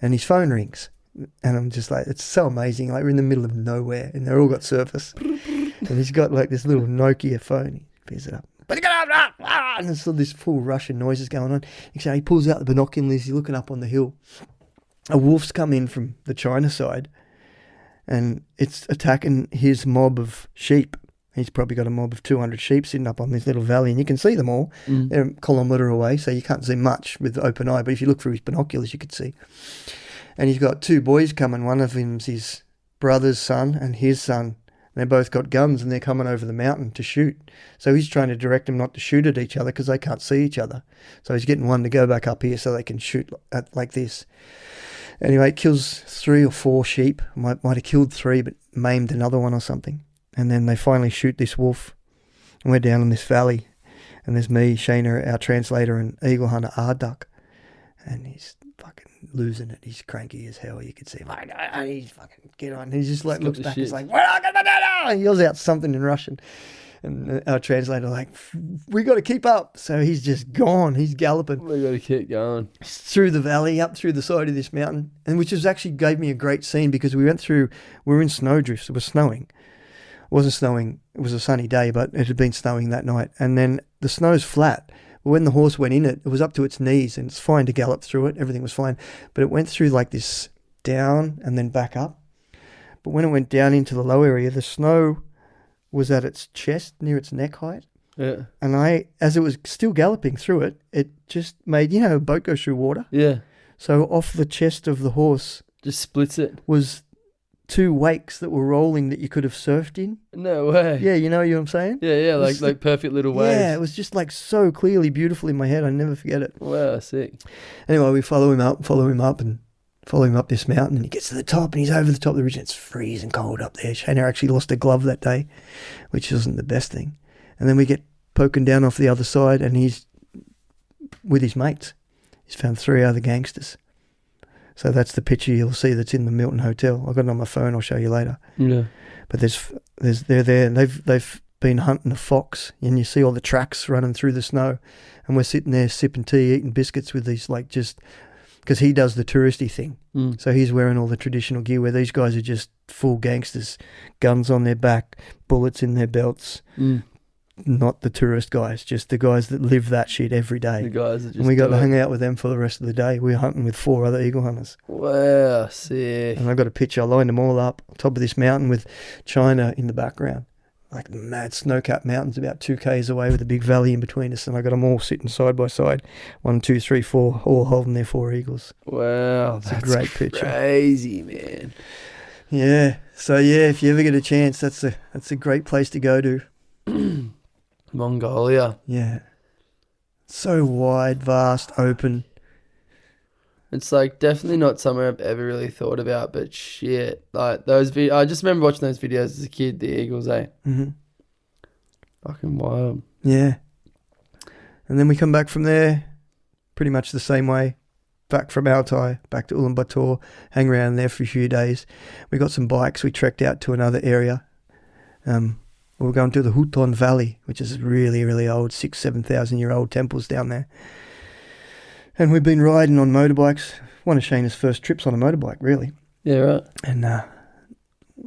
B: And his phone rings. And I'm just like, it's so amazing. Like, we're in the middle of nowhere, and they're all got service. And he's got like this little Nokia phone. He picks it up. And there's all this full Russian noises going on. He pulls out the binoculars. He's looking up on the hill. A wolf's come in from the China side, and it's attacking his mob of sheep. He's probably got a mob of 200 sheep sitting up on this little valley, and you can see them all. They're a kilometre away, so you can't see much with the open eye. But if you look through his binoculars, you could see. And he's got two boys coming. One of them's his brother's son and his son. They both got guns, and they're coming over the mountain to shoot. So he's trying to direct them not to shoot at each other because they can't see each other. So he's getting one to go back up here so they can shoot at like this. Anyway, it kills 3 or 4 sheep. Might have killed 3, but maimed another one or something. And then they finally shoot this wolf. And we're down in this valley. And there's me, Shana, our translator, and eagle hunter Arduck. And he's fucking losing it. He's cranky as hell. You could see him. He's fucking get on. He just like looks back. He's like, he yells out something in Russian. And our translator like, we got to keep up. So he's just gone. He's galloping.
A: We got to keep going.
B: Through the valley, up through the side of this mountain. And which actually gave me a great scene because we were in snowdrifts. It was snowing. It wasn't snowing. It was a sunny day, but it had been snowing that night. And then the snow's flat. When the horse went in it was up to its knees, and it's fine to gallop through it. Everything was fine. But it went through like this down and then back up. But when it went down into the low area, the snow was at its chest, near its neck height.
A: Yeah.
B: And as it was still galloping through it, it just made, a boat goes through water.
A: Yeah.
B: So off the chest of the horse
A: Just splits it.
B: was 2 wakes that were rolling that you could have surfed in.
A: No way.
B: Yeah, you know what I'm saying?
A: Yeah, like perfect little waves.
B: Yeah, it was just like so clearly beautiful in my head. I never forget it.
A: Wow, sick.
B: Anyway, we follow him up this mountain, and he gets to the top, and he's over the top of the ridge, and it's freezing cold up there. Shana actually lost a glove that day, which wasn't the best thing. And then we get poking down off the other side, and he's with his mates. He's found 3 other gangsters. So that's the picture you'll see that's in the Milton Hotel. I've got it on my phone. I'll show you later.
A: Yeah.
B: But they're there, and they've been hunting a fox, and you see all the tracks running through the snow, and we're sitting there sipping tea, eating biscuits with these because he does the touristy thing. So he's wearing all the traditional gear, where these guys are just full gangsters, guns on their back, bullets in their belts. Not the tourist guys, just the guys that live that shit every day.
A: The guys that just
B: and we got to hang out with them for the rest of the day. We were hunting with 4 other eagle hunters.
A: Wow, sick.
B: And I got a picture. I lined them all up on top of this mountain with China in the background. Like the mad snow-capped mountains about 2 k's away with a big valley in between us. And I got them all sitting side by side. 1, 2, 3, 4, all holding their 4 eagles.
A: Wow,
B: that's a great picture.
A: Crazy, man.
B: Yeah. So yeah, if you ever get a chance, that's a great place to go to.
A: Mongolia.
B: Yeah. So wide, vast, open.
A: It's like definitely not somewhere I've ever really thought about, but shit. Like those I just remember watching those videos as a kid, the eagles, eh?
B: Mm-hmm.
A: Fucking wild.
B: Yeah. And then we come back from there pretty much the same way. Back from Altai, back to Ulaanbaatar, hang around there for a few days. We got some bikes. We trekked out to another area. We were going to the Huton Valley, which is really, really old, 7,000-year-old temples down there. And we've been riding on motorbikes. One of Shana's first trips on a motorbike, really.
A: Yeah, right.
B: And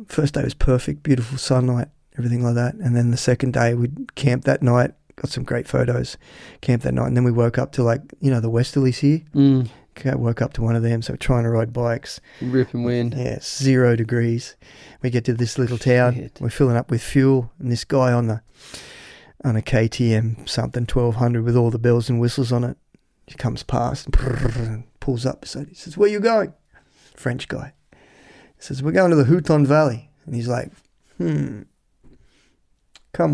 B: first day was perfect, beautiful sunlight, everything like that. And then the second day, we camped that night, got some great photos, camped that night. And then we woke up to the westerlies here. Woke up to one of them, so we're trying to ride bikes.
A: Ripping wind.
B: Yeah, it's 0 degrees. We get to this little town. We're filling up with fuel, and this guy on on a KTM something 1200 with all the bells and whistles on it. He comes past and pulls up. So he says, "Where you going?" French guy. He says, "We're going to the Houton Valley." And he's like, "Come,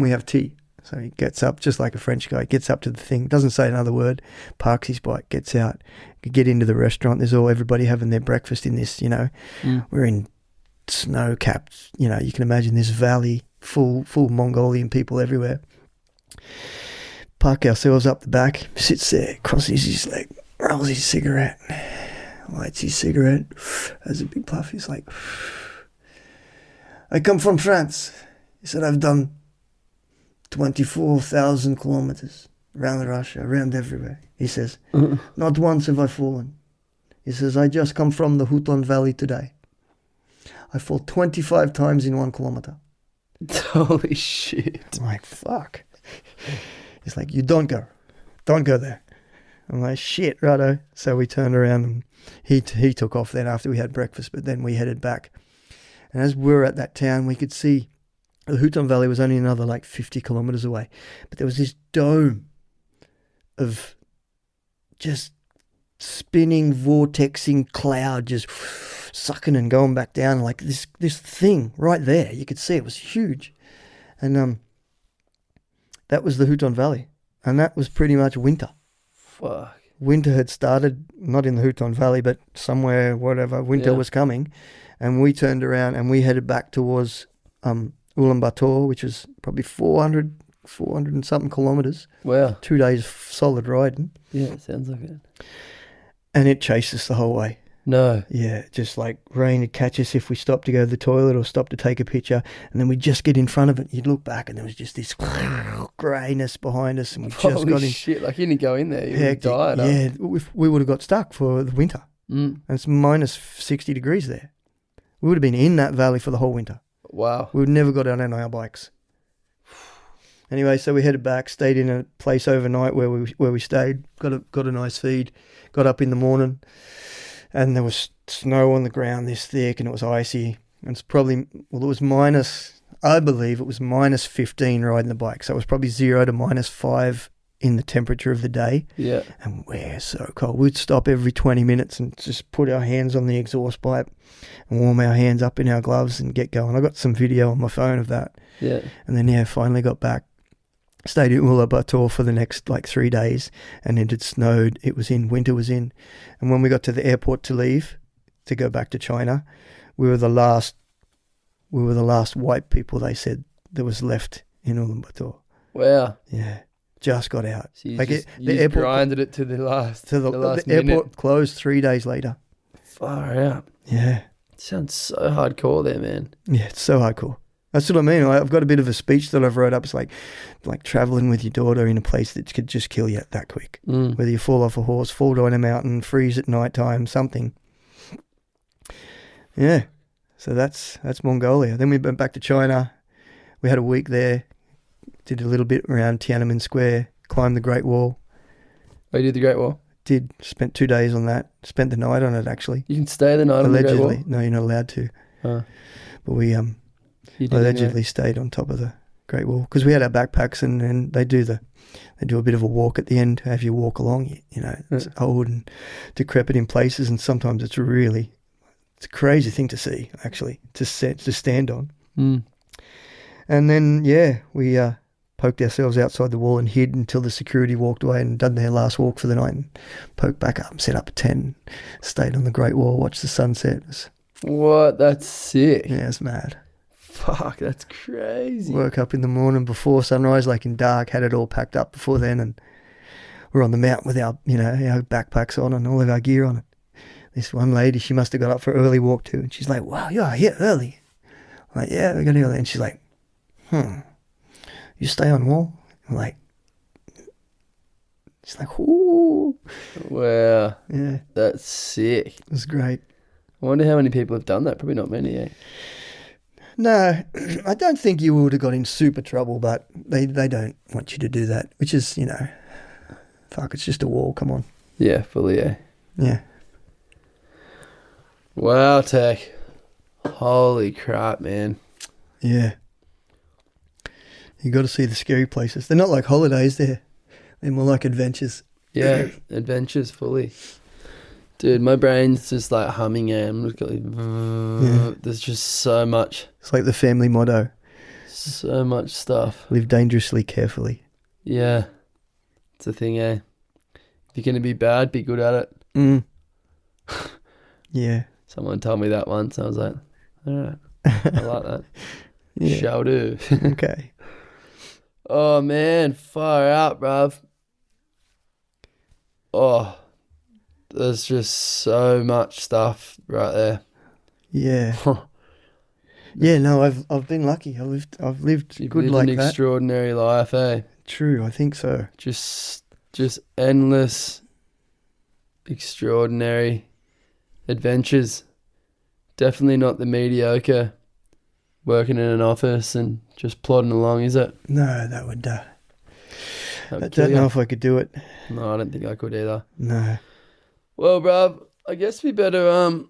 B: we have tea." So he gets up, just like a French guy, gets up to the thing, doesn't say another word, parks his bike, gets out, get into the restaurant. There's everybody having their breakfast in this, we're in snow-capped, you can imagine this valley, full Mongolian people everywhere. Park ourselves up the back, sits there, crosses his leg, rolls his cigarette, lights his cigarette, has a big puff. He's like, "I come from France." He said, "I've done 24,000 kilometers around Russia, around everywhere." He says, "Not once have I fallen." He says, "I just come from the Houton Valley today. I fall 25 times in 1 kilometer."
A: Holy shit.
B: I'm like, fuck. He's like, "You don't go there." I'm like, "Shit, righto." So we turned around and he took off then after we had breakfast, but then we headed back. And as we were at that town, we could see the Houton Valley was only another 50 kilometers away. But there was this dome of just spinning, vortexing cloud just sucking and going back down, like this thing right there. You could see it was huge. And that was the Houton Valley. And that was pretty much winter.
A: Fuck.
B: Winter had started, not in the Houton Valley, but somewhere, whatever. Winter was coming. And we turned around and we headed back towards Ulaanbaatar, which is probably 400 and something kilometers.
A: Wow.
B: 2 days solid riding.
A: Yeah, it sounds like it.
B: And it chased us the whole way.
A: No.
B: Yeah, just like rain would catch us if we stopped to go to the toilet or stopped to take a picture. And then we'd just get in front of it. You'd look back and there was just this greyness behind us. And we just got in.
A: Shit, like you didn't go in there. You would have died.
B: Yeah, we would have got stuck for the winter. And it's minus 60 degrees there. We would have been in that valley for the whole winter.
A: Wow.
B: We would never got out on our bikes. Anyway, so we headed back, stayed in a place overnight where we stayed, got a nice feed, got up in the morning, and there was snow on the ground this thick, and it was icy. And it's probably, I believe it was minus 15 riding the bike. So it was probably 0 to minus 5 in the temperature of the day.
A: Yeah.
B: And we're so cold. We'd stop every 20 minutes and just put our hands on the exhaust pipe and warm our hands up in our gloves and get going. I got some video on my phone of that.
A: Yeah.
B: And then, finally got back. Stayed in Ulaanbaatar for the next 3 days, and it had snowed. Winter was in. And when we got to the airport to leave, to go back to China, we were the last white people, they said, that was left in Ulaanbaatar.
A: Wow.
B: Yeah. Just got out.
A: So the airport grinded it to the last.
B: To the last airport closed 3 days later.
A: Far out.
B: Yeah.
A: It sounds so hardcore there, man.
B: Yeah, it's so hardcore. That's what I mean. I've got a bit of a speech that I've wrote up. It's like traveling with your daughter in a place that could just kill you that quick. Whether you fall off a horse, fall down a mountain, freeze at night time, something. Yeah. So that's Mongolia. Then we went back to China. We had a week there. Did a little bit around Tiananmen Square. Climbed the Great Wall.
A: Oh, you did the Great Wall?
B: Did. Spent 2 days on that. Spent the night on it, actually.
A: You can stay the night on the Great Wall?
B: No, you're not allowed to.
A: Huh.
B: But we allegedly stayed on top of the Great Wall because we had our backpacks, and they do a bit of a walk at the end. Have you walk along, it's old and decrepit in places, and sometimes it's a crazy thing to see, actually, to stand on. And then we poked ourselves outside the wall and hid until the security walked away and done their last walk for the night, and poked back up, set up a tent, stayed on the Great Wall, watched the sunset.
A: What? That's sick.
B: Yeah, it's mad.
A: Fuck, that's crazy.
B: Woke up in the morning before sunrise, in dark, had it all packed up before then, and we're on the mountain with our backpacks on and all of our gear on it. This one lady, she must have got up for early walk too, and she's like, "Wow, you're here early." I'm like, "Yeah, we got early." And she's like, "You stay on wall?" I'm like, she's like, "Ooh."
A: Wow.
B: Yeah.
A: That's sick.
B: It was great.
A: I wonder how many people have done that. Probably not many, eh?
B: No, I don't think you would have got in super trouble, but they don't want you to do that, which is, fuck, it's just a wall, come on.
A: Yeah, fully, yeah.
B: Yeah.
A: Wow, Tech. Holy crap, man.
B: Yeah. You got to see the scary places. They're not like holidays. They're more like adventures.
A: Yeah, adventures fully. Dude, my brain's just like humming. There's just so much.
B: It's like the family motto.
A: So much stuff.
B: Live dangerously carefully.
A: Yeah. It's a thing, eh? If you're going to be bad, be good at it.
B: Yeah.
A: Someone told me that once. I was like, all right. I like that.
B: Yeah.
A: Shall do.
B: Okay.
A: Oh, man. Far out, bruv. Oh, there's just so much stuff right there.
B: Yeah. Yeah, no, I've been lucky. I've lived
A: You've
B: good
A: lived
B: like
A: an
B: that.
A: extraordinary life, eh?
B: True, I think so.
A: Just endless, extraordinary adventures. Definitely not the mediocre working in an office and just plodding along, is it?
B: No, that would. I
A: That'd
B: don't
A: kill
B: know
A: you.
B: if I could do it.
A: No, I don't think I could either.
B: No.
A: Well, bruv, I guess we better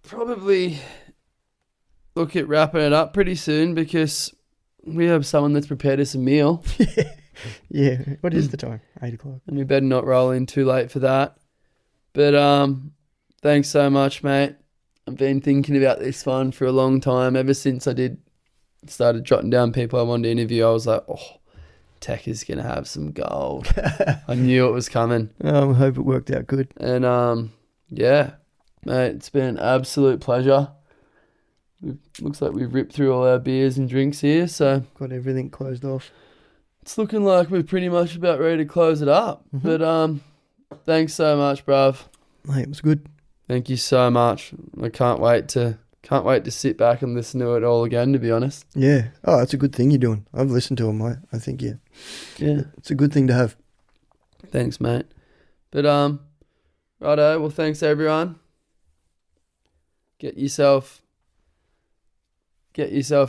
A: probably look at wrapping it up pretty soon because we have someone that's prepared us a meal.
B: Yeah. What is the time? 8 o'clock.
A: And we better not roll in too late for that. But thanks so much, mate. I've been thinking about this one for a long time. Ever since I started jotting down people I wanted to interview, I was like, oh, Teka's going to have some gold. I knew it was coming.
B: I hope it worked out good.
A: And yeah, mate, it's been an absolute pleasure. Looks like we've ripped through all our beers and drinks here, so
B: Got everything closed off.
A: it's looking like we're pretty much about ready to close it up.
B: Mhm.
A: But thanks so much, bruv.
B: Mate, it was good.
A: Thank you so much. I can't wait to sit back and listen to it all again, to be honest.
B: Yeah. Oh, that's a good thing you're doing. I've listened to them. I think, yeah. It's a good thing to have.
A: Thanks, mate. But righto, well, thanks everyone. Get yourself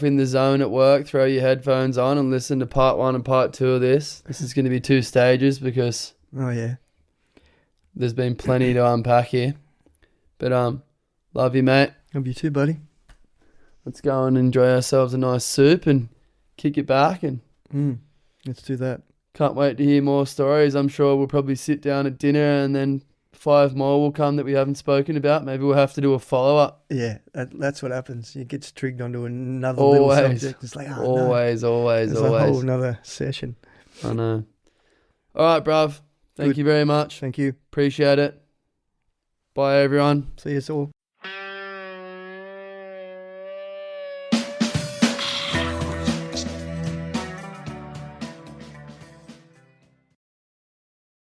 A: in the zone at work, throw your headphones on and listen to part 1 and part 2 of this. This is going to be 2 stages because
B: Oh, yeah.
A: there's been plenty to unpack here. But love you, mate.
B: Love you too, buddy.
A: Let's go and enjoy ourselves a nice soup and kick it back, and
B: Let's do that.
A: can't wait to hear more stories. I'm sure we'll probably sit down at dinner and then 5 more will come that we haven't spoken about. Maybe we'll have to do a follow-up.
B: Yeah, that's what happens. It gets trigged onto another little subject. It's like,
A: Always.
B: There's a whole another session.
A: I know. All right, bruv. Thank
B: Good.
A: you very much.
B: Thank you.
A: Appreciate it. Bye, everyone.
B: See you all.